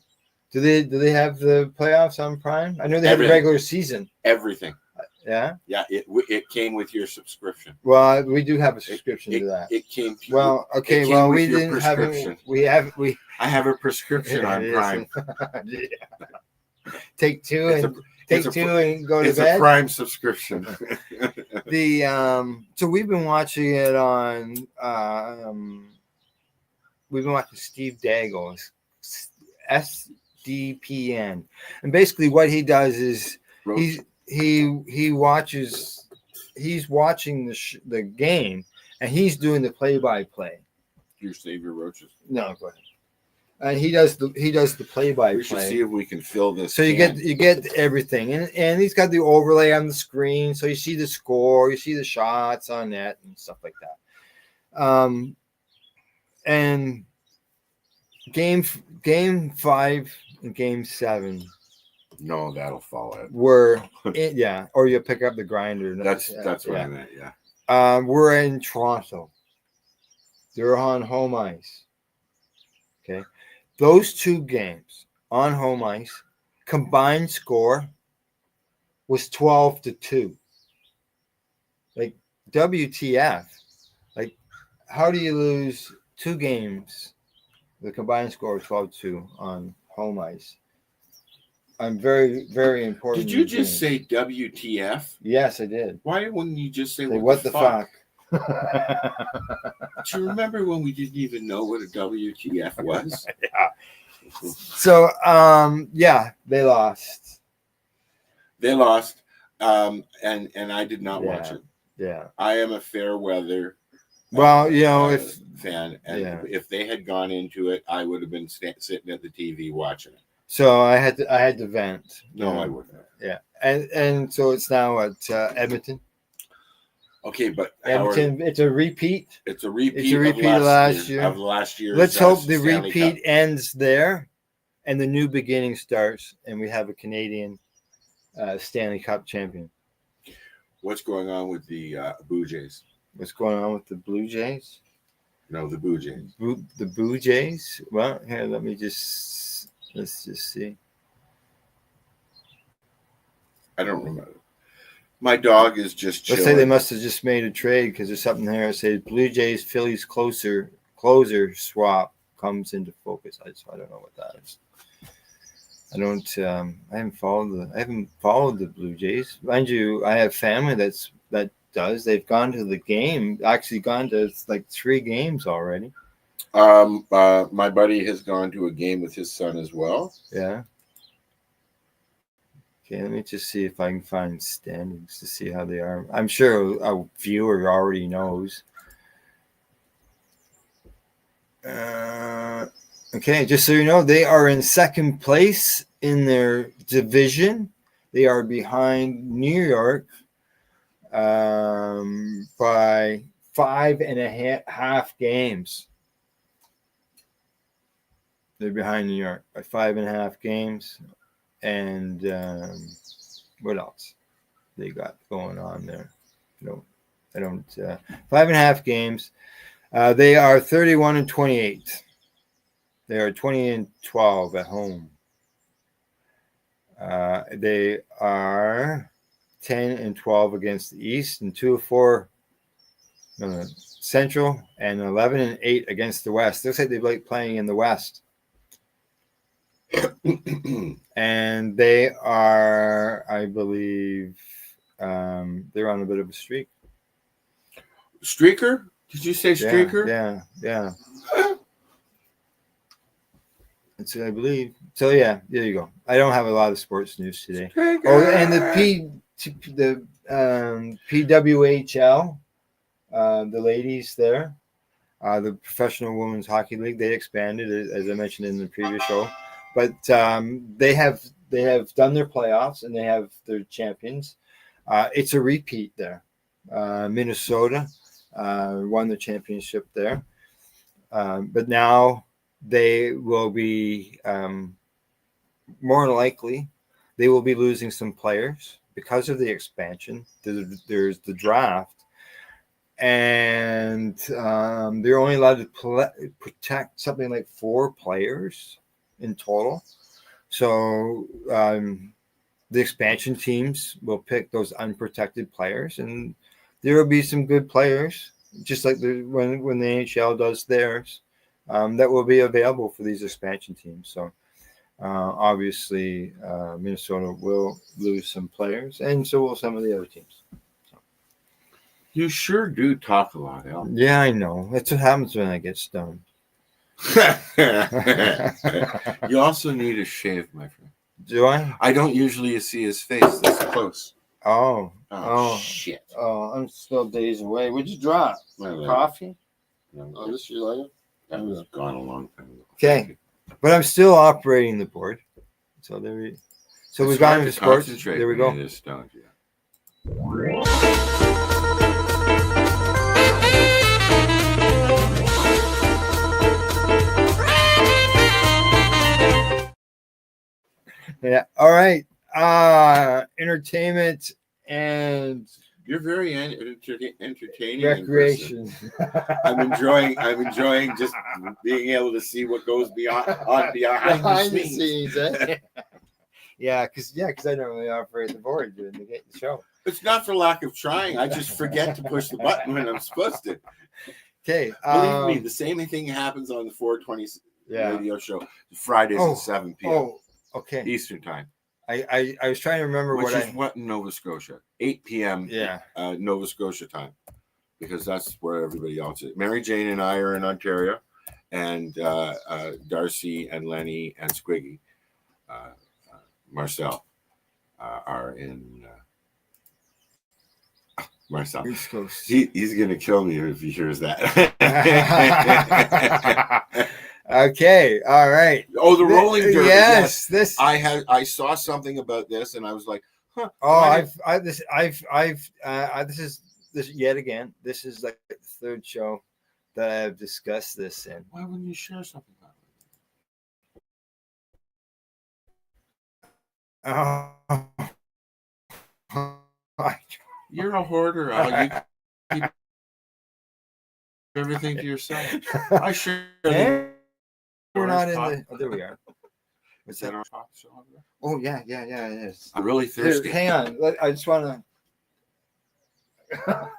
S1: do they have the playoffs on Prime? I know they have the
S4: Everything.
S1: regular season.
S4: Everything.
S1: Yeah.
S4: Yeah, it came with your subscription.
S1: Well, we do have a subscription to that.
S4: It came.
S1: Well, okay.
S4: it came
S1: Well,
S4: with
S1: we
S4: your
S1: didn't have
S4: prescription.
S1: it. We
S4: I have a prescription on
S1: It is.
S4: Prime.
S1: Yeah. Take two
S4: It's
S1: and
S4: a-
S1: take
S4: it's a-
S1: two and go to
S4: It's a
S1: bed.
S4: Prime subscription.
S1: So we've been watching it on. We've been watching Steve Daggle's SDPN, and basically what he does is he watches. He's watching the game, and he's doing the play-by-play.
S4: Your savior roaches.
S1: No, go ahead. And he does the
S4: We should see
S1: play-by-play.
S4: if we can fill this.
S1: So you
S4: can.
S1: get everything, and he's got the overlay on the screen, so you see the score, you see the shots on net and stuff like that. And game 5 and game 7
S4: No, that'll fall out.
S1: were or you pick up the grinder.
S4: That's what I meant. Yeah.
S1: We're in Toronto. They're on home ice. Okay. Those two games on home ice, combined score was 12-2. Like, WTF. Like, how do you lose 2 games? The combined score was 12-2 on home ice. I'm very, very important.
S4: Did you just say WTF?
S1: Yes, I did.
S4: Why wouldn't you just say
S1: What the fuck?
S4: Do you remember when we didn't even know what a WTF was?
S1: Yeah. So, they lost.
S4: They lost, and I did not watch it.
S1: Yeah.
S4: I am a fair weather.
S1: Well, you know, if
S4: fan, and
S1: yeah.
S4: if they had gone into it, I would have been sitting at the TV watching it.
S1: so, I had to vent.
S4: No, I wouldn't.
S1: Yeah, and so it's now at Edmonton.
S4: Okay, but
S1: Edmonton, it's a repeat.
S4: it's a repeat.
S1: It's a repeat of last year.
S4: Of last year.
S1: Let's hope the
S4: Stanley
S1: repeat
S4: Cup.
S1: ends there, and the new beginning starts, and we have a Canadian Stanley Cup champion.
S4: What's going on with the Blue Jays?
S1: What's going on with the Blue Jays?
S4: No, the Blue Jays.
S1: The Blue Jays. Well, here, let's just see.
S4: I don't remember. My dog is just chilling.
S1: Let's say they must have just made a trade because there's something there that says Blue Jays Phillies closer swap comes into focus. I don't know what that is. I haven't followed the Blue Jays. Mind you, I have family that does. They've gone to the game. Actually, gone to like 3 games already.
S4: My buddy has gone to a game with his son as well.
S1: Yeah. Okay, let me just see if I can find standings to see how they are. I'm sure a viewer already knows. Okay, just so you know, they are in second place in their division. They are behind New York by 5.5 games. They're behind New York by 5.5 games. And what else they got going on there? I don't 5.5 games. They are 31-28. They are 20-12 at home. They are 10-12 against the East and 2-4 Central and 11-8 against the West. Looks like they like playing in the West. And they are, I believe, they're on a bit of a streak.
S4: Streaker? Did you say streaker?
S1: Yeah. That's what I believe. So yeah, there you go. I don't have a lot of sports news today.
S4: Streaker.
S1: Oh, and the PWHL, the ladies there, the Professional Women's Hockey League, they expanded, as I mentioned in the previous show. But they have done their playoffs and they have their champions. It's a repeat there. Minnesota won the championship there, but now they will be more likely they will be losing some players because of the expansion. There's the draft, and they're only allowed to protect something like 4 players in total. So the expansion teams will pick those unprotected players, and there will be some good players, just like when the NHL does theirs, that will be available for these expansion teams. So obviously Minnesota will lose some players, and so will some of the other teams.
S4: You sure do talk a lot, Al.
S1: Yeah, I know. That's what happens when I get stoned.
S4: You also need a shave, my friend.
S1: Do I?
S4: I don't usually see his face this close.
S1: Oh,
S4: Shit.
S1: Oh, I'm still days away. What'd you drop?
S4: Well,
S1: Coffee?
S4: Oh, this your lighter? That was gone a long time ago.
S1: Okay, but I'm still operating the board. So we've gone into sports. There we go.
S4: This stoned, yeah.
S1: Yeah. All right. Entertainment and
S4: You're very entertaining.
S1: recreation.
S4: I'm enjoying just being able to see what goes behind the scenes.
S1: Yeah, because I don't really operate the board during the show.
S4: It's not for lack of trying. I just forget to push the button when I'm supposed to.
S1: Okay.
S4: Believe me, the same thing happens on the 420 radio show. Fridays at 7 p.m.
S1: Oh, okay.
S4: Eastern time.
S1: I was trying to remember
S4: Which is what in Nova Scotia? 8 p.m.
S1: Yeah.
S4: Nova Scotia time, because that's where everybody else is. Mary Jane and I are in Ontario, and Darcy and Lenny and Squiggy, Marcel, are in Marcel.
S1: East Coast.
S4: He's gonna kill me if he hears that.
S1: Okay, all right.
S4: Oh, the rolling derby.
S1: Yes, this.
S4: I saw something about this, and I was like, huh.
S1: Oh, this is yet again. This is like the 3rd show that I've discussed this in.
S4: Why wouldn't you share something about it? You're a hoarder, Al. You keep everything to yourself. I share.
S1: We're not in the. Oh, there we are.
S4: Is that our top show?
S1: Oh yeah, it is.
S4: I'm really thirsty.
S1: Hang on, I just want
S4: to.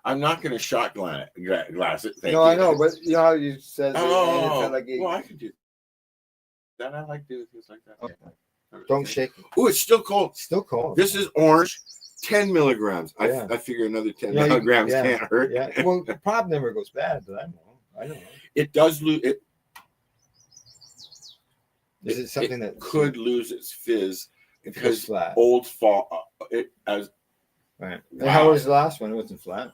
S4: I'm not going to shot glass it.
S1: No, I know, but you know how you said.
S4: Oh, well, I can do that. I like doing things like that.
S1: Okay. Don't shake it.
S4: Oh, it's still cold.
S1: Still cold.
S4: This is orange. 10 milligrams.
S1: Yeah.
S4: I figure another 10 milligrams can't hurt.
S1: Yeah. Well, the pop never goes bad, but I know.
S4: It does lose it.
S1: Is it something that
S4: could lose its fizz because
S1: flat.
S4: Old fall it as
S1: right. Wow. How was the last one? It wasn't flat.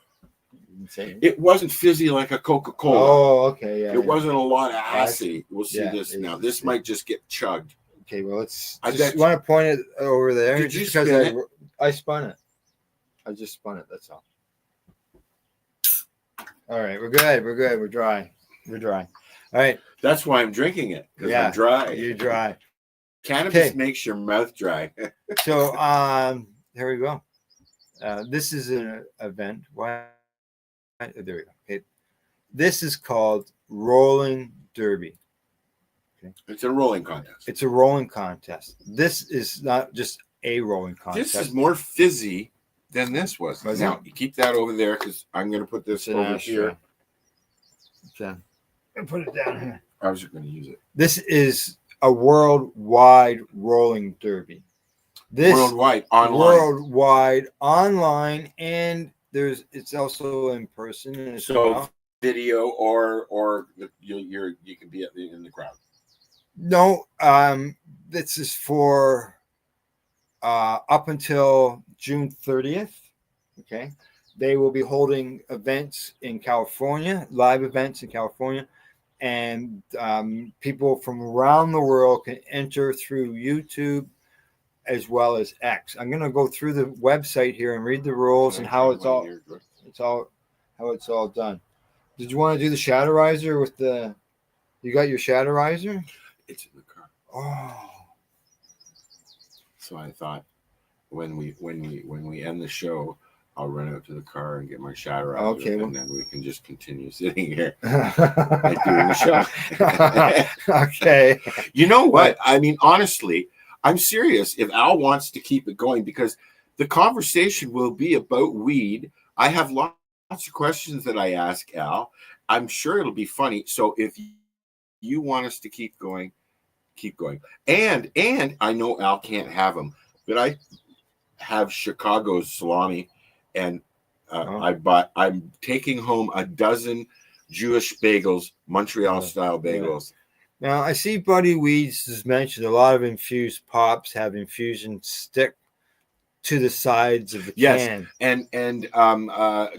S1: Insane.
S4: It wasn't fizzy like a Coca-Cola.
S1: Oh, okay, yeah.
S4: It wasn't a lot of acid. We'll see this now. This might just get chugged.
S1: Okay, well, let's.
S4: I
S1: just want to point it over there.
S4: Did you spin it?
S1: I spun it. I just spun it. That's all. All right, we're good. We're dry. All right.
S4: That's why I'm drinking it, because I'm dry.
S1: You're dry.
S4: Cannabis makes your mouth dry.
S1: So here we go. This is an event. Why? There we go. Okay. This is called Rolling Derby. Okay.
S4: It's a rolling contest.
S1: It's a rolling contest. This is not just a rolling contest.
S4: This is more fizzy than this was. Now, you keep that over there, because I'm going to put this over here.
S1: Okay. And put it down here.
S4: I was just going to use it.
S1: This is a worldwide rolling derby.
S4: Worldwide online,
S1: and it's also in person.
S4: So video, or you can be in the crowd?
S1: No, this is for up until June 30th. Okay. They will be holding events in California, live events in California, and people from around the world can enter through YouTube as well as X. I'm going to go through the website here and read the rules and how it's all done. Did you want to do the Shatterizer with the? You got your Shatterizer?
S4: It's in the car.
S1: Oh.
S4: So I thought when we end the show, I'll run out to the car and get my Shatterizer,
S1: Okay,
S4: and then we can just continue sitting here and doing the show.
S1: Okay.
S4: You know what? I mean, honestly, I'm serious. If Al wants to keep it going, because the conversation will be about weed. I have lots of questions that I ask Al. I'm sure it'll be funny. So if you want us to keep going, keep going. And I know Al can't have them, but I have Chicago's salami, and I'm taking home a dozen Jewish bagels, Montreal style bagels.
S1: Now I see Buddy Weeds has mentioned a lot of infused pops have infusion stick to the sides of the can.
S4: And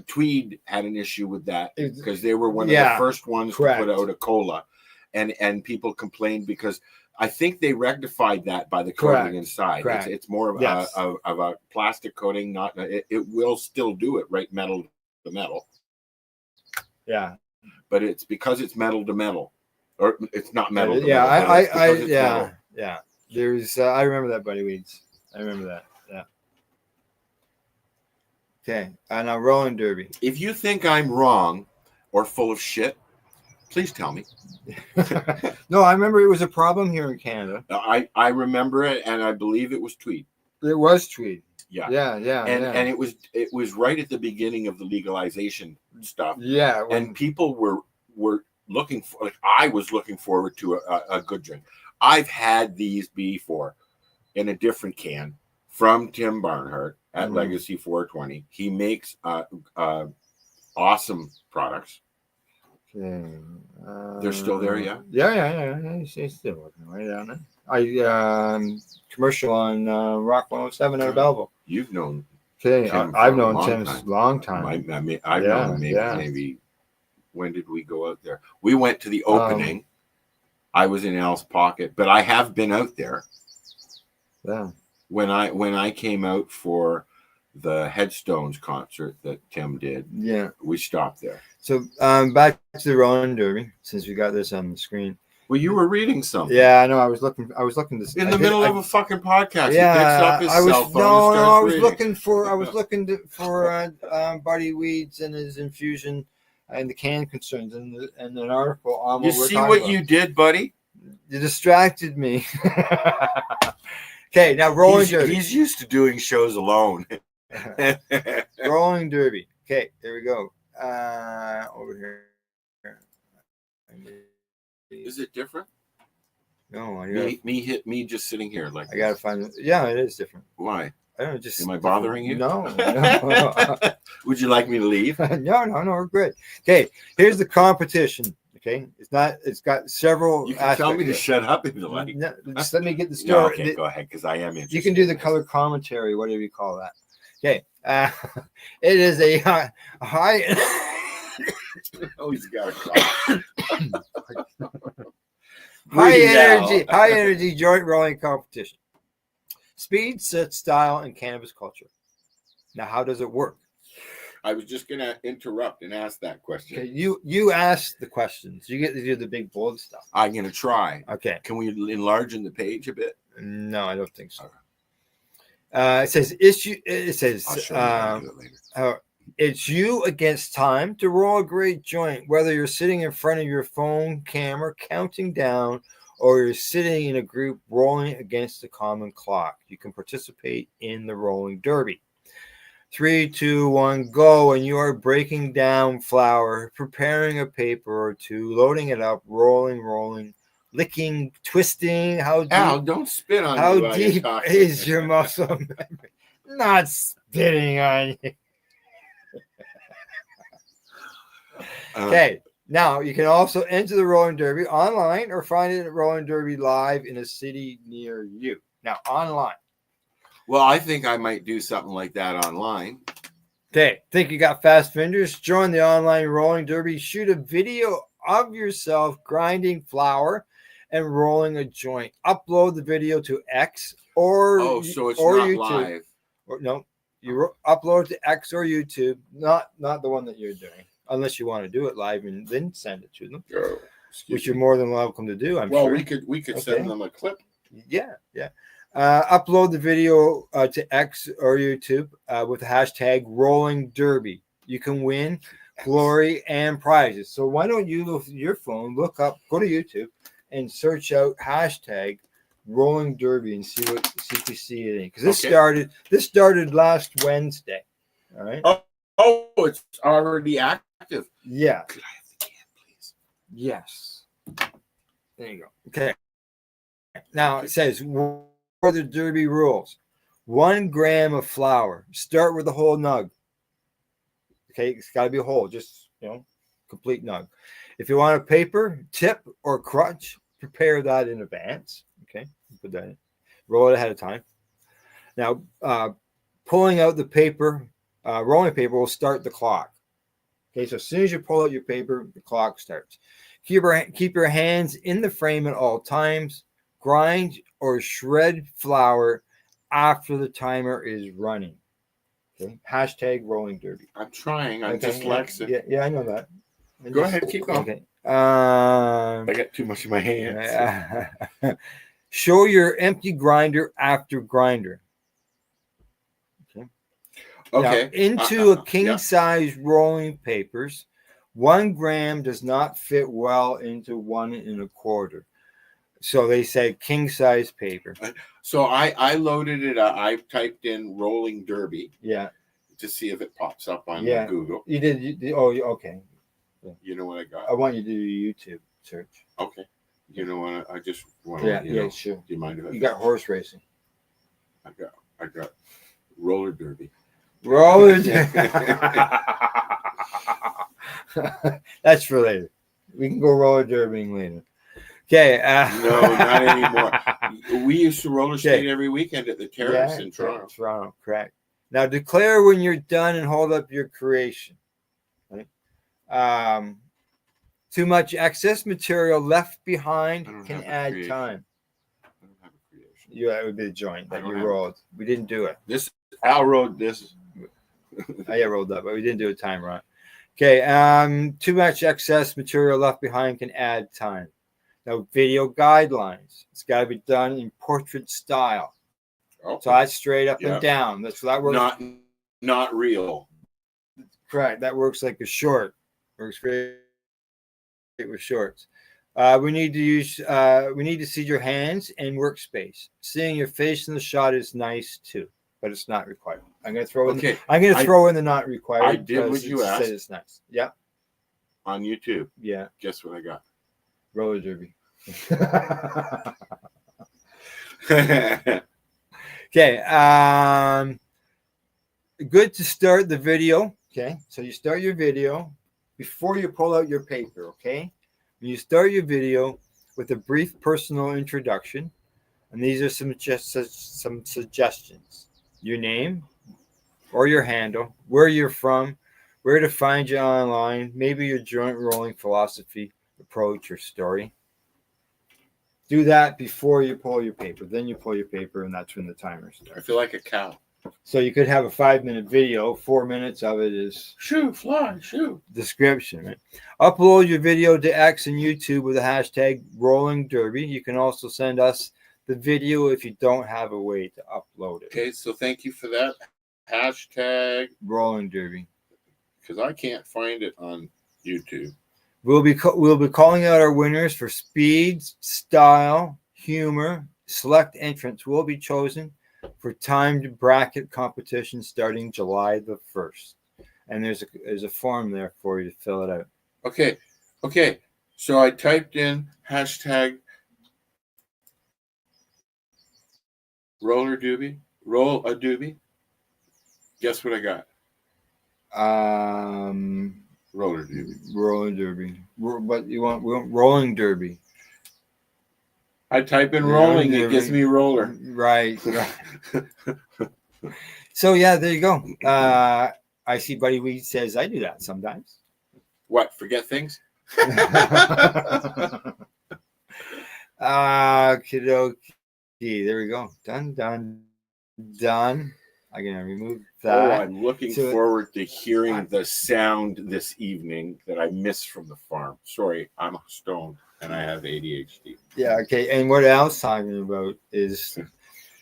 S4: Tweed had an issue with that because they were one of the first ones to put out a cola, and people complained because I think they rectified that by the coating inside. It's more of a plastic coating, not it will still do it, right? Metal to metal.
S1: Yeah,
S4: but it's because it's metal to metal, or it's not metal. To
S1: metal,
S4: metal.
S1: Yeah. There's I remember that, Buddy Weeds. I remember that. Yeah. Okay, now Rolling Derby.
S4: If you think I'm wrong or full of shit, please tell me.
S1: No, I remember it was a problem here in Canada.
S4: I remember it, and I believe it was Tweed.
S1: It was Tweed.
S4: Yeah.
S1: And
S4: it was right at the beginning of the legalization stuff.
S1: Yeah.
S4: And people were looking for, like, I was looking forward to a good drink. I've had these before in a different can from Tim Barnhart at Legacy 420. He makes awesome products.
S1: Okay.
S4: They're still there, yeah?
S1: Yeah. He's still working right down there. I commercial on Rock 107 out of Belleville.
S4: You've known.
S1: Okay,
S4: Tim
S1: I've known
S4: Tim
S1: a long time.
S4: I've known him maybe. When did we go out there? We went to the opening. I was in Al's pocket, but I have been out there.
S1: Yeah.
S4: When I came out for the Headstones concert that Tim did, we stopped there.
S1: So back to the Rolling Derby, since we got this on the screen.
S4: Well, you were reading something.
S1: Yeah, I know. I was looking to
S4: in the middle of a fucking podcast. Yeah, he picks up his cell phone.
S1: I was looking for Buddy Weeds and his infusion and the can concerns and an article on.
S4: You see what you did, buddy?
S1: You distracted me. Okay, now Rolling Derby.
S4: He's used to doing shows alone.
S1: Rolling Derby. Okay, there we go. Over here.
S4: Is it different?
S1: No,
S4: me just sitting here like
S1: I gotta find it. Yeah, it is different.
S4: Why?
S1: I don't know, just
S4: am I bothering you?
S1: No.
S4: Would you like me to leave?
S1: No, we're good. Okay, here's the competition. Okay, it's got several.
S4: You can tell me to shut up if you like.
S1: No, just let me get the story.
S4: No, okay, go ahead, because I am interested.
S1: You can do the color commentary, whatever you call that. Okay, it is a high.
S4: Oh, he's got a cough.
S1: high energy joint rolling competition. Speed, set, style, and cannabis culture. Now, how does it work?
S4: I was just gonna interrupt and ask that question.
S1: Okay, you ask the questions. You get to do the big bold stuff.
S4: I'm gonna try.
S1: Okay.
S4: Can we enlarge the page a bit?
S1: No, I don't think so. It says issue. It says
S4: I'll show you how to do it later.
S1: It's you against time to roll a great joint, whether you're sitting in front of your phone camera counting down or you're sitting in a group rolling against the common clock. You can participate in the Rolling Derby. 3, 2, 1, go. And you are breaking down flour, preparing a paper or two, loading it up, rolling, licking, twisting. How deep,
S4: Al, don't spit on
S1: how
S4: me while
S1: deep
S4: you're talking.
S1: is your muscle memory? Not spitting on you. Okay. Now you can also enter the Rolling Derby online or find it at Rolling Derby Live in a city near you. Now online.
S4: Well, I think I might do something like that online.
S1: Okay. Think you got fast fingers? Join the online Rolling Derby. Shoot a video of yourself grinding flour and rolling a joint. Upload the video to X or
S4: So it's
S1: or
S4: not
S1: YouTube.
S4: live.
S1: Or no, upload to X or YouTube, not the one that you're doing, unless you want to do it live and then send it to them, which you're more than welcome to do. I'm
S4: Well,
S1: sure.
S4: we could send
S1: Okay.
S4: them a clip.
S1: Yeah. Upload the video to X or YouTube with the hashtag Rolling Derby. You can win glory and prizes. So why don't you, with your phone, go to YouTube and search out hashtag Rolling Derby and see if you see it in, because this started last Wednesday. All right.
S4: Oh, it's already active.
S1: Yeah.
S4: Could I have the can, please?
S1: Yes. There you go. Okay. Now it says, what are the Derby rules? 1 gram of flour. Start with a whole nug. Okay, it's got to be a whole, just complete nug. If you want a paper, tip, or crutch, prepare that in advance. Okay, put that in. Roll it ahead of time. Now, pulling out the paper, rolling paper will start the clock. Okay, so as soon as you pull out your paper, the clock starts. Keep your hands in the frame at all times. Grind or shred flour after the timer is running. Okay, hashtag Rolling Derby.
S4: I'm trying. I'm
S1: Okay,
S4: dyslexic.
S1: Yeah, I know that.
S4: Go ahead, keep going.
S1: Okay.
S4: I got too much in my hands.
S1: Show your empty grinder after grinder.
S4: Okay.
S1: Now, into a king
S4: yeah.
S1: size rolling papers, 1 gram does not fit well into 1 1/4. So they say king size paper.
S4: So I loaded it up. I typed in Rolling Derby.
S1: Yeah.
S4: To see if it pops up on Google.
S1: You did. Okay.
S4: You know what I got?
S1: I want you to do your YouTube search.
S4: Okay. You know what? I just want to.
S1: Yeah, sure.
S4: Do you mind if
S1: You got horse racing.
S4: I got roller derby.
S1: Roller derby. That's for later. We can go roller derbying later. Okay.
S4: No, not anymore. We used to roller skate every weekend at the Terrace in Toronto.
S1: Toronto, correct. Now declare when you're done and hold up your creation. Right? Too much excess material left behind can add time.
S4: I don't have a creation.
S1: That would be the joint that you rolled. We didn't do it.
S4: Al rode this.
S1: I rolled up, but we didn't do a time run. Okay. Too much excess material left behind can add time. Now, video guidelines. It's got to be done in portrait style.
S4: Oh,
S1: so that's straight up and down. That's that works.
S4: Not real.
S1: Correct. That works like a short. Works great with shorts. We need to see your hands and workspace. Seeing your face in the shot is nice too, but it's not required. I'm gonna throw in.
S4: Okay.
S1: I'm gonna throw in the not required.
S4: I did what you asked.
S1: It's nice. Yeah.
S4: On YouTube.
S1: Yeah.
S4: Guess what I got?
S1: Roller derby. Okay. Good to start the video. Okay. So you start your video before you pull out your paper. Okay. When you start your video with a brief personal introduction, and these are some suggestions: your name or your handle, where you're from, where to find you online, maybe your joint rolling philosophy, approach, or story. Do that before you pull your paper. Then you pull your paper, and that's when the timer starts.
S4: I feel like a cow.
S1: So you could have a 5-minute video. 4 minutes of it is
S4: shoot, fly, shoot.
S1: Description. Right? Upload your video to X and YouTube with the hashtag Rolling Derby. You can also send us the video if you don't have a way to upload it.
S4: Okay, so thank you for that. Hashtag
S1: Rolling Derby.
S4: Because I can't find it on YouTube.
S1: We'll be calling out our winners for speed, style, humor. Select entrants will be chosen for timed bracket competition starting July the 1st. And there's a form there for you to fill it out.
S4: Okay. So I typed in hashtag roller doobie, roll a doobie. Guess what I got? Roller derby.
S1: Roller derby. But we want rolling derby.
S4: I type in
S1: Yeah,
S4: rolling, it
S1: derby.
S4: gives me roller.
S1: Right. So yeah, there you go. I see Buddy Weed says I do that sometimes.
S4: What? Forget things?
S1: Kidoki. There we go. Done. I'm gonna remove that.
S4: Oh, I'm looking
S1: So-
S4: forward to hearing the sound this evening that I missed from the farm. Sorry, I'm stoned and I have ADHD.
S1: Yeah, okay. And what Al's talking about is,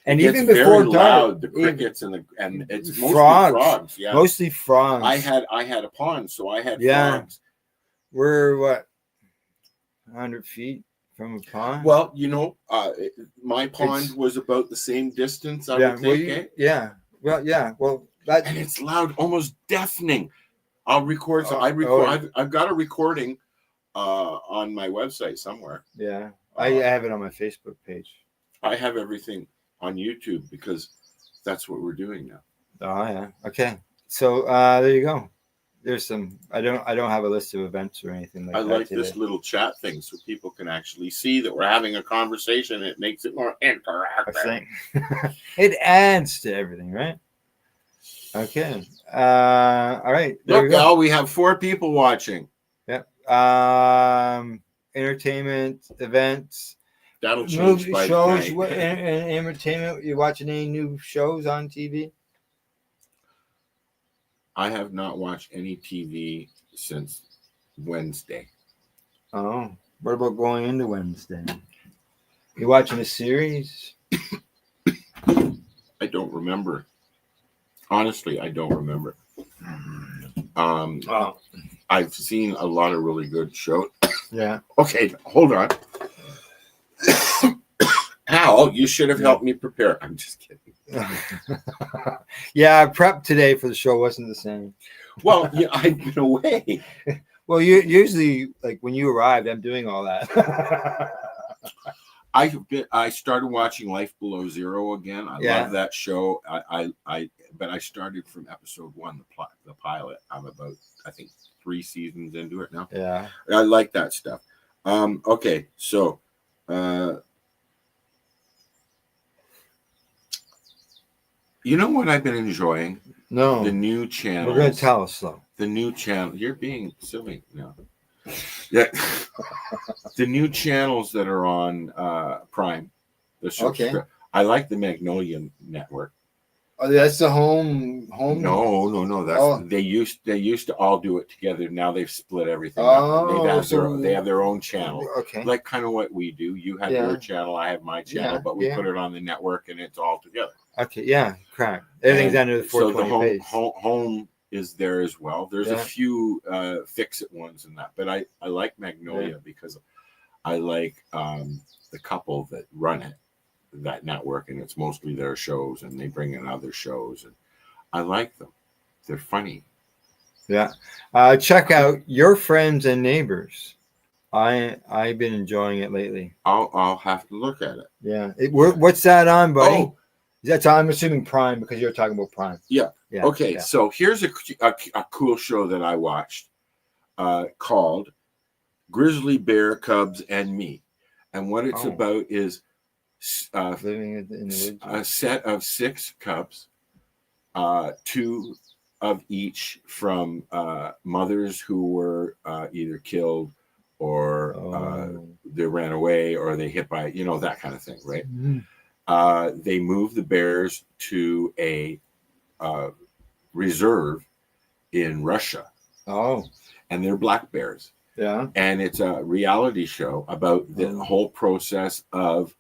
S1: and
S4: It's
S1: even
S4: very
S1: before
S4: loud,
S1: dark,
S4: the crickets and it's mostly
S1: Frogs.
S4: frogs. Yeah,
S1: mostly frogs.
S4: I had a pond, so I had
S1: Yeah.
S4: frogs.
S1: We're what, 100 feet from a pond?
S4: Well, my pond
S1: It's-
S4: was about the same distance, I
S1: yeah,
S4: would think, eh?
S1: yeah. Well, yeah. Well, that
S4: And it's loud, almost deafening. I'll record. So I
S1: Oh,
S4: record. I've got a recording on my website somewhere.
S1: yeah. I have it on my Facebook page.
S4: I have everything on YouTube because that's what we're doing now.
S1: Oh yeah. Okay. So there you go. There's some. I don't have a list of events or anything like
S4: I
S1: that.
S4: like
S1: today.
S4: this little chat thing so people can actually see that we're having a conversation. It makes it more interactive.
S1: I think it adds to everything, right? Okay. All right. There we
S4: Look,
S1: go.
S4: Al, we have 4 people watching.
S1: Yep. Entertainment events,
S4: That'll change
S1: movie
S4: by
S1: shows.
S4: night.
S1: What entertainment? You watching any new shows on TV?
S4: I have not watched any TV since Wednesday.
S1: Oh, what about going into Wednesday? You watching a series?
S4: I don't remember. Honestly, I don't remember.
S1: Oh,
S4: I've seen a lot of really good shows.
S1: yeah.
S4: Okay, hold on. Al, you should have helped me prepare. I'm just kidding.
S1: Yeah, prep today for the show wasn't the same.
S4: Well, yeah, I've been away.
S1: Well, you usually like when you arrived, I'm doing all that.
S4: I started watching Life Below Zero again. I
S1: Yeah.
S4: love that show. But I started from episode 1, the pilot. I'm about, I think, 3 seasons into it now.
S1: Yeah.
S4: I like that stuff. Okay, so you know what I've been enjoying?
S1: No,
S4: The new channel.
S1: we're gonna tell us though.
S4: The new channel. You're being silly now. Yeah. The new channels that are on Prime.
S1: Okay.
S4: I like the Magnolia Network.
S1: Oh, that's the home.
S4: No. That's
S1: Oh.
S4: they used to all do it together. Now they've split everything
S1: Oh,
S4: up.
S1: so-
S4: They have their own channel.
S1: Okay.
S4: Like kind of what we do. You have
S1: Yeah.
S4: your channel, I have my channel,
S1: Yeah,
S4: but we
S1: yeah.
S4: put it on the network and it's all together.
S1: Okay. Yeah. Correct. Everything's
S4: And
S1: under the
S4: so the
S1: 420 page.
S4: home is there as well. There's a
S1: Yeah.
S4: few fix-it ones in that, but I like Magnolia because I like the couple that run it, that network, and it's mostly their shows, and they bring in other shows, and I like them. They're funny.
S1: Yeah. Check out Your Friends and Neighbors. I've been enjoying it lately.
S4: I'll have to look at it.
S1: Yeah. What's that on, buddy?
S4: Oh,
S1: That's I'm assuming Prime because you're talking about Prime.
S4: Yeah.
S1: Yeah.
S4: okay,
S1: Yeah.
S4: so here's a cool show that I watched called Grizzly Bear, Cubs, and Me. And what it's
S1: Oh.
S4: about is
S1: Living in the
S4: a
S1: woods.
S4: set of 6 cubs, 2 of each from mothers who were either killed or they ran away or they hit by, that kind of thing, right?
S1: Mhm.
S4: They moved the bears to a reserve in Russia,
S1: Oh.
S4: and they're black bears.
S1: Yeah.
S4: And it's a reality show about the whole process of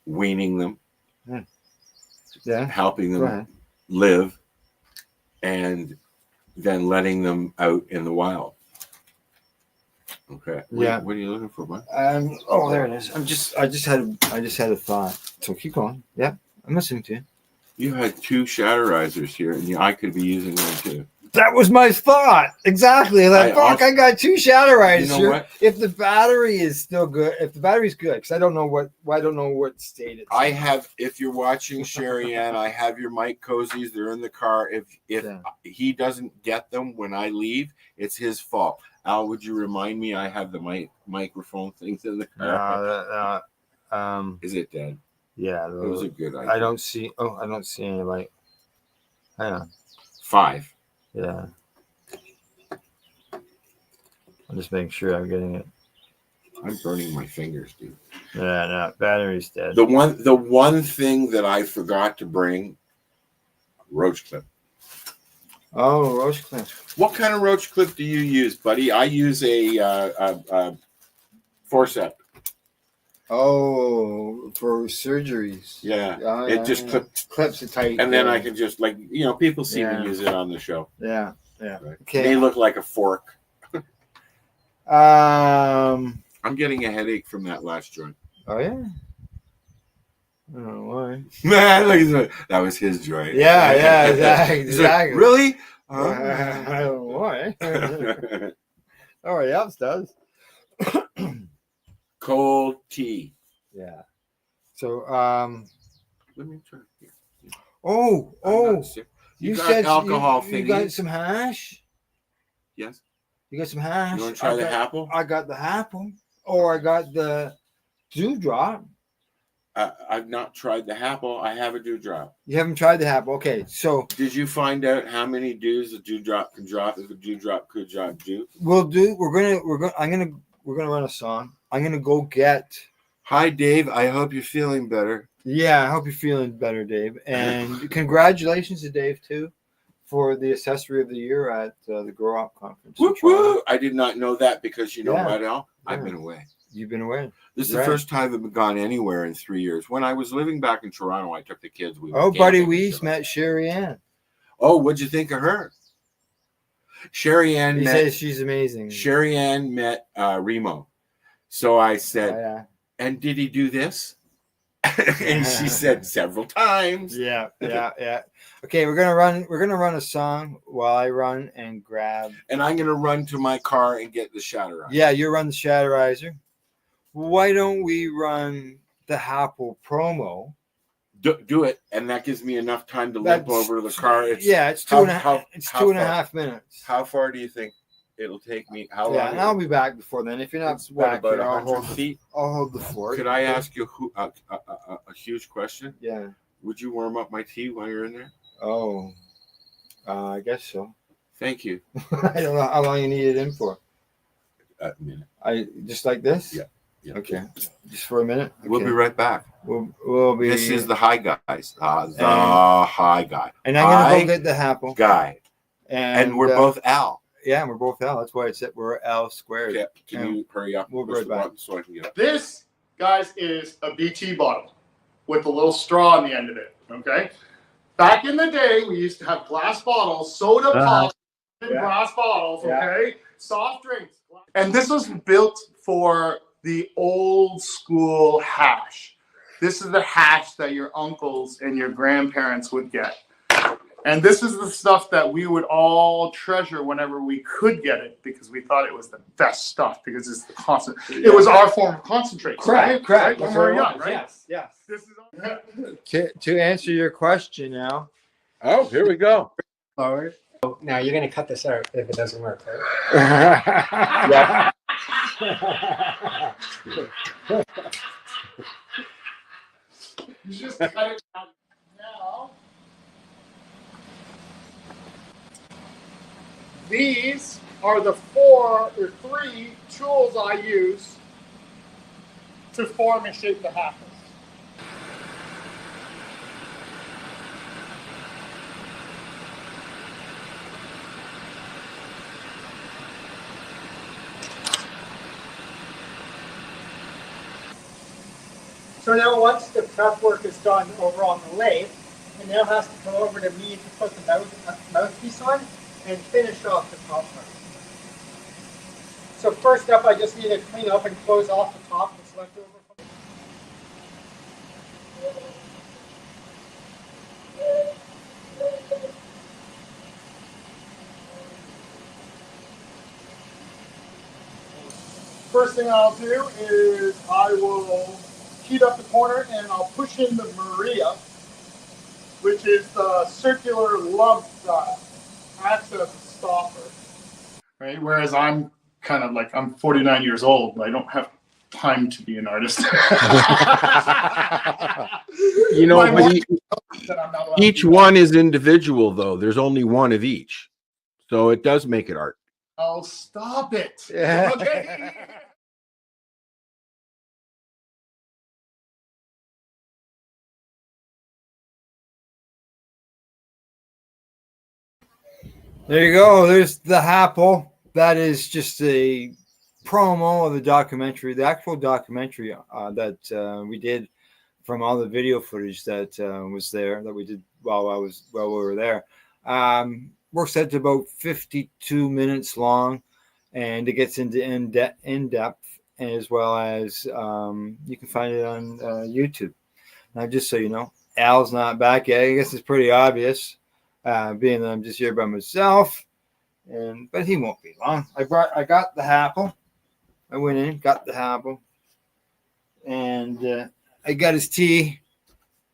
S4: weaning them,
S1: Yeah.
S4: helping
S1: Go
S4: them
S1: ahead.
S4: live, and then letting them out in the wild. Okay.
S1: Yeah.
S4: What are you looking for, bud?
S1: Oh, there it is. I just had a thought. So keep going. Yeah, I'm listening to you.
S4: You had 2 shatterizers here, and I could be using them too.
S1: That was my thought. Exactly. Like, fuck, I got 2 shadow riders
S4: You know
S1: here.
S4: what?
S1: If the battery is still good, if the battery's good, because I don't know what state it's
S4: I
S1: in.
S4: have, if you're watching Sherry Ann, I have your mic cozies. They're in the car. If
S1: Yeah.
S4: he doesn't get them when I leave, it's his fault. Al, would you remind me? I have the microphone things in the car. Is it dead?
S1: Yeah,
S4: It was a good idea.
S1: I don't see any light. Hang on.
S4: 5.
S1: Yeah. I'm just making sure I'm getting it.
S4: I'm burning my fingers, dude.
S1: Yeah, no, battery's dead.
S4: The one thing that I forgot to bring, roach clip.
S1: Oh, roach clip.
S4: What kind of roach clip do you use, buddy? I use a forceps.
S1: Oh, for surgeries.
S4: Yeah,
S1: Oh,
S4: it just
S1: clips it tight.
S4: and then
S1: yeah.
S4: I can just people see
S1: Yeah.
S4: me use it on the show.
S1: Yeah.
S4: Right?
S1: Okay.
S4: They look like a fork.
S1: Um.
S4: I'm getting a headache from that last joint.
S1: Oh yeah. I don't know why.
S4: Man, look at that. That was his joint.
S1: Yeah. Exactly.
S4: He's like, really?
S1: I don't know why. Everybody else does.
S4: Cold tea.
S1: Yeah. So
S4: Let me try.
S1: Oh.
S4: I'm not sick. You got
S1: said
S4: alcohol
S1: you got
S4: thingies?
S1: some hash.
S4: Yes.
S1: You got some hash.
S4: You want to try the apple?
S1: I got the apple, or I got the dewdrop.
S4: I've not tried the apple. I have a dewdrop.
S1: You haven't tried the apple. Okay, so
S4: Did you find out how many dews a dewdrop can drop if a dewdrop could drop dew?
S1: we're gonna run a song. I'm gonna go get.
S4: Hi, Dave. I hope you're feeling better.
S1: Yeah, I hope you're feeling better, Dave. And congratulations to Dave too for the accessory of the year at the Grow Up Conference. in
S4: Woo,
S1: Toronto.
S4: woo. I did not know that because you know
S1: Yeah.
S4: what, Al? I've
S1: Yeah.
S4: been away.
S1: You've been away.
S4: This is
S1: Right.
S4: the first time I've gone anywhere in 3 years. When I was living back in Toronto, I took the kids. We
S1: Oh,
S4: went
S1: Buddy
S4: camping and
S1: Wees
S4: stuff.
S1: met Sherry Ann.
S4: Oh, what'd you think of her? Sherry Ann
S1: He
S4: met.
S1: says she's amazing.
S4: Sherry Ann met Remo. So I
S1: Oh,
S4: said,
S1: yeah.
S4: and did he do this? And she said several times.
S1: Yeah. Okay, we're gonna run a song while I run and grab.
S4: And I'm gonna run to my car and get the shatter on.
S1: Yeah, you run the Shatterizer. Why don't we run the Apple promo?
S4: Do it, and that gives me enough time to limp
S1: That's-
S4: over to the car. It's
S1: It's
S4: how-
S1: two and a half.
S4: how-
S1: It's
S4: how
S1: 2.5
S4: far?
S1: minutes.
S4: How far do you think it'll take me? How
S1: Yeah,
S4: long?
S1: and I'll be back before then. If you're not
S4: It's what,
S1: back
S4: about
S1: here, I'll
S4: 100
S1: hold,
S4: feet?
S1: I'll hold the fort.
S4: Could I ask you a huge question?
S1: Yeah.
S4: Would you warm up my tea while you're in there?
S1: Oh, I guess so.
S4: Thank you.
S1: I don't know how long you need it in for.
S4: A minute.
S1: I just like this.
S4: Yeah.
S1: Okay. Just for a minute.
S4: We'll
S1: Okay.
S4: be right back.
S1: We'll be.
S4: This is the High Guys. The High Guy.
S1: And I'm gonna
S4: High
S1: go get the apple.
S4: Guy. And we're both Al.
S1: Yeah, we're both L. That's why it's we're L squared.
S4: Okay, can you hurry up?
S1: We'll be
S4: Push
S1: right
S4: the
S1: back.
S4: button so I can get up.
S9: This, guys, is a BT bottle with a little straw on the end of it. Okay. Back in the day, we used to have glass bottles, soda pop in glass bottles. Okay, soft drinks. And this was built for the old school hash. This is the hash that your uncles and your grandparents would get. And this is the stuff that we would all treasure whenever we could get it because we thought it was the best stuff because it's the constant. It was our form of concentrate.
S1: Correct.
S9: Right? When we were young, right?
S1: Yes.
S9: This is
S1: To answer your question now.
S4: Oh, here we go.
S10: Forward. Now you're gonna cut this out if it doesn't work, right?
S9: you just cut it down now. These are the 3 tools I use to form and shape the happens.
S10: So now once the prep work is done over on the lathe, it now has to come over to me to put the mouthpiece on and finish off the top part. So first up, I just need to clean up and close off the top that's left over.
S9: first thing I'll do is I will heat up the corner and I'll push in the Maria, which is the circular love acts as a stopper. Right? Whereas I'm kind of like, I'm 49 years old, but I don't have time to be an artist.
S11: You know, but each one is individual, though. There's only one of each. So it does make it art.
S9: Oh, stop it. Okay.
S1: There you go. There's the Happle. That is just a promo of the documentary, the actual documentary that we did from all the video footage that was there that we did while we were there. Works out to about 52 minutes long, and it gets into in depth, as well as you can find it on YouTube. Now, just so you know, Al's not back yet. I guess it's pretty obvious, being that I'm just here by myself. But he won't be long. I got the Happle. I went in, got the Happle, and I got his tea.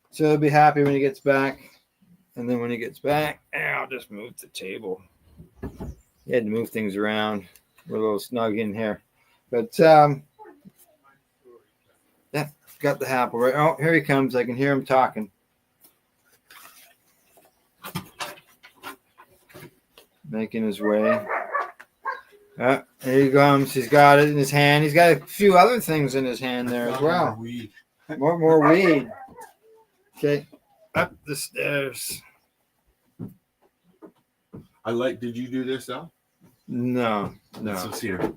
S1: So he'll be happy when he gets back. And then when he gets back, I'll just move the table. He had to move things around. We're a little snug in here. But yeah, got the Happle right. Oh, here he comes. I can hear him talking. Making his way. Here he comes. He's got it in his hand. He's got a few other things in his hand there as well. More weed. Okay. Up the stairs.
S4: Did you do this, Al?
S1: No.
S4: Let's here.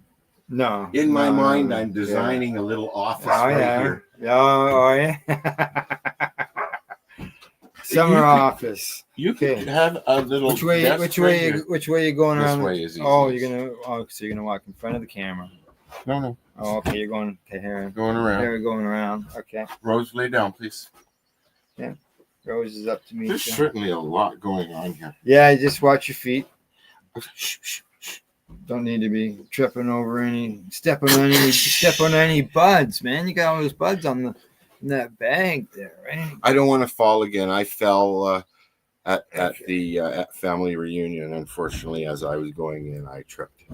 S1: No.
S4: In my mind, I'm designing a little office here.
S1: Oh, yeah. Summer office.
S4: You could have a little.
S1: Which way are you going around?
S4: This way is easy.
S1: So you're gonna walk in front of the camera.
S4: No.
S1: Oh, okay. You're going. Okay, here.
S4: Going around.
S1: Here, going around. Okay.
S4: Rose, lay down, please.
S1: Yeah. Rose is up to me.
S4: There's certainly a lot going on here.
S1: Yeah, just watch your feet. Don't need to be stepping on any buds, man. You got all those buds in that bag there, right?
S4: I don't want to fall again. I fell at the family reunion. Unfortunately, as I was going in, I tripped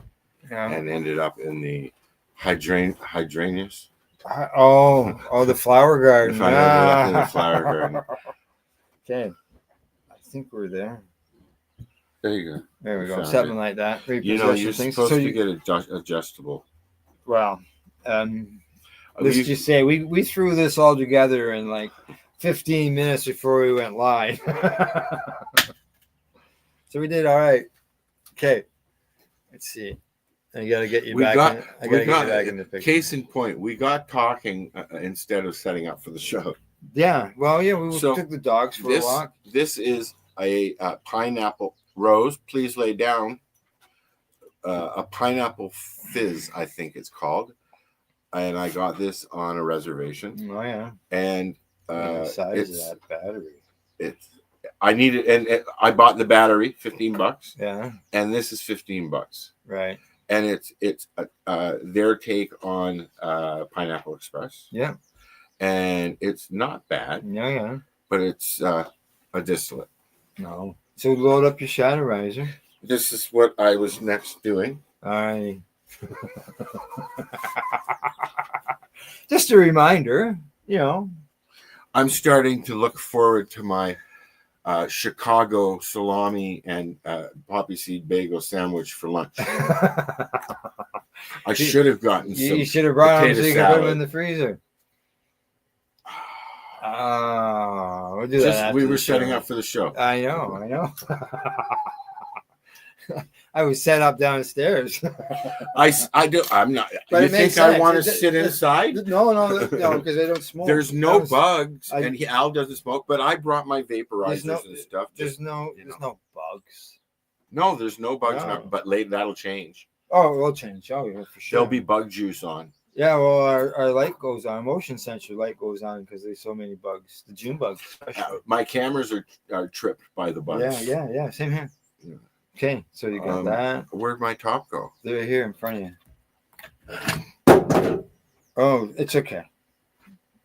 S4: and ended up in the hydrangeas.
S1: The flower garden.
S4: I ended up in the flower garden.
S1: Okay, I think we're there.
S4: There you go.
S1: There we go. Something like that.
S4: You're supposed to get adjustable.
S1: Well, let's just say we threw this all together in like 15 minutes before we went live. So we did all right. Okay. Let's see. I got to get you back. I got to get you back in the picture.
S4: Case in point, we got talking instead of setting up for the show.
S1: Yeah. Well, yeah, we took the dogs for a walk.
S4: This is a pineapple. Rose, please lay down. A pineapple fizz, I think it's called. And I got this on a reservation.
S1: Oh, yeah.
S4: And
S1: the size of that battery.
S4: I needed, and I bought the battery, $15.
S1: Yeah.
S4: And this is $15.
S1: Right.
S4: And it's their take on Pineapple Express.
S1: Yeah.
S4: And it's not bad.
S1: Yeah.
S4: But it's a distillate.
S1: No. So load up your shadow riser.
S4: This is what I was next doing.
S1: All right. Just a reminder,
S4: I'm starting to look forward to my Chicago salami and poppy seed bagel sandwich for lunch. I should have gotten some.
S1: You should have brought them so you could put them in the freezer. We'll do that.
S4: We were setting up for the show.
S1: I know. I was set up downstairs.
S4: I do. I'm not. But you think I want to sit inside?
S1: No, because I don't smoke.
S4: There's no bugs, and Al doesn't smoke. But I brought my vaporizers and stuff.
S1: There's no bugs.
S4: No, there's no bugs. No. But later that'll change.
S1: Oh, it will change. Oh, yeah, for sure.
S4: There'll be bug juice on.
S1: Yeah, well, our light goes on. Motion sensor light goes on because there's so many bugs. The June bugs, especially.
S4: My cameras are tripped by the bugs.
S1: Yeah. Same here. Yeah. Okay, so you got that.
S4: Where'd my top go?
S1: They're here in front of you. Oh, it's okay.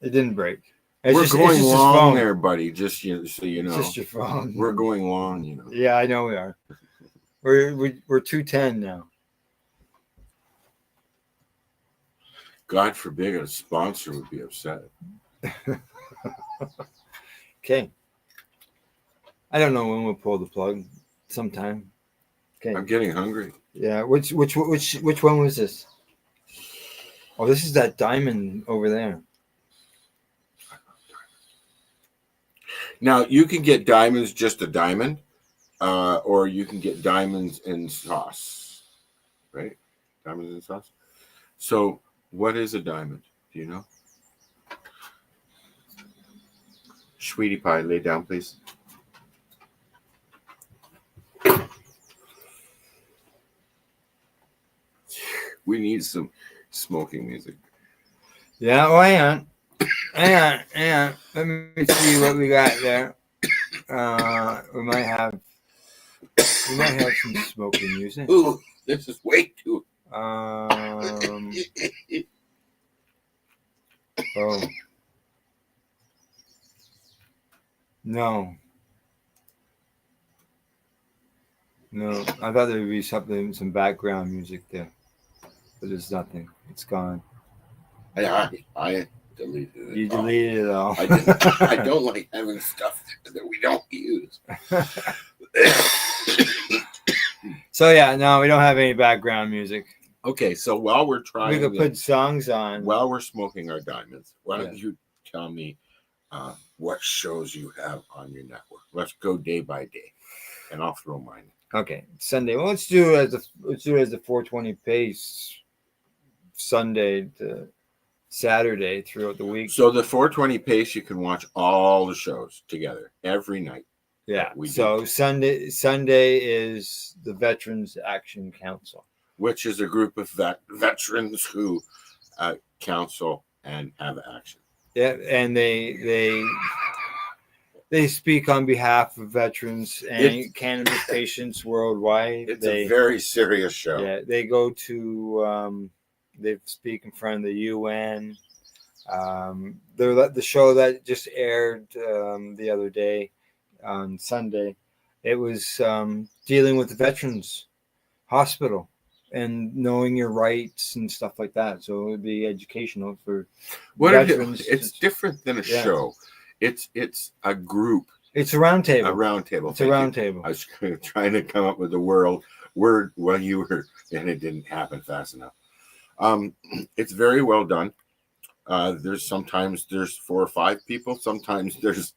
S1: It didn't break. It's
S4: We're
S1: just,
S4: going
S1: it's just his
S4: long
S1: phone.
S4: there, buddy. Just so you know,
S1: It's just your phone.
S4: we're going long. You know.
S1: Yeah, I know we are. We're 210 now.
S4: God forbid a sponsor would be upset.
S1: Okay. I don't know when we'll pull the plug. Sometime. Okay.
S4: I'm getting hungry.
S1: Yeah. Which one was this? Oh, this is that diamond over there.
S4: Now you can get diamonds, just a diamond, or you can get diamonds in sauce, right? Diamonds in sauce. So, what is a diamond? Do you know? Sweetie pie, lay down, please. We need some smoking music.
S1: Yeah, well, hang on. Let me see what we got there. We might have some smoking music.
S4: Ooh, this is way too.
S1: Oh. No. I thought there would be some background music there, but there's nothing. It's gone.
S4: I deleted it.
S1: You deleted it all.
S4: I don't like having stuff that we don't use.
S1: So yeah, no, we don't have any background music.
S4: Okay, so while we're trying,
S1: We could put songs on.
S4: while we're smoking our diamonds. Why don't you tell me what shows you have on your network? Let's go day by day, and I'll throw mine.
S1: Okay, Sunday. Well, let's do it as the 420 pace. Sunday to Saturday throughout the week.
S4: So the 420 pace, you can watch all the shows together every night.
S1: Yeah.
S4: We
S1: So
S4: do.
S1: Sunday is the Veterans Action Council,
S4: Which is a group of veterans who counsel and have action.
S1: Yeah, and they speak on behalf of veterans and cannabis patients worldwide.
S4: It's a very serious show.
S1: Yeah, they go to they speak in front of the UN. The show that just aired the other day on Sunday, it was dealing with the Veterans Hospital and knowing your rights and stuff like that. So it would be educational for veterans.
S4: It's different than a show. It's a group.
S1: It's a round table.
S4: A round table.
S1: It's a round table.
S4: I was trying to come up with a word while you were, and it didn't happen fast enough. It's very well done. Sometimes there's 4 or 5 people. Sometimes there's,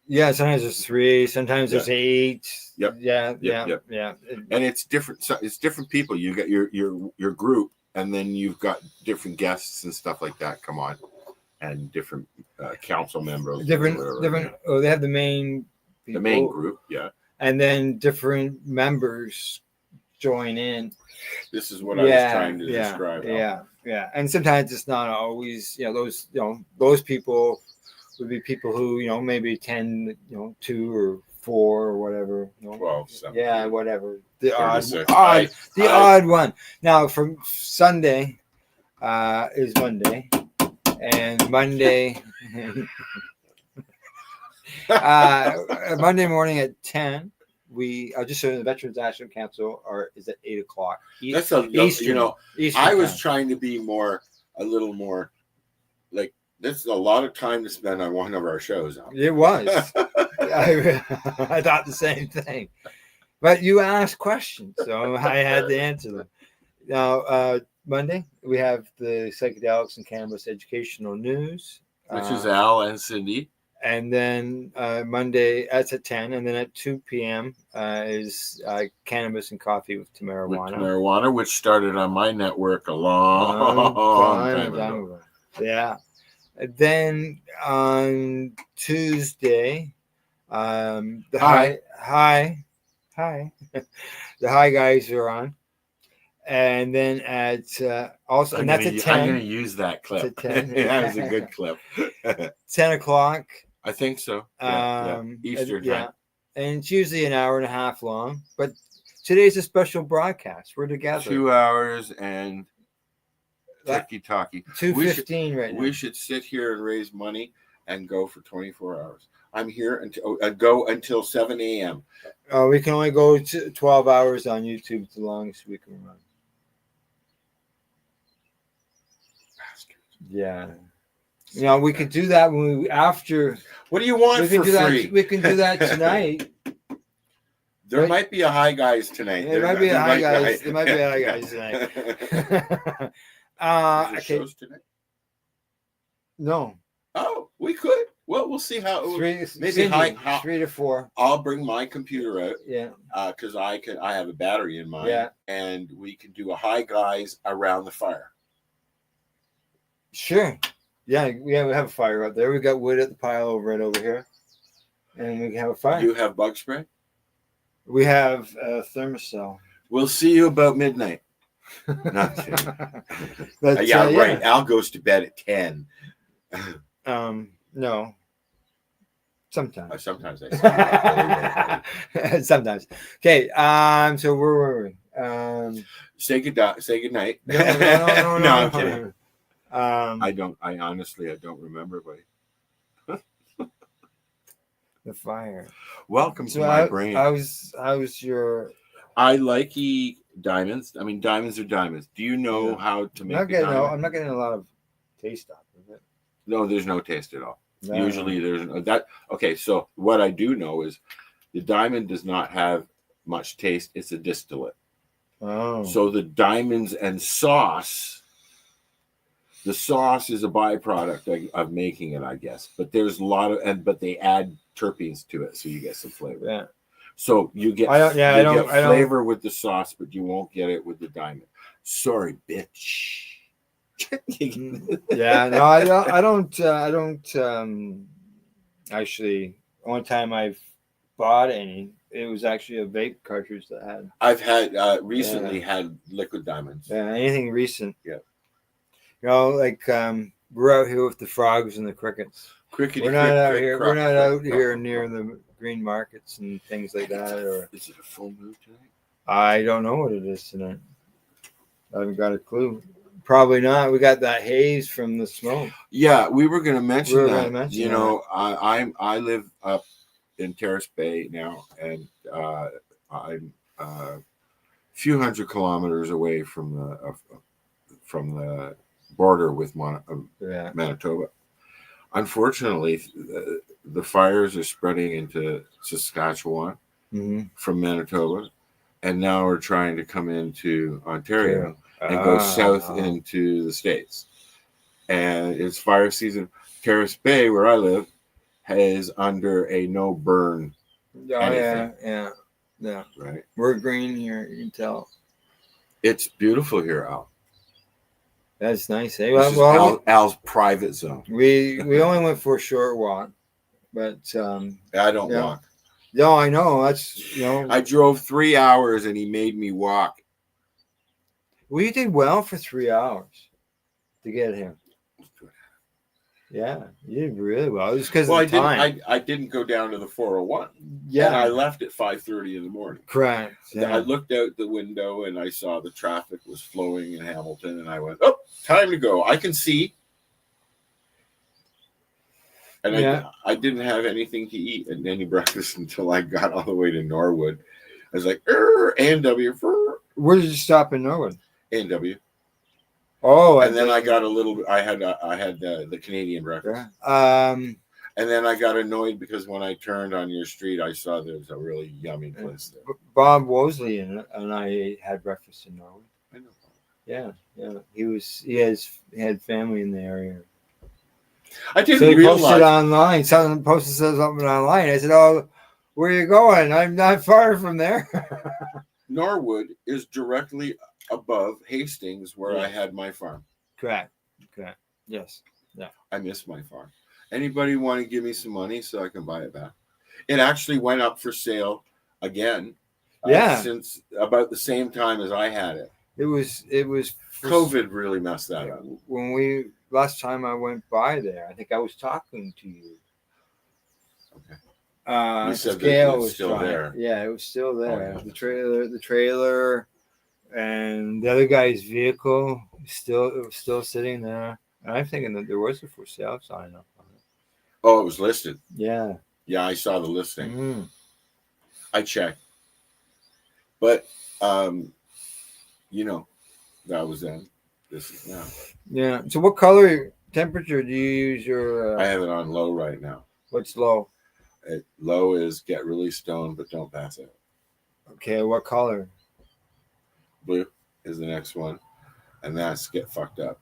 S1: Yeah, sometimes there's 3. Sometimes there's 8.
S4: Yep.
S1: Yeah.
S4: And it's different. So it's different people. You got your group, and then you've got different guests and stuff like that come on, and different council members.
S1: Different. Oh, they have the main.
S4: The main group, yeah.
S1: And then different members join in.
S4: This is what I was trying to describe.
S1: Yeah. And sometimes it's not always, those people would be people who, maybe attend, 2 or 4 or whatever.
S4: 12, 17.
S1: Yeah, whatever. The
S4: 36.
S1: odd one. Now, from Sunday is Monday, and Monday, Monday morning at 10. We just so the Veterans Action Council is at 8:00.
S4: That's
S1: Eastern
S4: I was
S1: time.
S4: trying to be a little more like this is a lot of time to spend on one of our shows.
S1: It was. I thought the same thing, but you asked questions, so I had to answer them. Now, Monday we have the Psychedelics and Cannabis Educational News,
S4: Which is Al and Cindy.
S1: And then Monday, that's at 10. And then at 2 p.m. Is Cannabis and Coffee with Marijuana.
S4: Marijuana, which started on my network a long time ago.
S1: Yeah. And then on Tuesday, the Hi the Hi Guys are on. And then at also, and that's at 10.
S4: I'm going to use that clip.
S1: It's at 10.
S4: That was a good clip.
S1: 10 o'clock.
S4: I think so. Eastern time.
S1: And it's usually an hour and a half long. But today's a special broadcast. We're together.
S4: 2 hours and Turkey talkie.
S1: 2:15 right now.
S4: We should sit here and raise money and go for 24 hours. I'm here until go until 7 a.m.
S1: We can only go to 12 hours on YouTube. It's the longest we can run. Yeah. You know, we could do that when we after.
S4: What do you want
S1: We can
S4: for
S1: do
S4: free?
S1: that. We can do that tonight.
S4: There
S1: Right.
S4: might be a High Guys tonight.
S1: There might be a High Guys. There might be a High Guys tonight.
S4: Is there
S1: Okay.
S4: shows tonight?
S1: No.
S4: Oh, we could. Well, we'll see how.
S1: Three,
S4: maybe
S1: Cindy,
S4: how
S1: 3 to 4.
S4: I'll bring my computer out
S1: Yeah.
S4: because I have a battery in mine.
S1: Yeah.
S4: And we can do a High Guys around the fire.
S1: Sure. Yeah. We have a fire out there. We got wood at the pile right over here, and we can have a fire.
S4: You have bug spray.
S1: We have a thermocell.
S4: We'll see you about midnight. Not kidding.
S1: But,
S4: yeah, right. Al goes to bed at 10.
S1: No. Sometimes.
S4: Sometimes I say.
S1: Sometimes. Okay. So where were we?
S4: Say good night.
S1: No,
S4: I'm kidding.
S1: I
S4: honestly don't remember, buddy.
S1: The fire.
S4: Welcome
S1: So
S4: to my brain.
S1: How's your?
S4: I like diamonds. I mean, diamonds are diamonds. Do you know how to make?
S1: I'm not getting a lot of taste off of it.
S4: No, there's no taste at all.
S1: No.
S4: Usually there's that. Okay, so what I do know is the diamond does not have much taste. It's a distillate.
S1: Oh.
S4: So the diamonds and sauce, the sauce is a byproduct of making it, I guess. But there's a lot of, but they add terpenes to it, so you get some flavor.
S1: Yeah.
S4: So you get flavor with the sauce, but you won't get it with the diamond. Sorry, bitch.
S1: Yeah, no, I don't. Actually, one time I've bought any, it was actually a vape cartridge that had.
S4: I've had recently had liquid diamonds.
S1: Yeah, anything recent.
S4: Yeah.
S1: You know, like we're out here with the frogs and the crickets. We're not out here. We're not out here near the green markets and things like that. Or
S4: is it a full moon tonight?
S1: I don't know what it is tonight. I haven't got a clue. Probably not. We got that haze from the smoke.
S4: Yeah, we were going to mention that.
S1: Mention
S4: know, I live up in Terrace Bay now, and I'm a few hundred kilometers away from the border with Manitoba. Unfortunately, the fires are spreading into Saskatchewan from Manitoba, and now we're trying to come into Ontario and go south into the States. And it's fire season. Terrace Bay, where I live, is under a no burn.
S1: Yeah.
S4: Right.
S1: We're green here. You can tell.
S4: It's beautiful here, Al.
S1: That's nice. Eh?
S4: This is Al's private zone.
S1: We only went for a short walk, but
S4: I don't walk.
S1: No, I know. That's
S4: I drove 3 hours and he made me walk.
S1: Well, you did well for 3 hours to get here. Yeah, you did really well. It was because of the time.
S4: I didn't go down to the 401.
S1: Yeah,
S4: and I left at 5:30 in the morning.
S1: Correct. Yeah.
S4: I looked out the window and I saw the traffic was flowing in Hamilton, and I went, "Oh, time to go. I can see." And I didn't have anything to eat and any breakfast until I got all the way to Norwood. I was like, A&W.
S1: Where did you stop in Norwood?
S4: A&W.
S1: Oh,
S4: and then I got a little. I had the Canadian breakfast. And then I got annoyed because when I turned on your street, I saw there was a really yummy place there.
S1: Bob Wosley and I had breakfast in Norwood.
S4: I know.
S1: Yeah. He had family in the area.
S4: I didn't realize.
S1: Posted online. Someone posted something online. I said, "Oh, where are you going? I'm not far from there."
S4: Norwood is directly above Hastings, where I had my farm.
S1: Correct. Yes. Yeah.
S4: I miss my farm. Anybody want to give me some money so I can buy it back? It actually went up for sale again. Since about the same time as I had it.
S1: It was.
S4: COVID really messed that up.
S1: When last time I went by there, I think I was talking to you.
S4: Okay. You said
S1: scale
S4: that it was
S1: was
S4: still there.
S1: Yeah, it was still there.
S4: Oh, yeah.
S1: The trailer and the other guy's vehicle was still sitting there. And I'm thinking that there was a for sale sign up on it.
S4: Oh, it was listed.
S1: Yeah.
S4: Yeah, I saw the listing.
S1: Mm.
S4: I checked. But you know, that was then. This is now.
S1: Yeah. So what color temperature do you use your
S4: I have it on low right now.
S1: what's low?
S4: Low is get really stoned but don't pass out.
S1: Okay, what color?
S4: Blue is the next one. And that's get fucked up.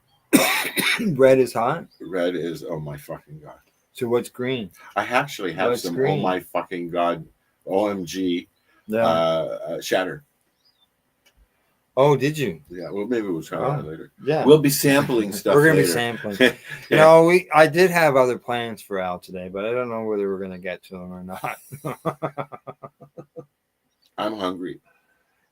S1: Red is hot.
S4: Red is oh my fucking god.
S1: So what's green?
S4: I actually have
S1: What's
S4: some
S1: green?
S4: oh my fucking god OMG shatter.
S1: Oh, did you?
S4: Yeah, well maybe we'll try that later.
S1: Yeah.
S4: We'll be sampling stuff.
S1: We're gonna
S4: later.
S1: be sampling. You know, I did have other plans for Al today, but I don't know whether we're gonna get to them or not.
S4: I'm hungry.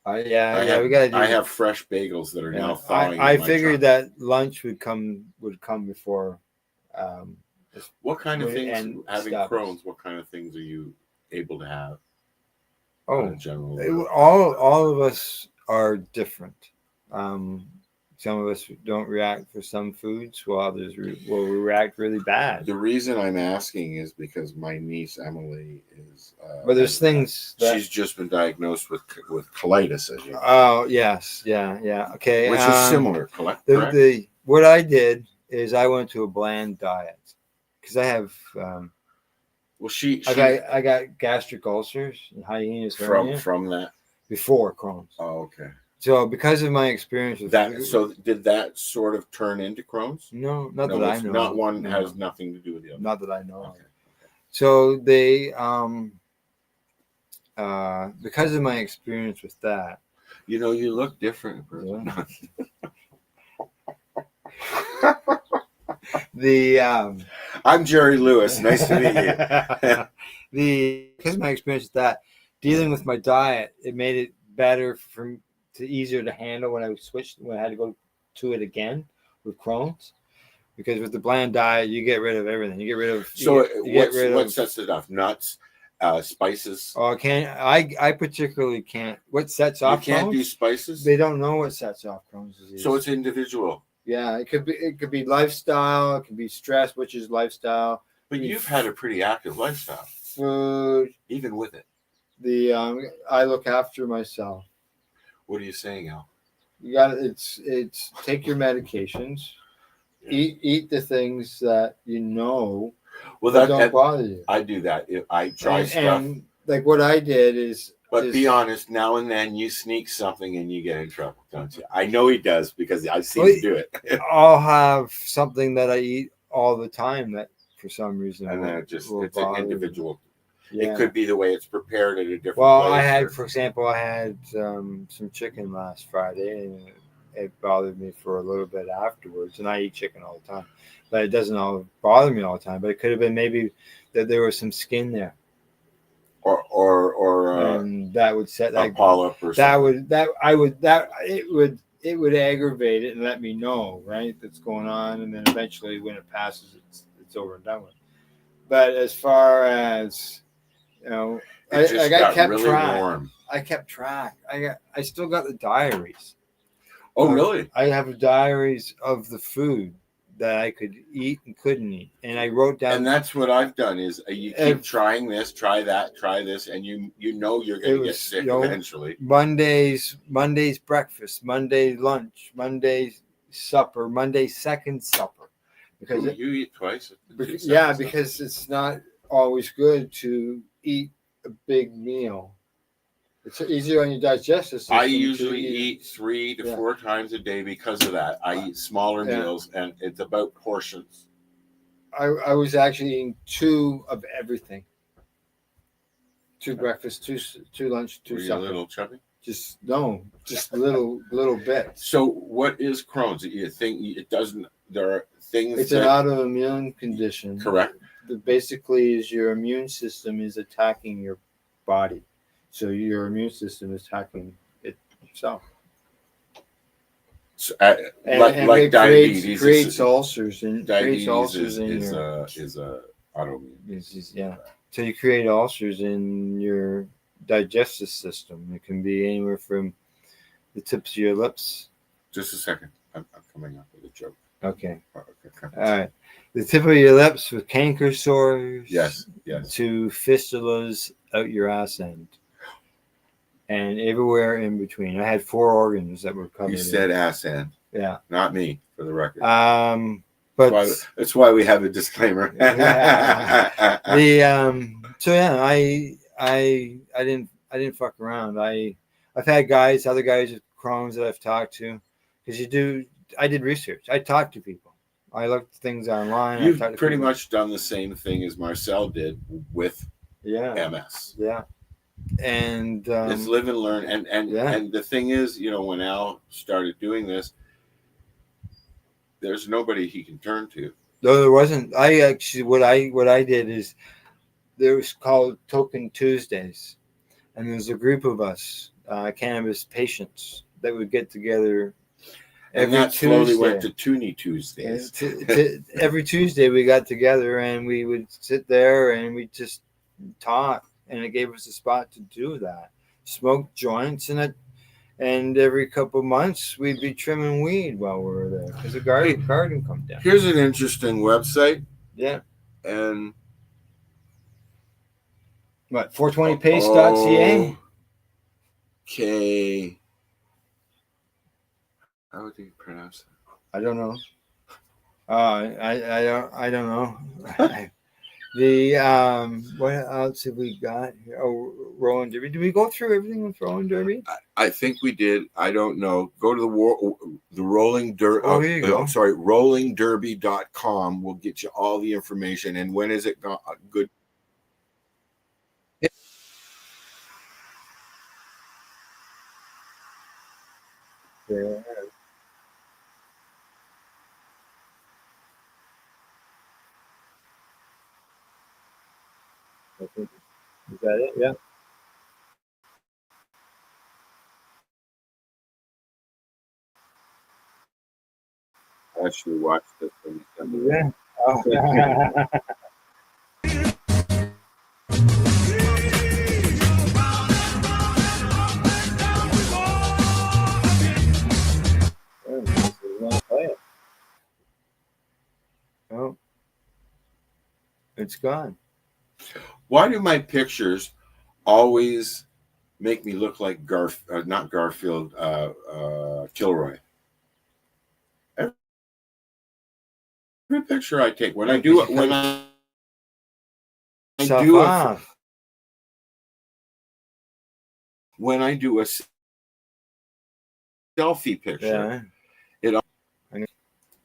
S1: We gotta do
S4: I have fresh bagels that are now thawing.
S1: I
S4: in my
S1: figured
S4: truck.
S1: that lunch would come before.
S4: What kind of
S1: and
S4: things having
S1: stuff.
S4: Crohn's? What kind of things are you able to have?
S1: Oh,
S4: in general.
S1: all of us are different. Some of us don't react for some foods, while others will react really bad.
S4: The reason I'm asking is because my niece Emily is.
S1: But there's things that,
S4: she's just been diagnosed with colitis, as you know,
S1: oh yes, yeah. Okay,
S4: which is similar. Correct.
S1: What I did is I went to a bland diet because I have.
S4: Well, she
S1: I got gastric ulcers and Hyena's hernia
S4: from that
S1: before Crohn's.
S4: Oh, okay.
S1: So because of my experience with
S4: that, so did that sort of turn into Crohn's?
S1: No, not that I know.
S4: Not one
S1: No.
S4: has nothing to do with the other.
S1: Not that I know.
S4: Okay.
S1: So they because of my experience with that.
S4: You know, you look different.
S1: Yeah.
S4: I'm Jerry Lewis. Nice to meet you.
S1: Because of my experience with that, dealing with my diet, it made it better easier to handle when I had to go to it again with Crohn's. Because with the bland diet, you get rid of everything. You get rid of
S4: what sets it off? Nuts, spices.
S1: Oh, I particularly can't. What sets off?
S4: You can't
S1: Crohn's?
S4: do spices.
S1: They don't know what sets off Crohn's disease.
S4: So it's individual.
S1: Yeah, it could be lifestyle. It could be stress, which is lifestyle.
S4: But you've had a pretty active lifestyle.
S1: Food,
S4: even with it.
S1: I look after myself.
S4: What are you saying, Al?
S1: You got it's take your medications, eat the things that you know.
S4: Well,
S1: that don't bother you.
S4: I do that. I try stuff.
S1: And like what I did is.
S4: But be honest, now and then you sneak something and you get in trouble, don't you? I know he does because I've seen him do it.
S1: I'll have something that I eat all the time that for some reason.
S4: And then it's an individual.
S1: Yeah.
S4: It could be the way it's prepared at a different place.
S1: For example, I had some chicken last Friday and it bothered me for a little bit afterwards. And I eat chicken all the time, but it doesn't all bother me all the time. But it could have been maybe that there was some skin there. And that would set that
S4: polyp or something.
S1: It would aggravate it and let me know, right, that's going on, and then eventually when it passes, it's over and done with. But as far as I kept track. I kept track. I still got the diaries.
S4: Oh, really?
S1: I have diaries of the food that I could eat and couldn't eat, and I wrote down.
S4: And that's what I've done is you keep trying this, try that, try this, and you know you're going to get sick eventually.
S1: Monday's breakfast, Monday lunch, Monday supper, Monday second supper. Because
S4: you eat twice.
S1: Because it's not always good to eat a big meal. It's easier on your digestive system.
S4: I usually eat 3 to 4 times a day because of that. I eat smaller meals, and it's about portions.
S1: I was actually eating 2 of everything. 2 breakfast, 2 lunch, 2
S4: Were you
S1: supper.
S4: a little chubby?
S1: Just little bits.
S4: So what is Crohn's? You think it doesn't? There are things.
S1: It's an autoimmune condition.
S4: Correct.
S1: That basically is your immune system is attacking your body. So your immune system is attacking itself.
S4: So, like diabetes
S1: creates ulcers and
S4: diabetes
S1: creates ulcers
S4: is a autoimmune.
S1: Yeah. So you create ulcers in your digestive system. It can be anywhere from the tips of your lips.
S4: Just a second. I'm coming up with a joke.
S1: Okay.
S4: Okay.
S1: All right. The tip of your lips with canker sores.
S4: Yes.
S1: To fistulas out your ass end. And everywhere in between. I had 4 organs that were covered.
S4: You said ass end.
S1: Yeah.
S4: Not me, for the record.
S1: But
S4: that's why we have a disclaimer.
S1: yeah. So yeah, I didn't fuck around. I've had other guys with Crohn's that I've talked to, because I did research. I talked to people. I looked things online.
S4: You've pretty much done the same thing as Marcel did with MS.
S1: Yeah. And
S4: it's live and learn. And the thing is, when Al started doing this, there's nobody he can turn to.
S1: No, there wasn't. I actually, what I did is, there was called Token Tuesdays, and there was a group of us, cannabis patients, that would get together.
S4: And that slowly went to Toonie Tuesdays.
S1: Every Tuesday we got together and we would sit there and we just talk, and it gave us a spot to do that. Smoke joints and every couple of months we'd be trimming weed while we were there, because the garden come down.
S4: Here's an interesting website.
S1: Yeah.
S4: And
S1: what, 420pace.ca?
S4: Okay. How would you pronounce it?
S1: I don't know. I don't know. What else have we got here? Oh, Roland Derby. Did we go through everything with Roland Derby?
S4: I think we did. I don't know. Go to the Rolling Derby.
S1: Oh, here you go.
S4: Sorry, rollingderby.com will get you all the information. And when is it good?
S1: Yeah. Is that it? Yeah.
S4: I actually watched this one.
S1: Yeah. Oh. Oh, it's gone.
S4: Why do my pictures always make me look like not Garfield, Kilroy? Every picture I take, when I do a selfie picture,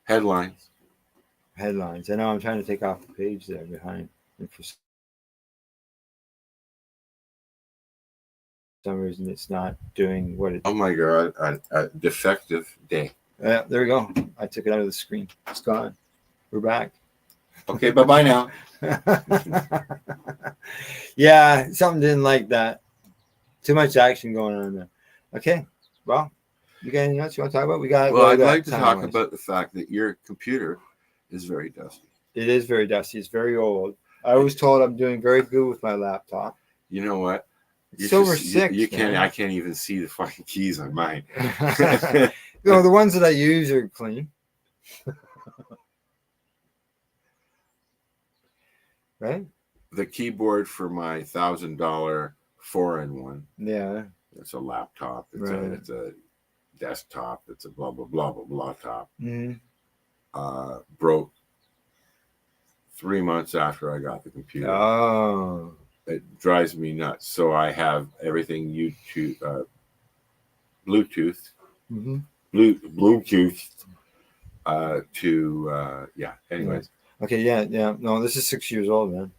S4: headlines.
S1: I know, I'm trying to take off the page there behind. And for some reason, it's not doing what it.
S4: Oh my God! A defective day.
S1: Yeah, there we go. I took it out of the screen. It's gone. We're back.
S4: Okay, bye now.
S1: Yeah, something didn't like that. Too much action going on there. Okay, well, you got anything else you want to talk about?
S4: I'd like to talk about the fact that your computer is very dusty.
S1: It is very dusty. It's very old. I was told I'm doing very good with my laptop.
S4: You know what?
S1: It's over 6.
S4: You can't. I can't even see the fucking keys on mine.
S1: The ones that I use are clean. Right.
S4: The keyboard for my $1,000 4-in-1.
S1: Yeah.
S4: It's a laptop. It's a desktop. It's a blah blah blah blah blah top.
S1: Mm-hmm.
S4: Broke 3 months after I got the computer.
S1: Oh.
S4: It drives me nuts. So I have everything Bluetooth.
S1: Mm-hmm.
S4: Bluetooth. Anyways.
S1: Okay. Yeah. No, this is 6 years old, man.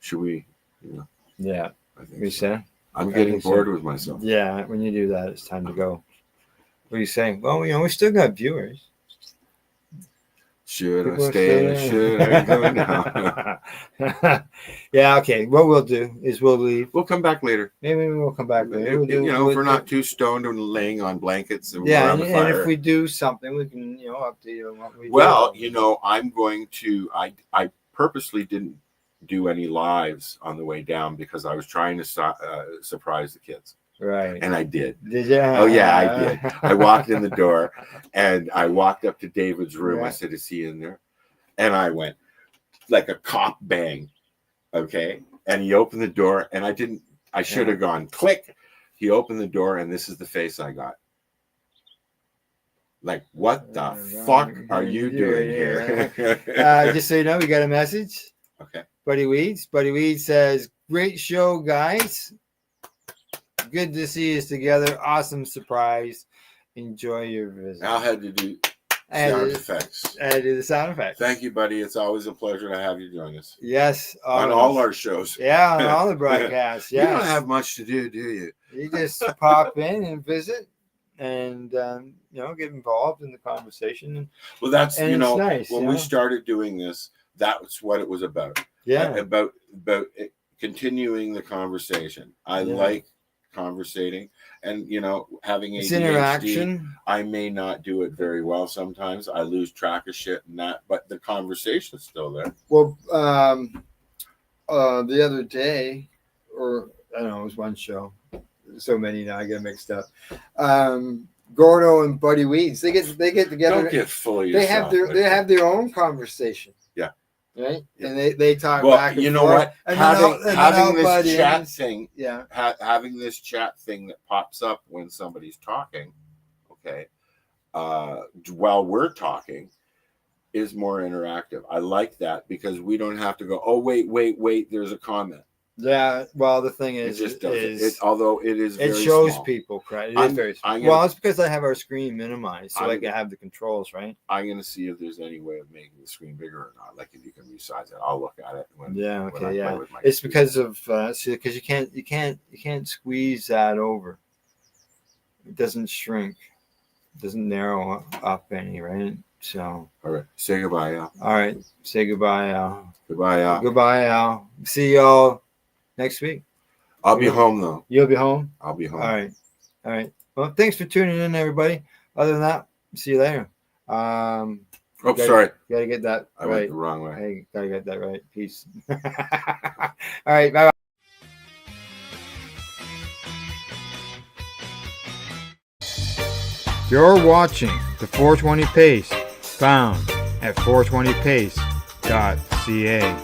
S4: Should we?
S1: Yeah.
S4: I think
S1: We say.
S4: I'm getting bored with myself.
S1: Yeah. When you do that, it's time to go. What are you saying? Well, we still got viewers.
S4: Should I stay? Should I go now?
S1: Yeah, okay. What we'll do is we'll leave.
S4: We'll come back later.
S1: Maybe we'll come back later.
S4: If we're not too stoned and laying on blankets and
S1: yeah,
S4: around the fire.
S1: And if we do something, we can update you on what we do.
S4: Well, I'm going to. I purposely didn't do any lives on the way down because I was trying to surprise the kids.
S1: Right.
S4: And I did.
S1: Did you?
S4: Oh yeah, I did. I walked in the door and I walked up to David's room.
S1: Yeah.
S4: I said, "Is he in there?" And I went like a cop bang. Okay. And he opened the door and I should have gone click. He opened the door and this is the face I got. Like, what the fuck are you doing here?
S1: Just so you know, we got a message.
S4: Okay.
S1: Buddy Weeds. Buddy Weeds says, "Great show, guys. Good to see us together. Awesome surprise. Enjoy your visit."
S4: Al had to do
S1: And
S4: sound
S1: it-
S4: effects.
S1: I do the sound effects.
S4: Thank you, buddy. It's always a pleasure to have you join us
S1: Yes.
S4: on all our shows.
S1: Yeah, on all the broadcasts.
S4: You
S1: Yes.
S4: don't have much to do you?
S1: You just pop in and visit and, get involved in the conversation. And,
S4: Well, that's
S1: and it's nice.
S4: when we started doing this, that's what it was about.
S1: Yeah.
S4: About it, continuing the conversation. I
S1: Yeah.
S4: like conversating, and having
S1: It's
S4: ADHD,
S1: interaction.
S4: I may not do it very well sometimes. I lose track of shit and that, but the conversation's still there.
S1: Well, the other day, or I don't know, it was one show. So many now, I get mixed up. Gordo and Buddy Weeds, they get together.
S4: Don't get full of
S1: They have
S4: yourself.
S1: they have their own conversation.
S4: Yeah.
S1: Right,
S4: Yeah.
S1: and they talk
S4: Well,
S1: back and
S4: you know
S1: forth,
S4: what?
S1: and then
S4: Having this
S1: Buddy
S4: chat
S1: ends.
S4: thing,
S1: Yeah.
S4: having this chat thing that pops up when somebody's talking, okay, while we're talking, is more interactive. I like that because we don't have to go, oh wait, there's a comment.
S1: Yeah. Well, the thing
S4: It
S1: is,
S4: just does
S1: is
S4: it. Although it is,
S1: it
S4: very
S1: shows
S4: small.
S1: people, right? It
S4: I'm-
S1: is very small.
S4: I'm gonna-
S1: Well, it's because I have our screen minimized, so I
S4: I'm-
S1: can have the controls, right?
S4: I'm gonna see if there's any way of making the screen bigger or not. Like if you can resize it, I'll look at it when.
S1: Yeah.
S4: when I
S1: Okay.
S4: play
S1: Yeah.
S4: with my
S1: It's
S4: computer.
S1: because of because you can't squeeze that over. It doesn't shrink. It doesn't narrow up any, right? So.
S4: All right. Say goodbye, Al.
S1: All right. Say goodbye, Al.
S4: Goodbye, Al.
S1: Goodbye, Al. See y'all next week.
S4: I'll be home though.
S1: You'll be home.
S4: I'll be home.
S1: All right. All right. Well, thanks for tuning in, everybody. Other than that, see you later.
S4: Oh,
S1: gotta-
S4: sorry.
S1: Gotta get that
S4: I went
S1: right.
S4: the wrong way.
S1: Hey, gotta get that right. Peace. All right. Bye. You're watching the 420 Pace, found at 420pace.ca.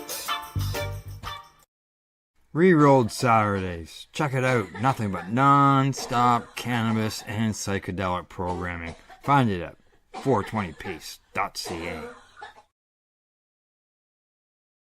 S1: Rerolled Saturdays. Check it out. Nothing but non-stop cannabis and psychedelic programming. Find it at 420pace.ca.